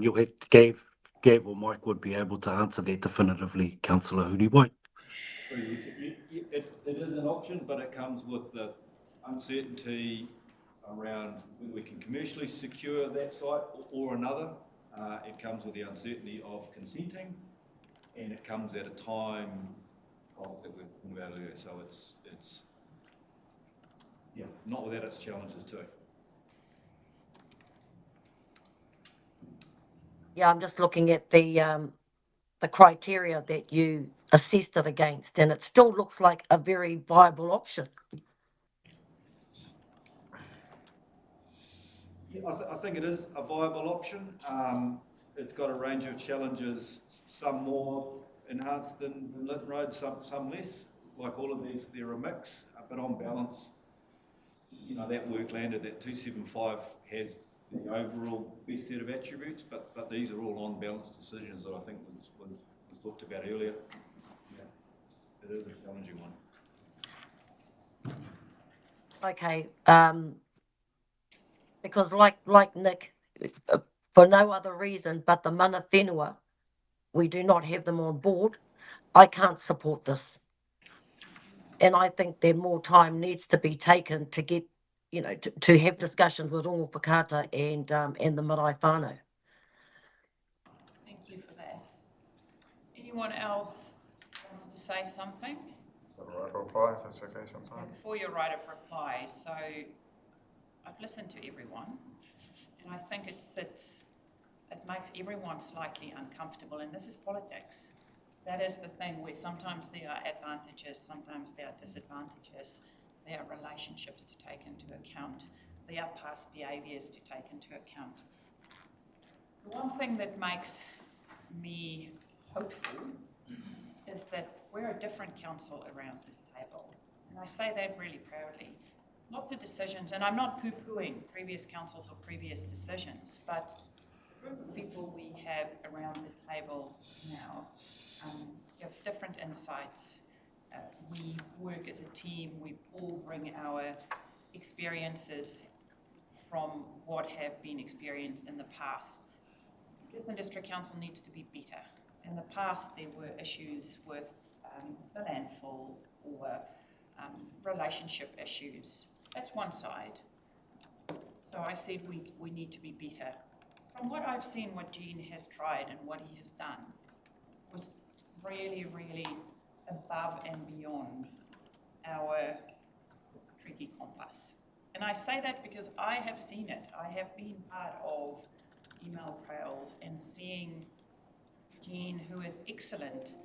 [SPEAKER 21] You'll have to Gav or Mike would be able to answer that definitively, Councillor Huriwai.
[SPEAKER 19] It is an option, but it comes with the uncertainty around when we can commercially secure that site or another. It comes with the uncertainty of consenting, and it comes at a time cost that we've talked about earlier. So it's not without its challenges too.
[SPEAKER 9] Yeah, I'm just looking at the criteria that you assessed it against, and it still looks like a very viable option.
[SPEAKER 19] Yeah, I think it is a viable option. It's got a range of challenges, some more enhanced than Lytton Road, some less. Like all of these, they're a mix, but on balance, you know, that work landed, that 275 has the overall best set of attributes, but these are all on-balance decisions that I think was looked about earlier. Yeah, it is a challenging one.
[SPEAKER 9] Okay, because like Nick, for no other reason but the mana whenua, we do not have them on board. I can't support this. And I think that more time needs to be taken to get, you know, to have discussions with all whakata and the marae whānau.
[SPEAKER 1] Thank you for that. Anyone else wants to say something?
[SPEAKER 12] Is that all right to reply, if that's okay sometime?
[SPEAKER 1] Okay, before your right of reply, so I've listened to everyone, and I think it makes everyone slightly uncomfortable, and this is politics. That is the thing where sometimes there are advantages, sometimes there are disadvantages, there are relationships to take into account, there are past behaviours to take into account. The one thing that makes me hopeful is that we're a different council around this table, and I say that really proudly. Lots of decisions, and I'm not poo-pooing previous councils or previous decisions, but the group of people we have around the table now gives different insights. We work as a team, we all bring our experiences from what have been experienced in the past. Gisborne District Council needs to be better. In the past, there were issues with the landfill or relationship issues. That's one side. So I said we need to be better. From what I've seen, what Gene has tried and what he has done was really, really above and beyond our treaty compass. And I say that because I have seen it. I have been part of email trails and seeing Gene, who is excellent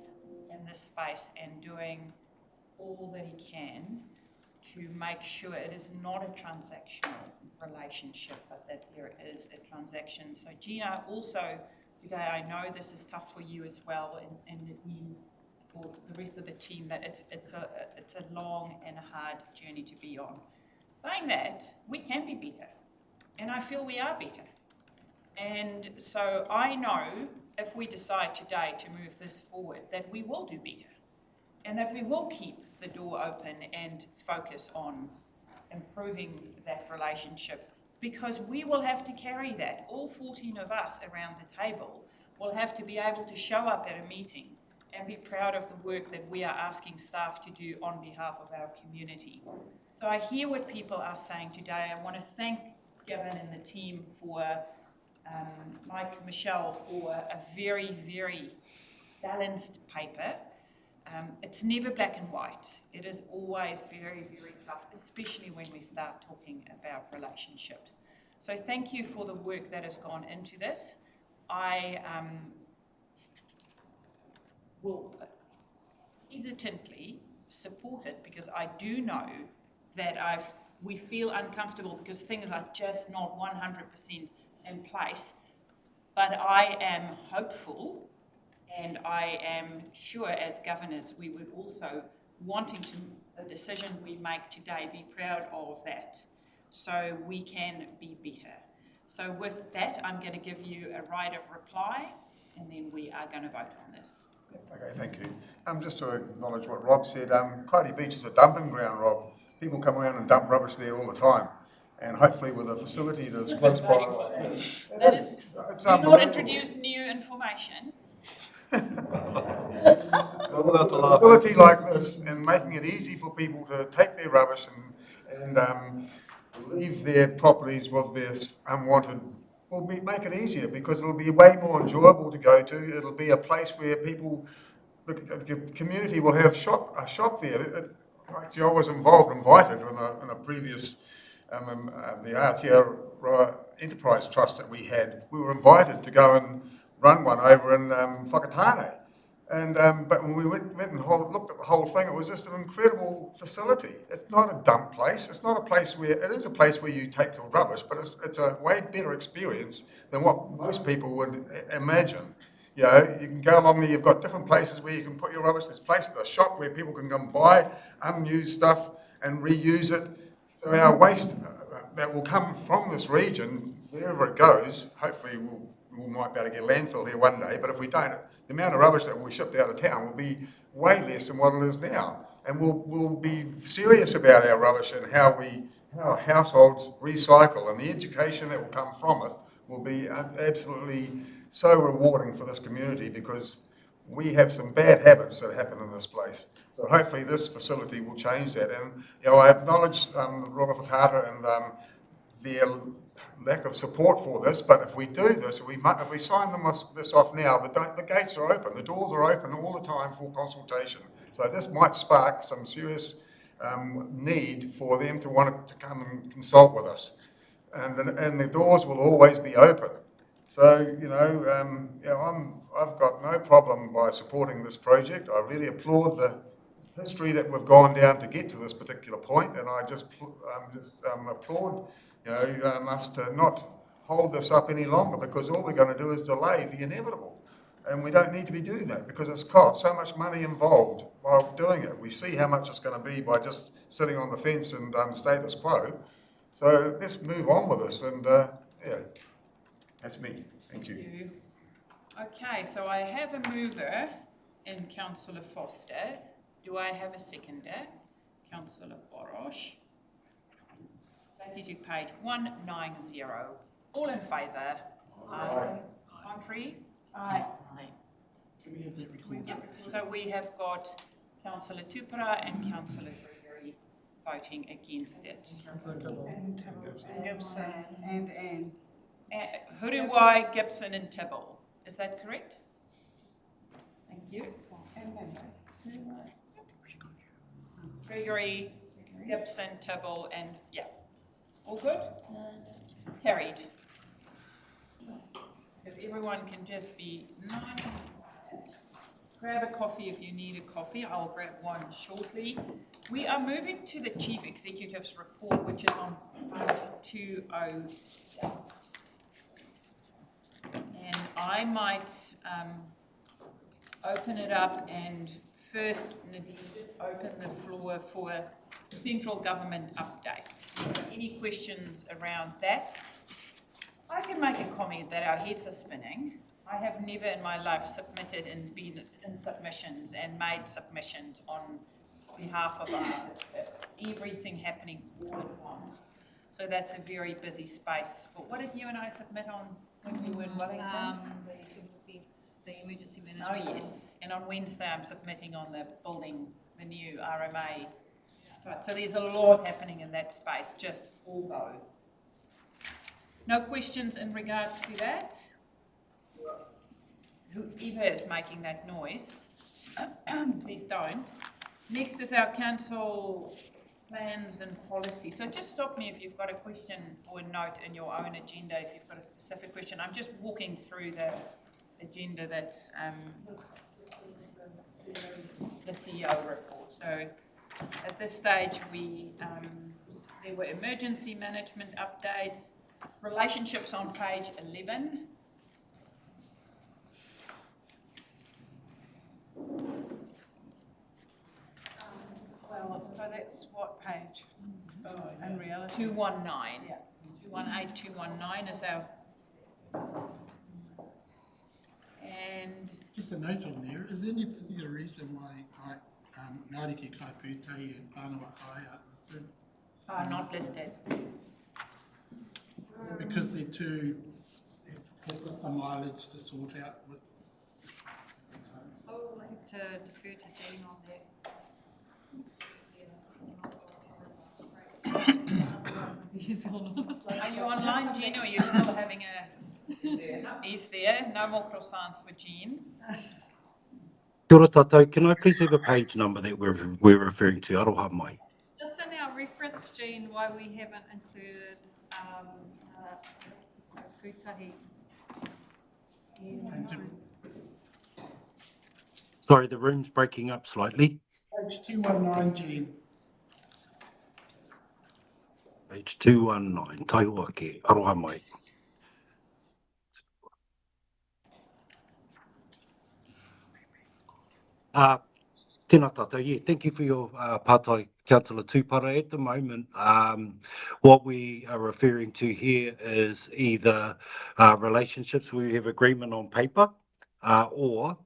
[SPEAKER 1] in this space and doing all that he can to make sure it is not a transactional relationship, but that there is a transaction. So Gina, also today, I know this is tough for you as well, and for the rest of the team, that it's a long and a hard journey to be on. Saying that, we can be better, and I feel we are better. And so I know if we decide today to move this forward, that we will do better, and that we will keep the door open and focus on improving that relationship, because we will have to carry that. All 14 of us around the table will have to be able to show up at a meeting and be proud of the work that we are asking staff to do on behalf of our community. So I hear what people are saying today. I want to thank Gavin and the team for Mike, Michelle, for a very, very balanced paper. It's never black and white. It is always very, very tough, especially when we start talking about relationships. So thank you for the work that has gone into this. I will hesitantly support it because I do know that we feel uncomfortable because things are just not 100% in place. But I am hopeful, and I am sure as governors we would also, wanting to, the decision we make today, be proud of that so we can be better. So with that, I'm going to give you a right of reply, and then we are going to vote on this.
[SPEAKER 12] Okay, thank you. Just to acknowledge what Rob said, Clyde Beach is a dumping ground, Rob. People come around and dump rubbish there all the time. And hopefully with a facility that's close by.
[SPEAKER 1] Do not introduce new information.
[SPEAKER 12] A facility like this and making it easy for people to take their rubbish and leave their properties with their unwanted will make it easier, because it'll be way more enjoyable to go to. It'll be a place where people, the community will have a shop there. Actually, I was invited in a previous, the Aotearoa Enterprise Trust that we had. We were invited to go and run one over in Whakatane. And, but when we went and looked at the whole thing, it was just an incredible facility. It's not a dump place. It's not a place where, it is a place where you take your rubbish, but it's a way better experience than what most people would imagine. You know, you can go along there, you've got different places where you can put your rubbish. There's places, a shop where people can come buy unused stuff and reuse it. So our waste that will come from this region, wherever it goes, hopefully we might be able to get landfill here one day, but if we don't, the amount of rubbish that will be shipped out of town will be way less than what it is now. And we'll be serious about our rubbish and how households recycle, and the education that will come from it will be absolutely so rewarding for this community, because we have some bad habits that happen in this place. So hopefully this facility will change that. And I acknowledge Robert Whakaata and their lack of support for this, but if we do this, if we sign this off now, the gates are open, the doors are open all the time for consultation. So this might spark some serious need for them to want to come and consult with us. And the doors will always be open. So, I've got no problem by supporting this project. I really applaud the history that we've gone down to get to this particular point, and I just applaud us to not hold this up any longer, because all we're going to do is delay the inevitable. And we don't need to be doing that, because it's cost so much money involved while doing it. We see how much it's going to be by just sitting on the fence and status quo. So let's move on with this, and that's me. Thank you.
[SPEAKER 1] Okay, so I have a mover in Councillor Foster. Do I have a seconder? Councillor Borosh. Take you to page 190. All in favour? Aye. Contrary? Aye.
[SPEAKER 10] Can we have that recorded?
[SPEAKER 1] Yep. So we have got Councillor Tupara and Councillor Gregory voting against it.
[SPEAKER 4] And Gibson and Anne.
[SPEAKER 1] Huruwai, Gibson and Tibble. Is that correct? Thank you. Gregory, Gibson, Tibble, and yeah. All good? Carried. If everyone can just be nice. Grab a coffee if you need a coffee. I'll grab one shortly. We are moving to the Chief Executive's report, which is on page 206. And I might open it up, and first, Nadine, just open the floor for central government updates. So any questions around that? I can make a comment that our heads are spinning. I have never in my life submitted and been in submissions and made submissions on behalf of us. Everything happening all at once. So that's a very busy space. But what did you and I submit on when we were in Wellington?
[SPEAKER 15] The civil defence, the emergency management.
[SPEAKER 1] Oh yes, and on Wednesday I'm submitting on the building, the new RMA. Right, so there's a lot happening in that space, just all go. No questions in regards to that? Whoever is making that noise, please don't. Next is our council plans and policy. So just stop me if you've got a question or a note in your own agenda, if you've got a specific question. I'm just walking through the agenda that's the CEO report. So at this stage, there were emergency management updates, relationships on page 11.
[SPEAKER 4] Well, so that's what page? In reality?
[SPEAKER 1] 219.
[SPEAKER 4] Yeah.
[SPEAKER 1] 218, 219 is our... And...
[SPEAKER 10] Just a note on there, is there any particular reason why Ngāti Ki Kaipūtei and Whānau Hai are listed?
[SPEAKER 1] Are not listed.
[SPEAKER 10] Because they've got some mileage to sort out with.
[SPEAKER 15] Oh, I have to defer to Jean on that.
[SPEAKER 1] Are you online, Jean, or are you still having a... He's there. No more croissants for Jean.
[SPEAKER 21] Kia ora tātou, can I please have a page number that we're referring to? Aroha mai.
[SPEAKER 15] Just in our reference, Jean, why we haven't included Pūtahi.
[SPEAKER 21] Sorry, the room's breaking up slightly.
[SPEAKER 10] Page 219, Jean.
[SPEAKER 21] Page 219, Taihuake, aroha mai. Tēnā tātou. Yeah, thank you for your pātai, Councillor Tupara. At the moment, what we are referring to here is either relationships where we have agreement on paper or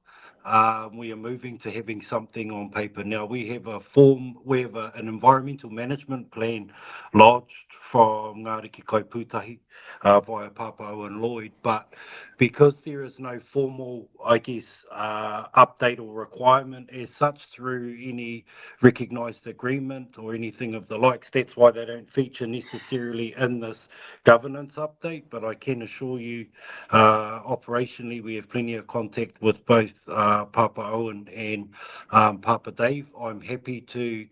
[SPEAKER 21] we are moving to having something on paper. Now, we have an environmental management plan lodged from Ngāti Ki Kaipūtahi via Waipaoa and Lloyd, but because there is no formal, I guess, update or requirement as such through any recognised agreement or anything of the likes, that's why they don't feature necessarily in this governance update. But I can assure you, operationally, we have plenty of contact with both Papa Owen and Papa Dave. I'm happy to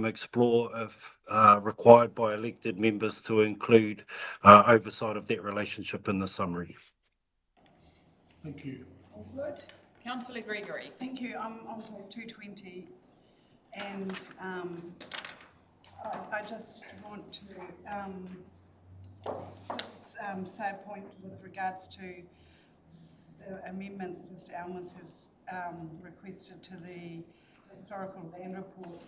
[SPEAKER 21] explore if required by elected members to include oversight of that relationship in the summary.
[SPEAKER 10] Thank you.
[SPEAKER 1] All good. Councillor Gregory.
[SPEAKER 4] Thank you. I'm on page 220, and I just want to say a point with regards to the amendments Mr. Almas has requested to the historical land report,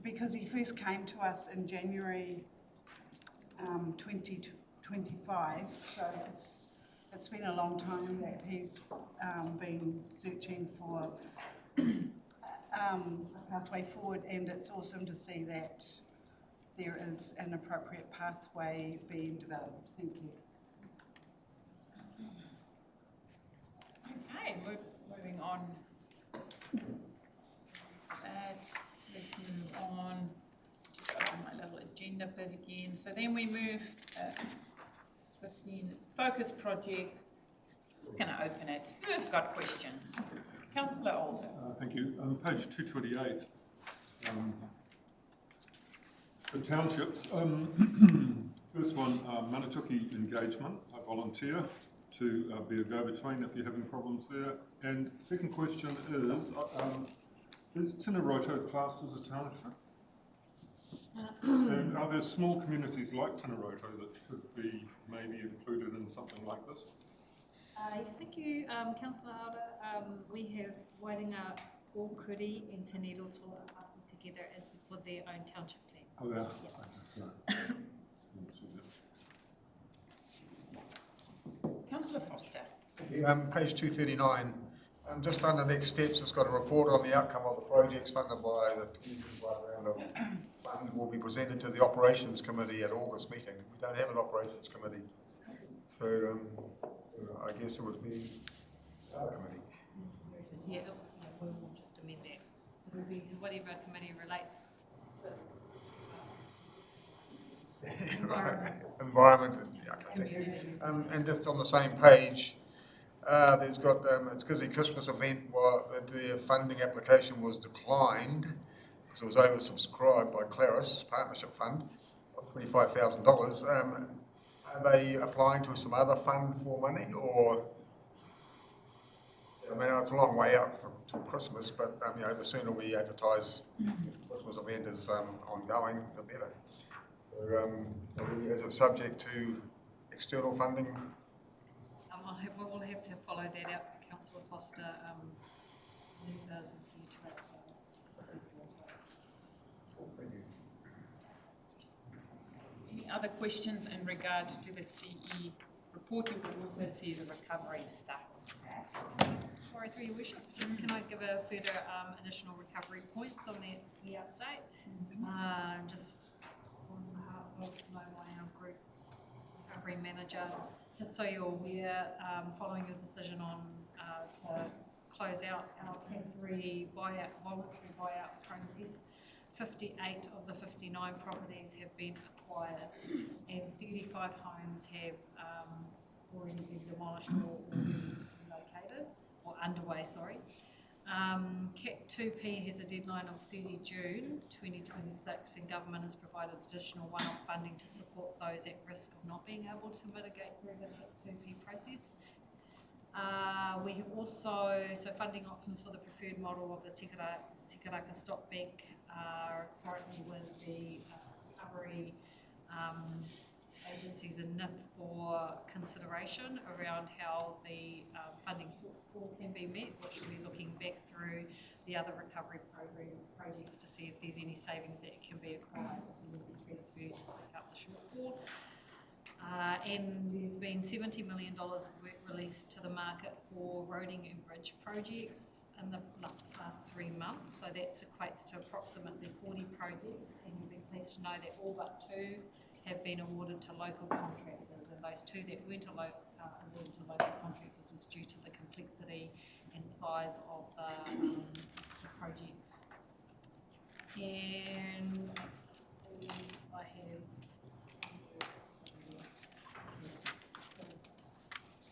[SPEAKER 4] because he first came to us in January 2025, so it's been a long time that he's been searching for a pathway forward, and it's awesome to see that there is an appropriate pathway being developed. Thank you.
[SPEAKER 1] Okay, moving on. Let's move on. Just open my little agenda bit again. So then we move 15 focus projects. Just going to open it. Who've got questions? Councillor Alder.
[SPEAKER 6] Thank you. Page 228. The townships. First one, Manatuki engagement. I volunteer to be a go-between if you're having problems there. And second question is Tineroto classed as a township? And are there small communities like Tineroto that should be maybe included in something like this?
[SPEAKER 15] Yes, thank you, Councillor Alder. We have Wairinga, Okuri and Te Nerotoa together as for their own township plan.
[SPEAKER 6] Oh, yeah.
[SPEAKER 15] Yeah.
[SPEAKER 1] Councillor Foster.
[SPEAKER 12] Page 239, just under next steps, it's got a report on the outcome of the projects funded by the 2025 round of fund will be presented to the operations committee at August meeting. We don't have an operations committee, so I guess it would be our committee.
[SPEAKER 15] Yeah, we will just amend that. It will be to whatever committee relates.
[SPEAKER 12] Environment. Okay. And just on the same page, there's got it's Kizzy Christmas event where the funding application was declined because it was oversubscribed by Claris Partnership Fund of $25,000. Are they applying to some other fund for money, or? I mean, it's a long way out till Christmas, but you know, the sooner we advertise Christmas event is ongoing, the better. So, is it subject to external funding?
[SPEAKER 15] We'll have to follow that out, Councillor Foster. Neta's and to that.
[SPEAKER 1] Any other questions in regards to the CE report? You will also see the recovery stuff.
[SPEAKER 15] Sorry, through your worship, just can I give a further additional recovery points on the update? Just on behalf of my group recovery manager, just so you're aware, following your decision on to close out our temporary voluntary buyout process, 58 of the 59 properties have been acquired and 35 homes have already been demolished or relocated, or underway, sorry. CAT 2P has a deadline of 30 June 2026 and government has provided additional one-off funding to support those at risk of not being able to mitigate through the CAT 2P process. We have also, funding options for the preferred model of the Tikaraka Stock Bank are currently with the recovery agencies and NIF for consideration around how the funding shortfall can be met, which we'll be looking back through the other recovery program projects to see if there's any savings that can be acquired and transferred to make up the shortfall. And there's been $70 million of work released to the market for roading and bridge projects in the past 3 months. So that equates to approximately 40 projects, and you'll be pleased to know that all but 2 have been awarded to local contractors, and those 2 that weren't awarded to local contractors was due to the complexity and size of the projects. And I have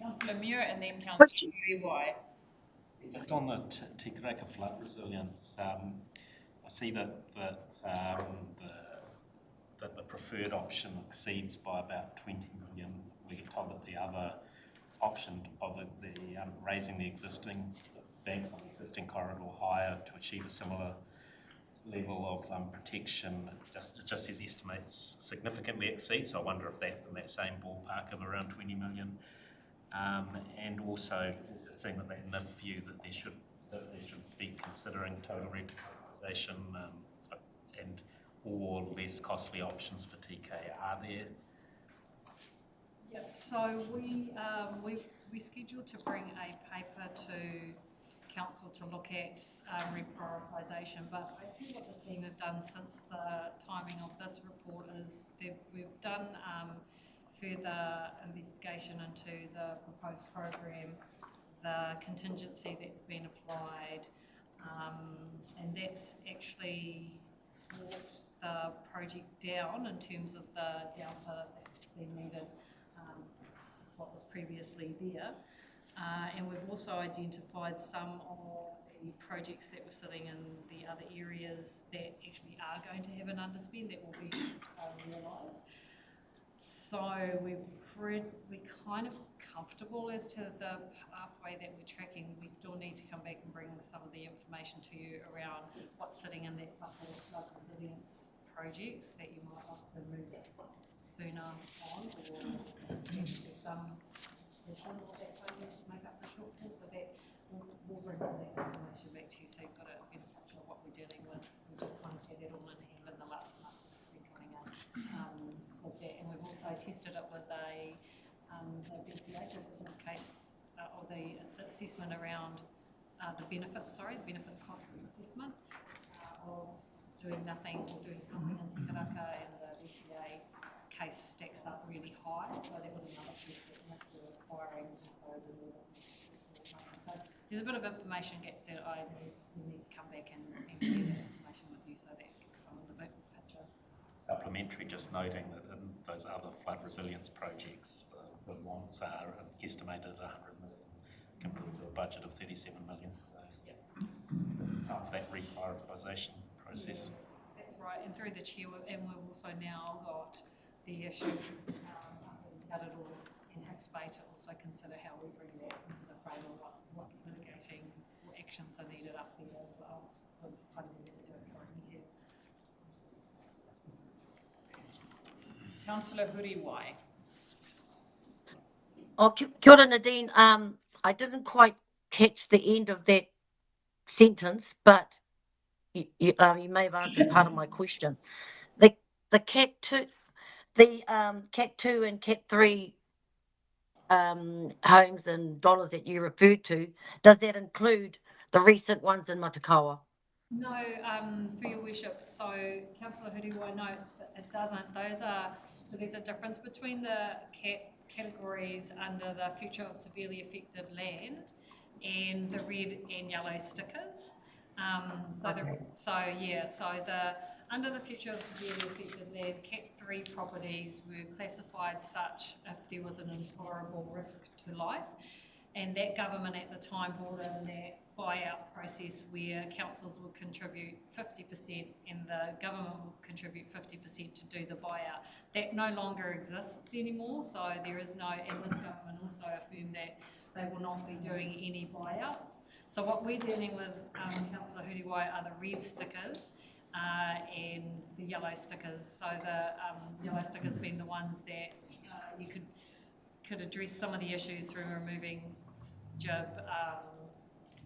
[SPEAKER 1] Councillor Muir and then Councillor Uwai.
[SPEAKER 2] Just on the Te Karakia flood resilience, I see that the preferred option exceeds by about 20 million. We get told that the other option of raising the existing banks on the existing corridor higher to achieve a similar level of protection, it just says estimates significantly exceed. So I wonder if that's in that same ballpark of around 20 million. And also seeing that in the view that they should be considering total recapitalisation and or less costly options for TK. Are there?
[SPEAKER 15] Yep. So we scheduled to bring a paper to council to look at reprioritisation, but basically what the team have done since the timing of this report is we've done further investigation into the proposed program, the contingency that's been applied, and that's actually brought the project down in terms of the delta that's been needed, what was previously there. And we've also identified some of the projects that were sitting in the other areas that actually are going to have an underspend that will be realised. So we're kind of comfortable as to the pathway that we're tracking. We still need to come back and bring some of the information to you around what's sitting in that bucket of flood resilience projects that you might want to move sooner on, or there's some addition of that funding to make up the shortfall. So that we'll bring all that information back to you so you've got a better picture of what we're dealing with. So we just want to get that all in hand in the last months we're coming up with that. And we've also tested it with the BCA, the business case, or the assessment around the benefit cost assessment of doing nothing or doing something in Te Karakia, and the BCA case stacks up really high. So that was another test that we're requiring. So there's a bit of information gaps that we need to come back and share that information with you so that you can follow the big picture.
[SPEAKER 2] Supplementary, just noting that in those other flood resilience projects, the ones are estimated at 100 million compared to a budget of 37 million. So it's tough, that reprioritisation process.
[SPEAKER 15] That's right, and through the chair, and we've also now got the issues gutted or in Hicks Bay to also consider how we bring that into the frame of what mitigating actions are needed up there as well with funding that we don't currently have.
[SPEAKER 1] Councillor Huriwai.
[SPEAKER 9] Oh, kia ora, Nadine. I didn't quite catch the end of that sentence, but you may have answered part of my question. The Cat 2, Cat 2 and Cat 3 homes and dollars that you referred to, does that include the recent ones in Matakawa?
[SPEAKER 15] No, through your worship. So, Councillor Huriwai, no, it doesn't. There's a difference between the categories under the future of severely affected land and the red and yellow stickers. Under the future of severely affected land, Cat 3 properties were classified such if there was an intolerable risk to life, and that government at the time brought in that buyout process where councils will contribute 50% and the government will contribute 50% to do the buyout. That no longer exists anymore, so there is no, and this government also affirmed that they will not be doing any buyouts. So what we're dealing with, Councillor Huriwai, are the red stickers, and the yellow stickers. So the yellow stickers being the ones that you could address some of the issues through removing jib,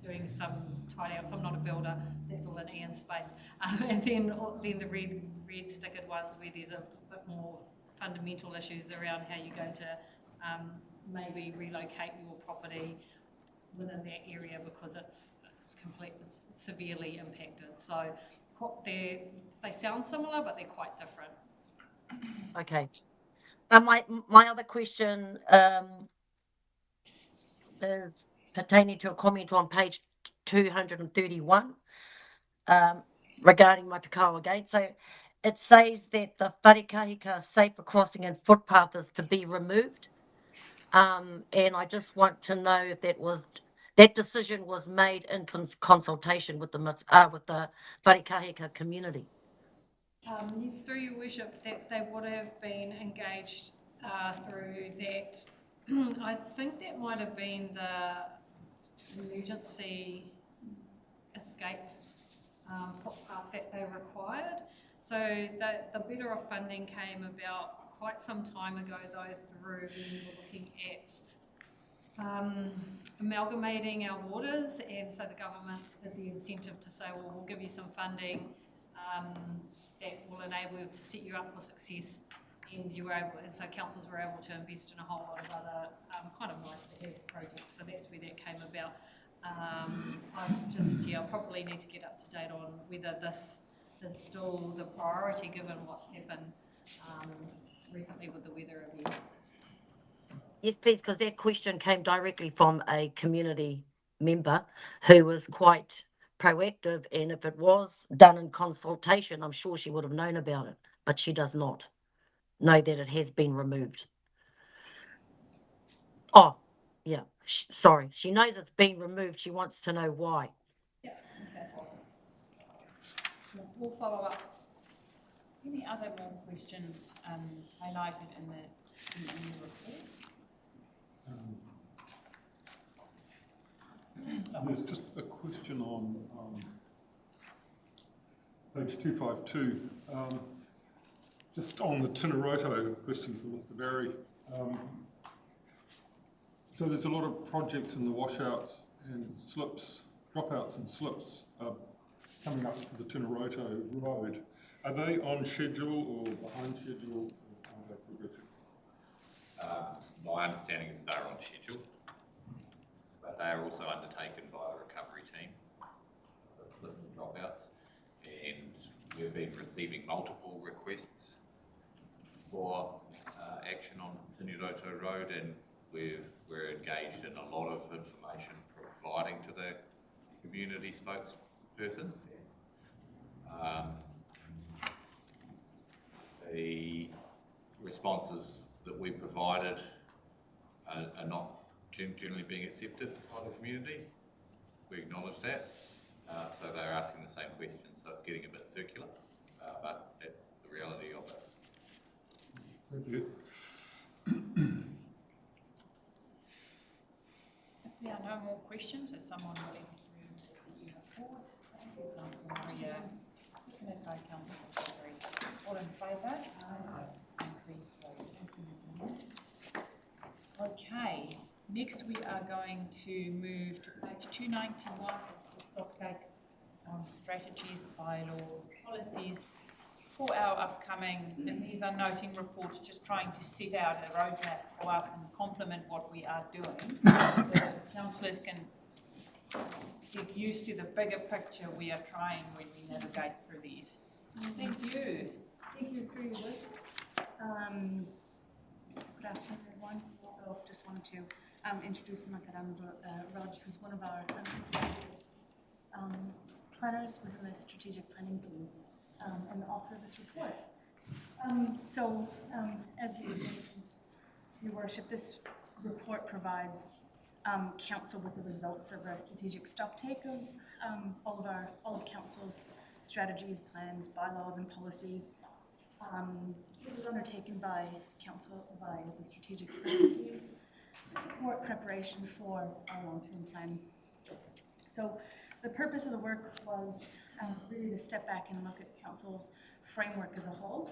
[SPEAKER 15] doing some tidy ups. I'm not a builder, that's all in Ian's space. And then the red stickered ones where there's a bit more fundamental issues around how you're going to maybe relocate your property within that area because it's severely impacted. So they sound similar, but they're quite different.
[SPEAKER 9] Okay. My other question is pertaining to a comment on page 231 regarding my Te Kaua Gate. So it says that the wharekahika safer crossing and footpath is to be removed. And I just want to know if that decision was made in consultation with the wharekahika community.
[SPEAKER 15] Yes, through your worship, that they would have been engaged through that. I think that might have been the emergency escape footpath that they required. So the better off funding came about quite some time ago, though, through when we were looking at amalgamating our waters, and so the government did the incentive to say, well, we'll give you some funding that will enable you to set you up for success, and so councils were able to invest in a whole lot of other kind of nice to have projects. So that's where that came about. I probably need to get up to date on whether this is still the priority given what's happened recently with the weather event.
[SPEAKER 9] Yes, please, because that question came directly from a community member who was quite proactive, and if it was done in consultation, I'm sure she would have known about it, but she does not know that it has been removed. Oh, yeah, sorry. She knows it's been removed. She wants to know why.
[SPEAKER 1] Yeah, okay. We'll follow up. Any other more questions highlighted in the report?
[SPEAKER 6] There's just a question on page 252, just on the Tinaroto question for Mr. Barry. So there's a lot of projects in the washouts and slips, dropouts and slips coming up for the Tinaroto Road. Are they on schedule or behind schedule, or are they progressing?
[SPEAKER 7] My understanding is they're on schedule, but they are also undertaken by the recovery team, the slips and dropouts, and we've been receiving multiple requests for action on Tinaroto Road, and we're engaged in a lot of information providing to the community spokesperson. The responses that we provided are not generally being accepted by the community. We acknowledge that. So they're asking the same questions, so it's getting a bit circular, but that's the reality of it.
[SPEAKER 6] Thank you.
[SPEAKER 1] If there are no more questions, is someone willing to move this that you have forward? Thank you, Councillor Maria. Seconded by Councillor Gregory. All in favour? Aye. Okay, next we are going to move to page 291. It's the Stocktake strategies, bylaws, policies for our upcoming, and these are noting reports just trying to set out a roadmap for us and complement what we are doing so that councillors can get used to the bigger picture we are trying when we navigate through these. Thank you.
[SPEAKER 14] Thank you for your work. Good afternoon, everyone. So just wanted to introduce Makaranda Raj, who's one of our planners within the strategic planning team and the author of this report. As you mentioned, Your Worship, this report provides council with the results of a strategic stocktake of all of council's strategies, plans, bylaws, and policies. It was undertaken by the strategic planning team to support preparation for our long-term plan. So
[SPEAKER 11] The purpose of the work was really to step back and look at council's framework as a whole,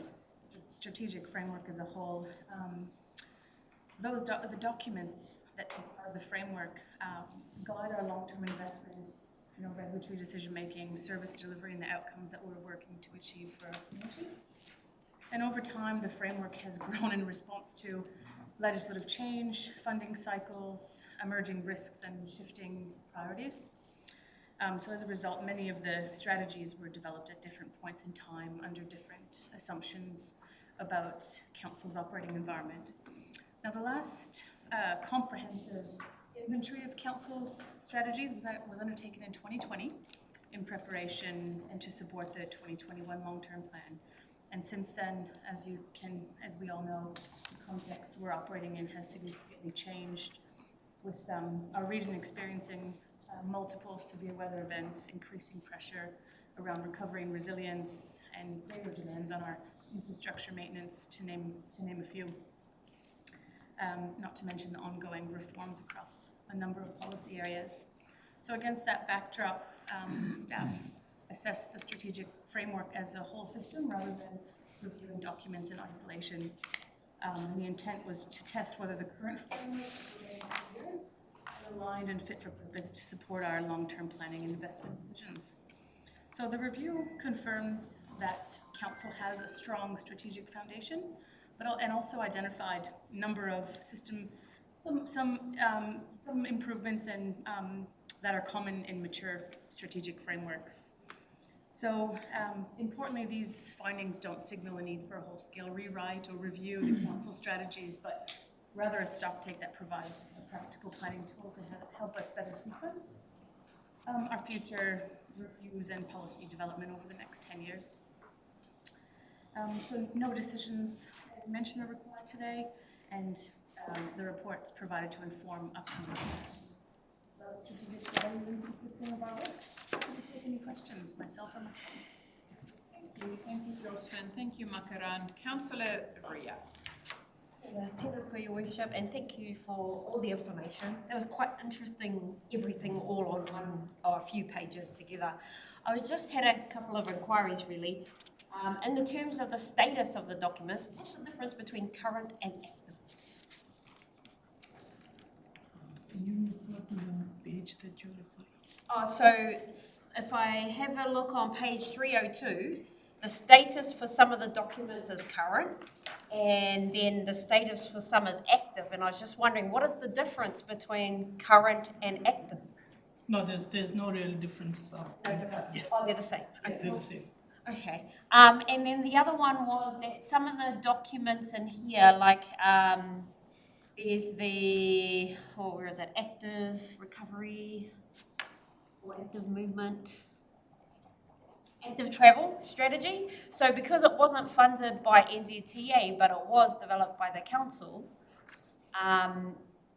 [SPEAKER 11] strategic framework as a whole. The documents that take part of the framework guide our long-term investment, regulatory decision-making, service delivery, and the outcomes that we're working to achieve for our community. And over time, the framework has grown in response to legislative change, funding cycles, emerging risks, and shifting priorities. So as a result, many of the strategies were developed at different points in time under different assumptions about council's operating environment. Now, the last comprehensive inventory of council's strategies was undertaken in 2020 in preparation and to support the 2021 long-term plan. And since then, as we all know, the context we're operating in has significantly changed, with our region experiencing multiple severe weather events, increasing pressure around recovery and resilience, and greater demands on our infrastructure maintenance, to name a few. Not to mention the ongoing reforms across a number of policy areas. So against that backdrop, staff assess the strategic framework as a whole system rather than reviewing documents in isolation. And the intent was to test whether the current framework is coherent, aligned and fit for purpose to support our long-term planning and investment decisions. So the review confirmed that council has a strong strategic foundation, and also identified a number of some improvements and that are common in mature strategic frameworks. So importantly, these findings don't signal a need for a whole-scale rewrite or review of the council strategies, but rather a stocktake that provides a practical planning tool to help us better sequence our future reviews and policy development over the next 10 years. So no decisions, as mentioned, are required today, and the report is provided to inform upcoming actions. About strategic values and sequencing of our work. Can we take any questions, myself or my colleague?
[SPEAKER 1] Thank you, Jocelyn. Thank you, Makaran. Councillor Ria.
[SPEAKER 3] Tēnā koe, Your Worship, and thank you for all the information. That was quite interesting, everything all on one or a few pages together. I just had a couple of inquiries, really. In the terms of the status of the documents, what's the difference between current and active?
[SPEAKER 13] Can you refer to the page that you're referring?
[SPEAKER 3] So if I have a look on page 302, the status for some of the documents is current, and then the status for some is active. And I was just wondering, what is the difference between current and active?
[SPEAKER 13] No, there's no real difference.
[SPEAKER 3] No difference. Yeah. Oh, they're the same. Okay.
[SPEAKER 13] They're the same.
[SPEAKER 3] Okay. And then the other one was that some of the documents in here, like there's the, where is it? Active recovery or active movement. Active travel strategy. So because it wasn't funded by NZTA, but it was developed by the council,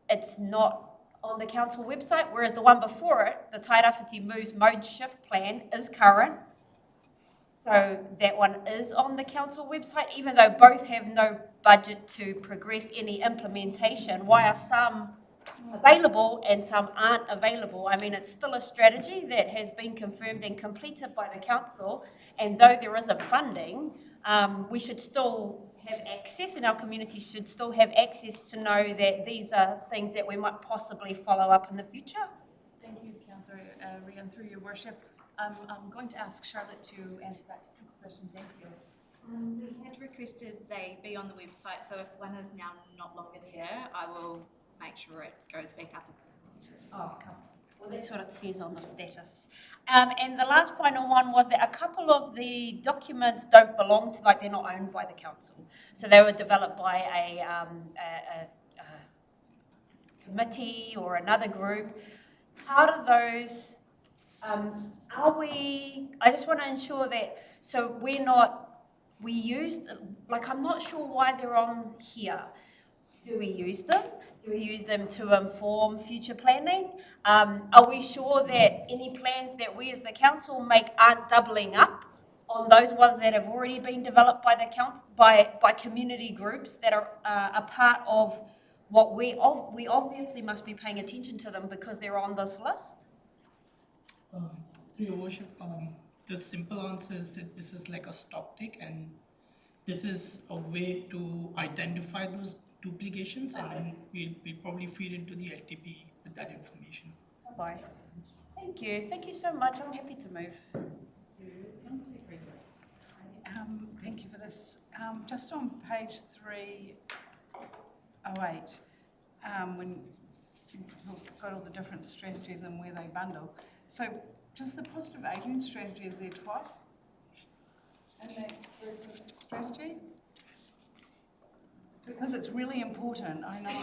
[SPEAKER 3] it's not on the council website, whereas the one before it, the Tairawhiti Moves Mode Shift Plan, is current. So that one is on the council website, even though both have no budget to progress any implementation. Why are some available and some aren't available? I mean, it's still a strategy that has been confirmed and completed by the council, and though there isn't funding, we should still have access, and our community should still have access to know that these are things that we might possibly follow up in the future.
[SPEAKER 11] Thank you, Councillor Rian, through your worship. I'm going to ask Charlotte to answer that question. Thank you.
[SPEAKER 23] We had requested they be on the website, so if one is now not longer there, I will make sure it goes back up.
[SPEAKER 3] Oh, okay. Well, that's what it says on the status. And the last final one was that a couple of the documents don't belong to, like, they're not owned by the council. So they were developed by a committee or another group. How do those, I just want to ensure that, so we're not, I'm not sure why they're on here. Do we use them? Do we use them to inform future planning? Are we sure that any plans that we as the council make aren't doubling up on those ones that have already been developed by the council, by community groups that are a part of what we obviously must be paying attention to them because they're on this list?
[SPEAKER 13] Through your worship, the simple answer is that this is like a Stocktake, and this is a way to identify those duplications, and then we'll probably feed into the LTP with that information.
[SPEAKER 1] Bye. Thank you so much. I'm happy to move.
[SPEAKER 4] Thank you for this. Just on page 308, when you've got all the different strategies and where they bundle. So just the positive aging strategy is there twice in that group of strategies? Because it's really important, I know.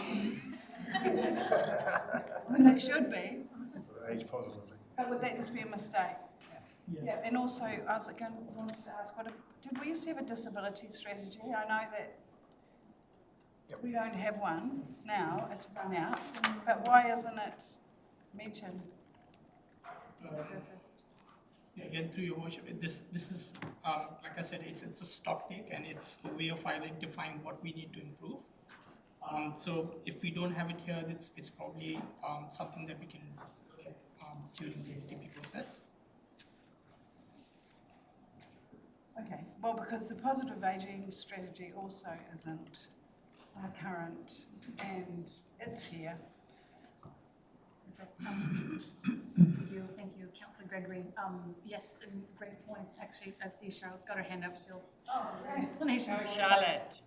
[SPEAKER 4] And it should be.
[SPEAKER 12] Age positively.
[SPEAKER 4] But would that just be a mistake? Yeah, and also, I was wanted to ask, did we used to have a disability strategy? I know that we don't have one now, it's run out, but why isn't it mentioned? Surfaced?
[SPEAKER 13] Yeah, again, through your worship, this is, like I said, it's a Stocktake, and it's a way of identifying what we need to improve. So if we don't have it here, it's probably something that we can look at during the LTP process.
[SPEAKER 4] Okay, well, because the positive aging strategy also isn't current, and it's here.
[SPEAKER 11] Thank you, Councillor Gregory. Yes, and great point. Actually, I see Charlotte's got her hand up still. Explanation.
[SPEAKER 1] Go, Charlotte.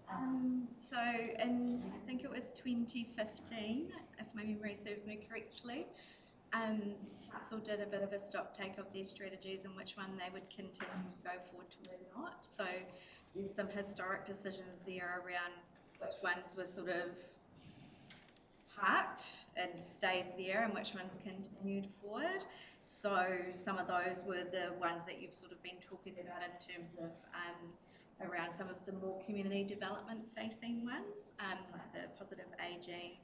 [SPEAKER 23] So in, I think it was 2015, if my memory serves me correctly, Council did a bit of a Stocktake of their strategies and which one they would continue to go forward to or not. So there's some historic decisions there around which ones were sort of parked and stayed there and which ones continued forward. So some of those were the ones that you've sort of been talking about in terms of around some of the more community development facing ones, like the positive ageing,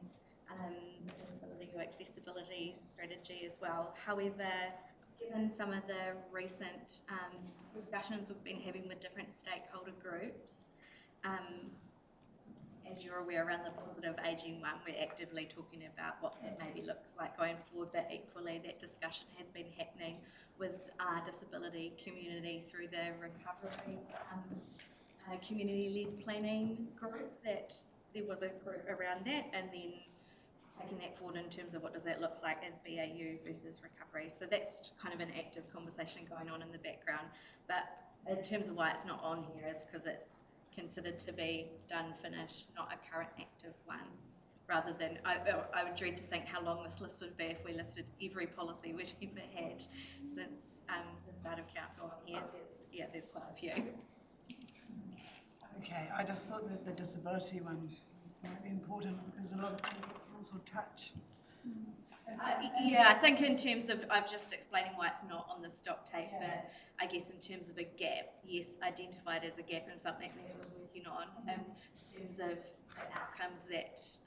[SPEAKER 23] disability or accessibility strategy as well. However, given some of the recent discussions we've been having with different stakeholder groups, as you're aware, around the positive ageing one, we're actively talking about what that maybe looks like going forward, but equally that discussion has been happening with disability community through the recovery community-led planning group, that there was a group around that, and then taking that forward in terms of what does that look like as BAU versus recovery. So that's kind of an active conversation going on in the background. But in terms of why it's not on here is because it's considered to be done, finished, not a current active one. Rather than, I would dread to think how long this list would be if we listed every policy we've ever had since the start of council on here. There's quite a few.
[SPEAKER 4] Okay, I just thought that the disability one might be important because a lot of things that council touch.
[SPEAKER 23] I think in terms of, I'm just explaining why it's not on the Stocktake, but I guess in terms of a gap, yes, identified as a gap and something that we're working on in terms of the outcomes that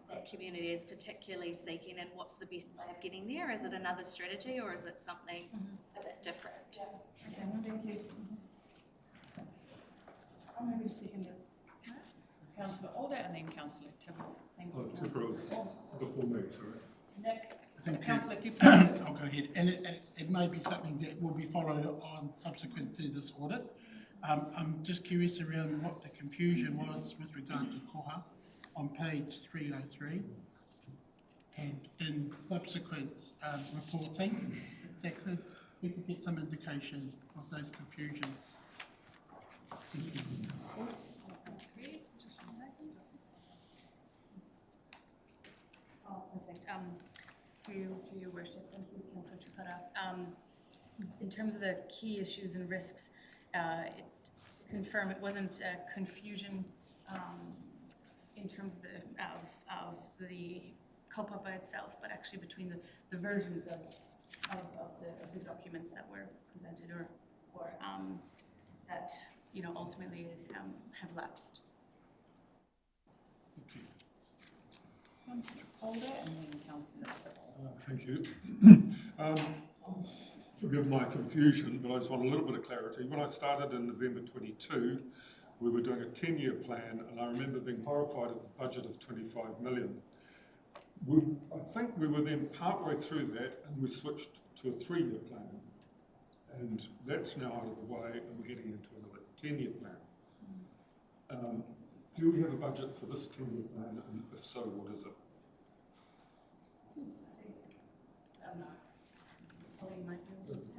[SPEAKER 23] that community is particularly seeking, and what's the best way of getting there? Is it another strategy or is it something a bit different?
[SPEAKER 4] Okay, thank you. I'm going to second it.
[SPEAKER 1] Councillor Alder and then Councillor Tibble. Thank you.
[SPEAKER 6] Tipper was before me, sorry.
[SPEAKER 1] Nick, Councillor Tibble.
[SPEAKER 10] I'll go ahead. And it may be something that will be followed on subsequent to this audit. I'm just curious around what the confusion was with regard to koha on page 303 and in subsequent reportings. We could get some indication of those confusions.
[SPEAKER 11] Just 1 second. Oh, perfect. Through your worship, thank you, Councillor Chupara. In terms of the key issues and risks, to confirm it wasn't confusion in terms of the kaupapa itself, but actually between the versions of the documents that were presented or that ultimately have lapsed.
[SPEAKER 1] Councillor Alder and then Councillor Tibble.
[SPEAKER 6] Thank you. Forgive my confusion, but I just want a little bit of clarity. When I started in November 22, we were doing a 10-year plan, and I remember being horrified at the budget of 25 million. I think we were then partway through that and we switched to a 3-year plan. And that's now out of the way and we're heading into another 10-year plan. Do we have a budget for this 10-year plan, and if so, what is it?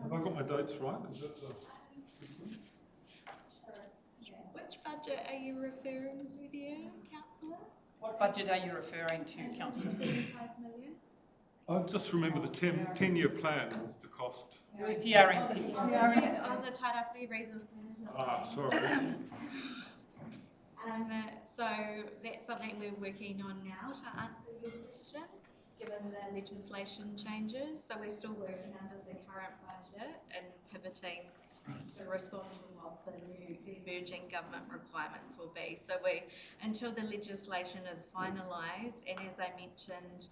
[SPEAKER 6] Have I got my dates right? Is that
[SPEAKER 23] Which budget are you referring to there, councillor?
[SPEAKER 1] What budget are you referring to, councillor?
[SPEAKER 23] 5 million?
[SPEAKER 6] I just remember the 10-year plan with the cost.
[SPEAKER 1] TRMP.
[SPEAKER 23] Oh, the Taruheru Reasons.
[SPEAKER 6] Sorry.
[SPEAKER 23] So that's something we're working on now to answer your question, given the legislation changes. So we're still working under the current budget and pivoting to respond to what the emerging government requirements will be. So until the legislation is finalised, and as I mentioned,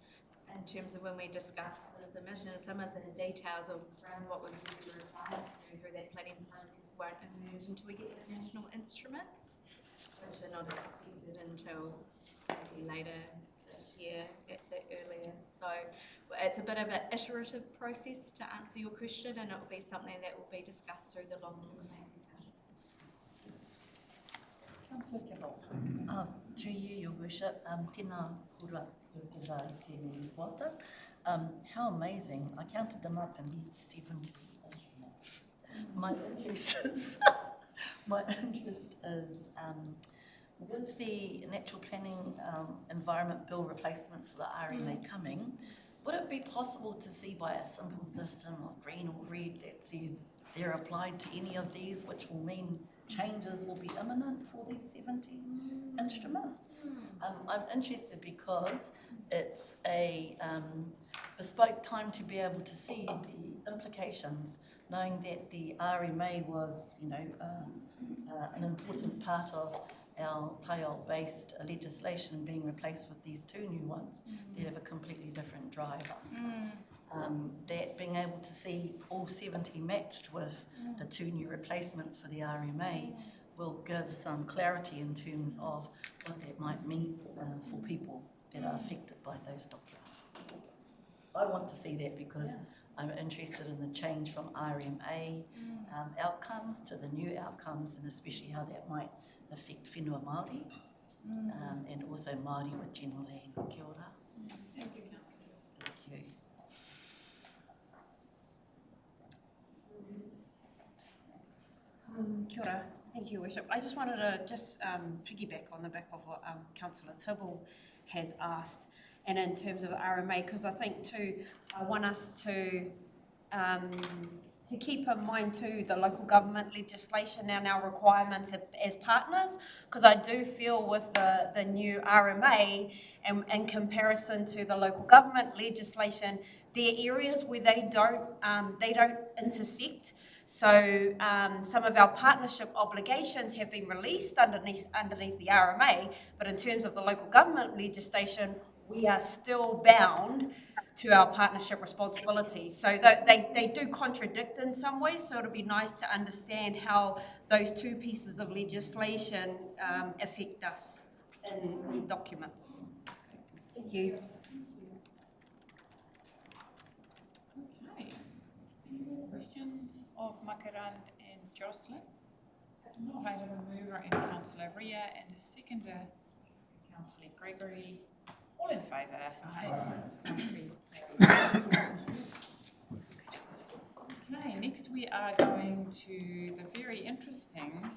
[SPEAKER 23] in terms of when we discuss the submission, some of the details around what would be required through that planning process won't emerge until we get the national instruments, which are not expected until maybe later this year at the earliest. So it's a bit of an iterative process to answer your question, and it will be something that will be discussed through the long-term plan discussion.
[SPEAKER 1] Councillor Tibble.
[SPEAKER 22] Through you, Your Worship, tēnā kura kura tēnei wata. How amazing. I counted them up and these 7 alternates. My interest is, with the natural planning environment bill replacements for the RMA coming, would it be possible to see by a simple system of green or red that says they're applied to any of these, which will mean changes will be imminent for these 70 instruments? I'm interested because it's a bespoke time to be able to see the implications, knowing that the RMA was, an important part of our tile-based legislation being replaced with these 2 new ones that have a completely different driver. That being able to see all 70 matched with the 2 new replacements for the RMA will give some clarity in terms of what that might mean for people that are affected by those documents. I want to see that because I'm interested in the change from RMA outcomes to the new outcomes, and especially how that might affect whenua Māori and also Māori with general land. Kia ora.
[SPEAKER 1] Thank you, Councillor.
[SPEAKER 22] Thank you.
[SPEAKER 3] Kia ora. Thank you, Your Worship. I just wanted to piggyback on the back of what Councillor Tibble has asked, and in terms of RMA, because I think too, I want us to keep in mind too the local government legislation and our requirements as partners, because I do feel with the new RMA and in comparison to the local government legislation, there are areas where they don't intersect. So some of our partnership obligations have been released underneath the RMA, but in terms of the local government legislation, we are still bound to our partnership responsibilities. So they do contradict in some ways, so it'll be nice to understand how those 2 pieces of legislation affect us in these documents. Thank you.
[SPEAKER 1] Okay. Any more questions of Makaran and Jocelyn? If not, I have a mover in Councillor Ria and a seconder, Councillor Gregory. All in favour? Aye. Okay, next we are going to the very interesting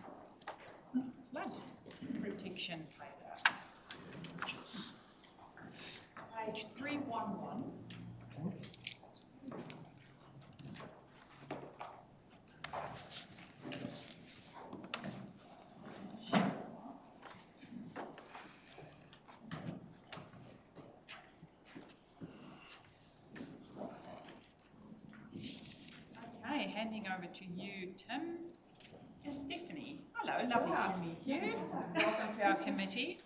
[SPEAKER 1] flood protection paper. Page 311. Okay, handing over to you, Tim and Stephanie. Hello, lovely to meet you. Welcome to our committee.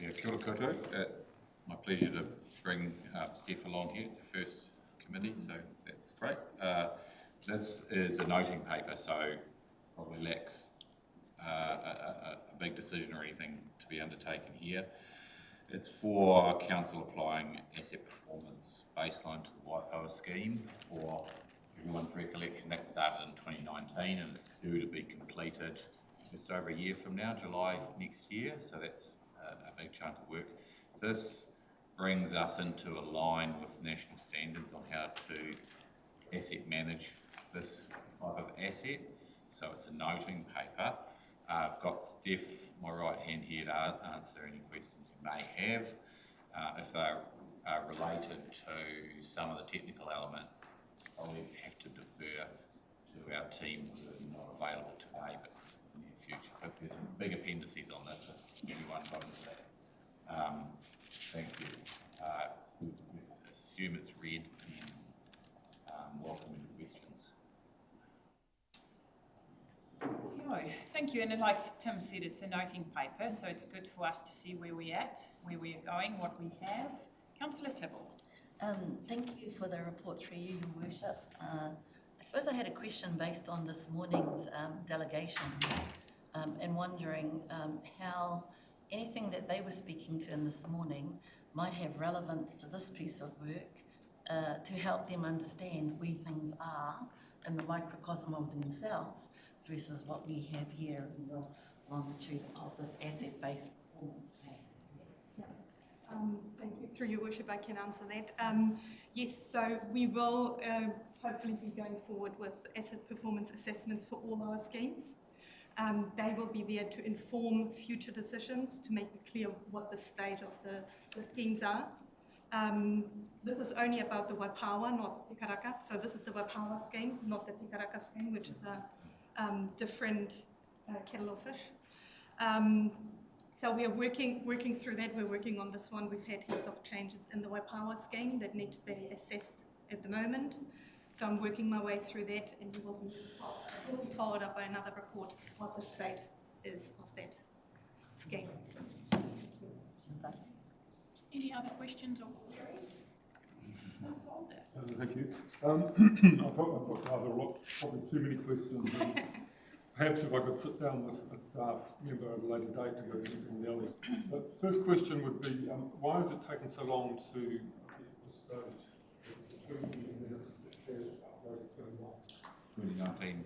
[SPEAKER 7] Yeah, kia ora koutou. My pleasure to bring Steph along here. It's the first committee, so that's great. This is a noting paper, so probably lacks a big decision or anything to be undertaken here. It's for council applying asset performance baseline to the Waipaoa scheme. For everyone's recollection, that started in 2019 and it's due to be completed just over a year from now, July next year. So that's a big chunk of work. This brings us into a line with national standards on how to asset manage this type of asset. So it's a noting paper. I've got Steph, my right hand here, to answer any questions you may have. If they're related to some of the technical elements, I'll have to defer to our team who are not available today, but in the future. But there's big appendices on this if anyone got into that. Thank you. We assume it's read and welcome any questions.
[SPEAKER 1] Thank you, and like Tim said, it's a noting paper, so it's good for us to see where we're at, where we're going, what we have. Councillor Tibble.
[SPEAKER 22] Thank you for the report through you, Your Worship. I suppose I had a question based on this morning's delegation and wondering how anything that they were speaking to in this morning might have relevance to this piece of work to help them understand where things are in the microcosm of themselves versus what we have here in the longitude of this asset-based performance plan.
[SPEAKER 16] Thank you. Through Your Worship, I can answer that. Yes, so we will hopefully be going forward with asset performance assessments for all our schemes. They will be there to inform future decisions, to make it clear what the state of the schemes are. This is only about the Waipaoa, not the Karakia. So this is the Waipaoa scheme, not the Karakia scheme, which is a different kettle of fish. So we are working through that. We're working on this one. We've had heaps of changes in the Waipaoa scheme that need to be assessed at the moment. So I'm working my way through that, and it will be followed up by another report what the state is of that scheme.
[SPEAKER 1] Any other questions or queries?
[SPEAKER 6] Thank you. I've got rather a lot, probably too many questions. Perhaps if I could sit down with a staff member at a later date to go through some of the others. But first question would be, why has it taken so long to get to this stage?
[SPEAKER 7] 2019.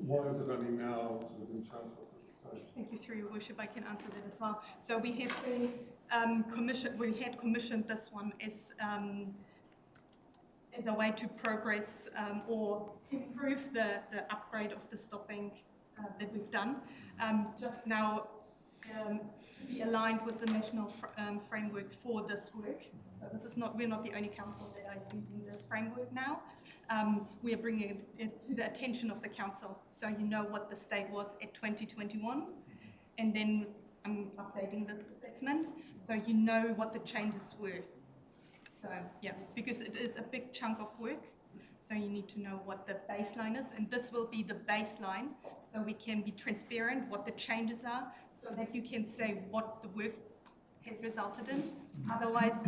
[SPEAKER 6] Why is it only now sort of been changed at this stage?
[SPEAKER 16] Thank you, through Your Worship. I can answer that as well. So we have been commissioned this one as a way to progress or improve the upgrade of the stopping that we've done. Just now, to be aligned with the national framework for this work. So this is not, we're not the only council that are using this framework now. We are bringing it to the attention of the council, so you know what the state was at 2021, and then I'm updating this assessment, so you know what the changes were. So yeah, because it is a big chunk of work, so you need to know what the baseline is, and this will be the baseline, so we can be transparent what the changes are, so that you can say what the work has resulted in. Otherwise,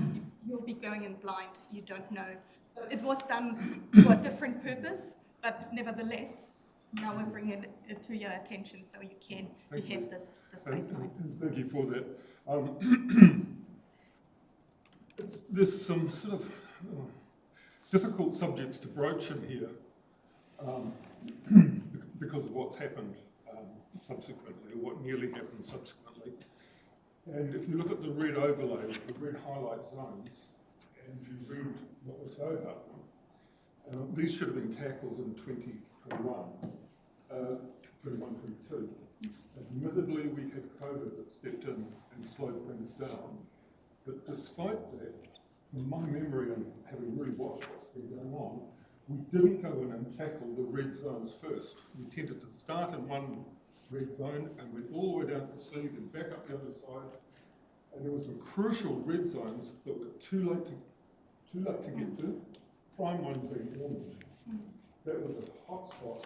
[SPEAKER 16] you'll be going in blind, you don't know. So it was done for a different purpose, but nevertheless, now we're bringing it to your attention so you can have this baseline.
[SPEAKER 6] Thank you for that. There's some sort of difficult subjects to broach in here because of what's happened subsequently, or what nearly happened subsequently. And if you look at the red overlays, the red highlight zones, and you read what we say about them, these should have been tackled in 2021, 22. Admittedly, we had COVID that stepped in and slowed things down, but despite that, from my memory and having really watched what's been going on, we didn't go in and tackle the red zones first. We tended to start in one red zone and went all the way down to sea, then back up the other side, and there were some crucial red zones that were too late to get to, prime one being Ormond. That was a hotspot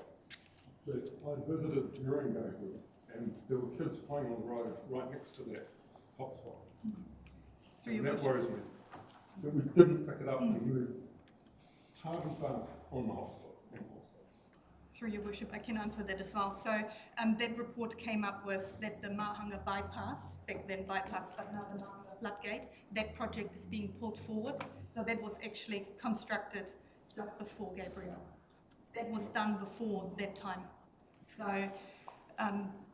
[SPEAKER 6] that I visited during COVID, and there were kids playing on the road right next to that hotspot. And that worries me, that we didn't pick it up and move hard and fast on the hotspot.
[SPEAKER 13] Through your worship, I can answer that as well. So that report came up with that the Mahanga bypass, back then bypass, but now the Mahanga floodgate, that project is being pulled forward. So that was actually constructed just before Gabriel. That was done before that time. So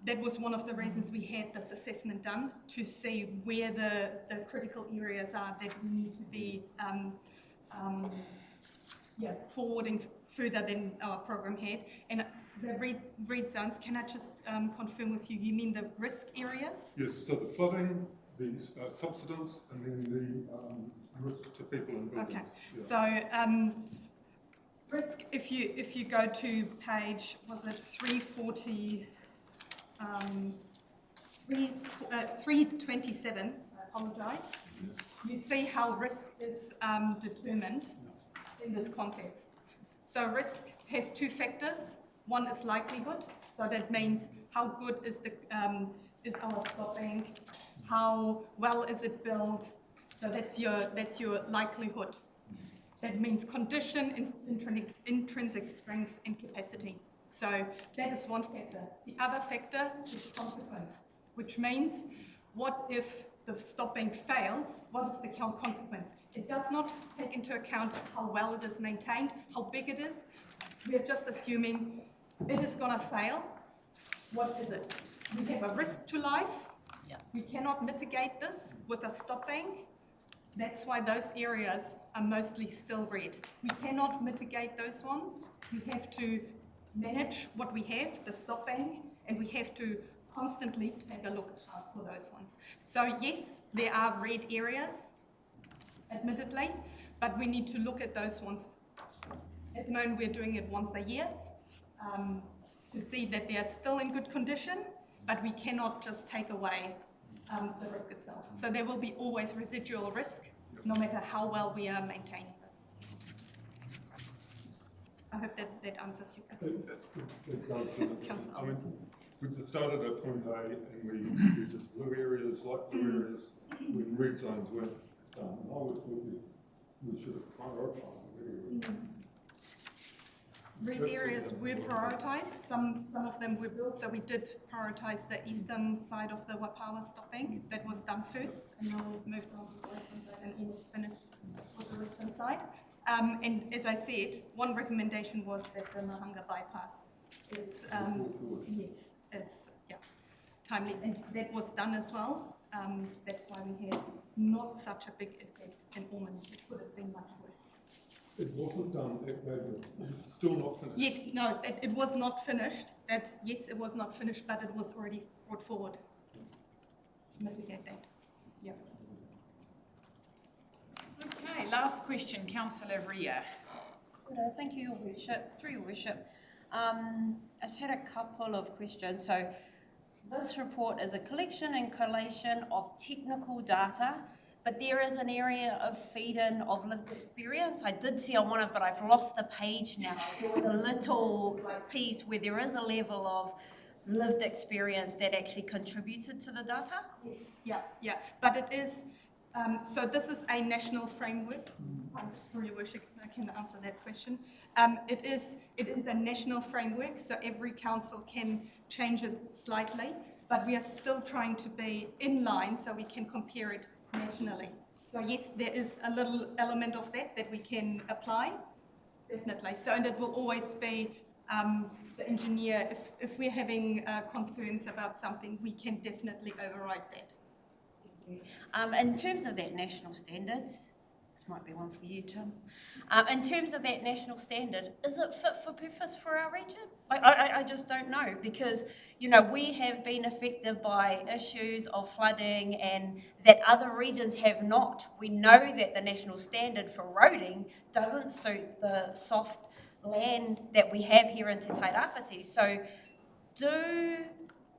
[SPEAKER 13] that was one of the reasons we had this assessment done, to see where the critical areas are that we need to be forwarding further than our program had. And the red zones, can I just confirm with you, you mean the risk areas?
[SPEAKER 6] Yes, so the flooding, the subsidence, and then the risk to people and buildings.
[SPEAKER 13] Okay,
[SPEAKER 6] Yeah.
[SPEAKER 13] so risk, if you go to page, was it 340, 327, I apologise, you see how risk is determined in this context. So risk has two factors. One is likelihood, so that means how good is our stopping, how well is it built. So that's your likelihood. That means condition, intrinsic strength, and capacity. So that is one factor. The other factor is consequence, which means what if the stopping fails, what is the consequence? It does not take into account how well it is maintained, how big it is. We're just assuming it is going to fail. What is it? We have a risk to life.
[SPEAKER 22] Yeah.
[SPEAKER 13] We cannot mitigate this with a stopping. That's why those areas are mostly still red. We cannot mitigate those ones. We have to manage what we have, the stopping, and we have to constantly take a look for those ones. So yes, there are red areas, admittedly, but we need to look at those ones. At the moment, we're doing it once a year to see that they are still in good condition, but we cannot just take away the risk itself. So there will be always residual risk, no matter how well we are maintaining this. I hope that answers your question.
[SPEAKER 6] It does. I mean, we just started at point A and we did blue areas, light blue areas, when red zones weren't done. I would thought we should have prioritised the
[SPEAKER 13] Red areas were prioritised. Some of them were built, so we did prioritise the eastern side of the Waipaoa stopping. That was done first, and then we moved on to the western side and finished with the western side. And as I said, one recommendation was that the Mahanga bypass is timely, and that was done as well. That's why we had not such a big effect in Ormond. It could have been much worse.
[SPEAKER 6] It wasn't done at Bylaw. It's still not finished.
[SPEAKER 13] Yes, no, it was not finished. Yes, it was not finished, but it was already brought forward to mitigate that. Yeah.
[SPEAKER 1] Okay, last question, Councillor Ria.
[SPEAKER 3] Thank you, Your Worship. Through Your Worship, I just had a couple of questions. So this report is a collection and collation of technical data, but there is an area of feed-in of lived experience. I did see on one of, but I've lost the page now. There was a little piece where there is a level of lived experience that actually contributed to the data.
[SPEAKER 13] Yes, yeah. But it is, so this is a national framework. Through Your Worship, I can answer that question. It is a national framework, so every council can change it slightly, but we are still trying to be in line so we can compare it nationally. So yes, there is a little element of that we can apply, definitely. So, and it will always be the engineer, if we're having concerns about something, we can definitely override that.
[SPEAKER 3] Thank you. In terms of that national standards, this might be one for you, Tim. In terms of that national standard, is it fit for purpose for our region? I just don't know, because, you know, we have been affected by issues of flooding and that other regions have not. We know that the national standard for roading doesn't suit the soft land that we have here in Te Tairāwhiti. So do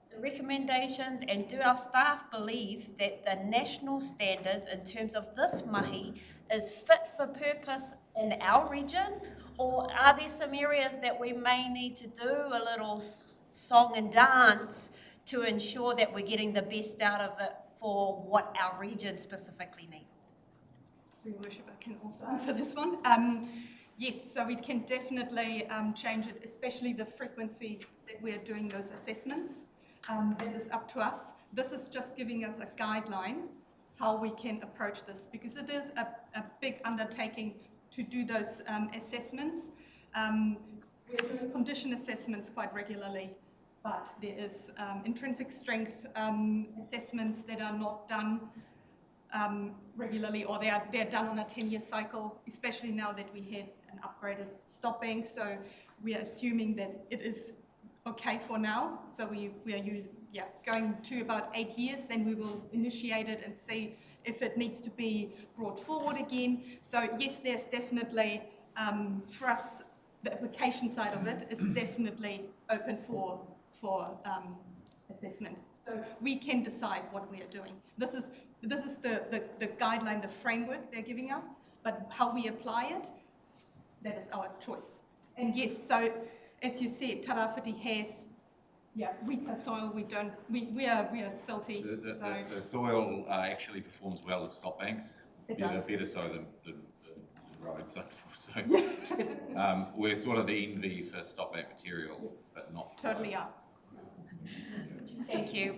[SPEAKER 3] the recommendations and do our staff believe that the national standards in terms of this mahi is fit for purpose in our region, or are there some areas that we may need to do a little song and dance to ensure that we're getting the best out of it for what our region specifically needs?
[SPEAKER 13] Your Worship, I can also answer this one.
[SPEAKER 16] Yes, so we can definitely change it, especially the frequency that we're doing those assessments. That is up to us. This is just giving us a guideline how we can approach this, because it is a big undertaking to do those assessments. We're doing condition assessments quite regularly, but there is intrinsic strength assessments that are not done regularly, or they're done on a 10-year cycle, especially now that we had an upgraded stopping. So we are assuming that it is okay for now. So we are going to about 8 years, then we will initiate it and see if it needs to be brought forward again. So yes, there's definitely, for us, the application side of it is definitely open for assessment. So we can decide what we are doing. This is the guideline, the framework they're giving us, but how we apply it, that is our choice. And yes, so as you said, Tarawhiti has weaker soil. We are silty.
[SPEAKER 7] The soil actually performs well as stop banks.
[SPEAKER 16] It does.
[SPEAKER 7] Better so than roads, unfortunately. We're sort of the envy for stop bank material, yes, but not for
[SPEAKER 16] totally are.
[SPEAKER 3] Thank you.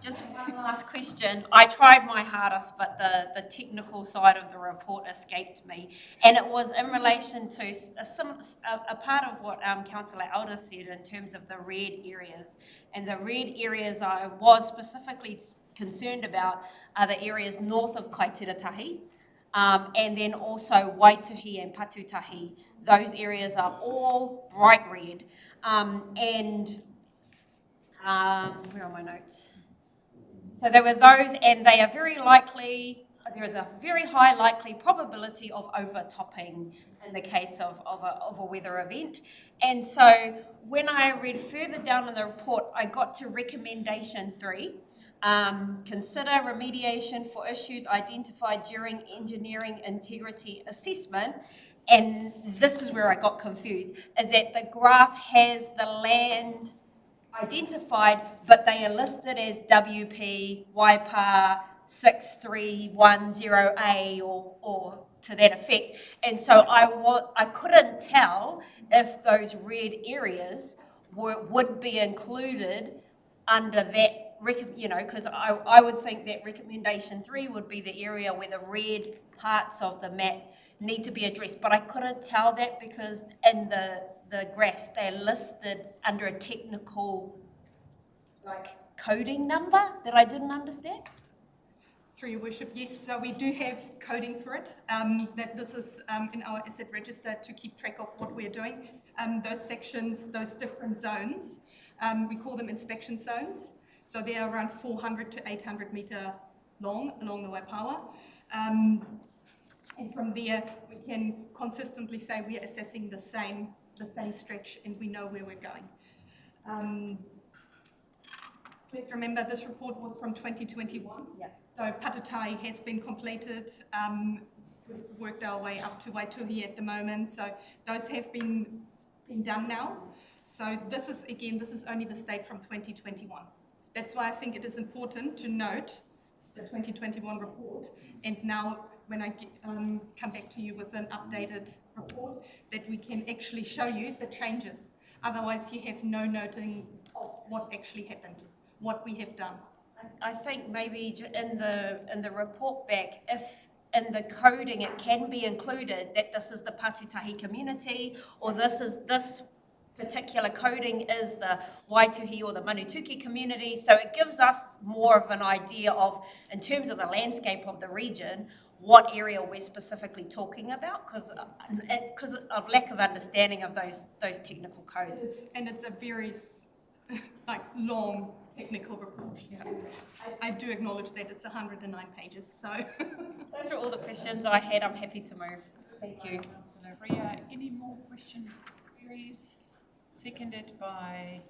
[SPEAKER 3] Just one last question. I tried my hardest, but the technical side of the report escaped me. And it was in relation to a part of what Councillor Elder said in terms of the red areas. And the red areas I was specifically concerned about are the areas north of Kaiteratahi, and then also Waituhi and Patutahi. Those areas are all bright red. Where are my notes? So there were those, and they are very likely, there is a very high likely probability of overtopping in the case of a weather event. And so when I read further down in the report, I got to recommendation 3. Consider remediation for issues identified during engineering integrity assessment. And this is where I got confused, is that the graph has the land identified, but they are listed as WP, Waipaoa 6310A or to that effect. And so I couldn't tell if those red areas would be included under that, because I would think that recommendation 3 would be the area where the red parts of the map need to be addressed. But I couldn't tell that because in the graphs, they're listed under a technical coding number that I didn't understand.
[SPEAKER 16] Through your worship, yes, so we do have coding for it. That this is in our asset register to keep track of what we're doing. Those sections, those different zones, we call them inspection zones. So they are around 400 to 800 metre long along the Waipaoa. And from there, we can consistently say we are assessing the same stretch and we know where we're going. Please remember this report was from 2021. Yeah. So Patatai has been completed. We've worked our way up to Waituhi at the moment. So those have been done now. So this is only the state from 2021. That's why I think it is important to note the 2021 report. And now when I come back to you with an updated report, that we can actually show you the changes. Otherwise, you have no noting of what actually happened, what we have done.
[SPEAKER 3] I think maybe in the report back, if in the coding it can be included that this is the Patutahi community, or this particular coding is the Waituhi or the Manutuki community, so it gives us more of an idea of, in terms of the landscape of the region, what area we're specifically talking about, because of lack of understanding of those technical codes.
[SPEAKER 16] It's a very long technical report. Yeah. I do acknowledge that it's 109 pages. So
[SPEAKER 3] those are all the questions I had. I'm happy to move. Thank you.
[SPEAKER 1] Councillor Ria, any more questions or queries? Seconded by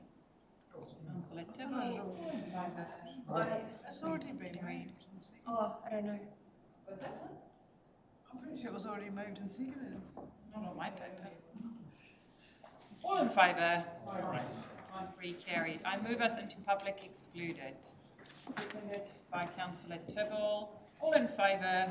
[SPEAKER 1] Councillor Tibble.
[SPEAKER 4] It's already been read.
[SPEAKER 3] Oh, I don't know.
[SPEAKER 1] What's that?
[SPEAKER 4] I'm pretty sure it was already moved and seconded.
[SPEAKER 1] Not on my paper. All in favour? Aye. 1-3 carried. I move us into public excluded. Seconded by Councillor Tibble. All in favour?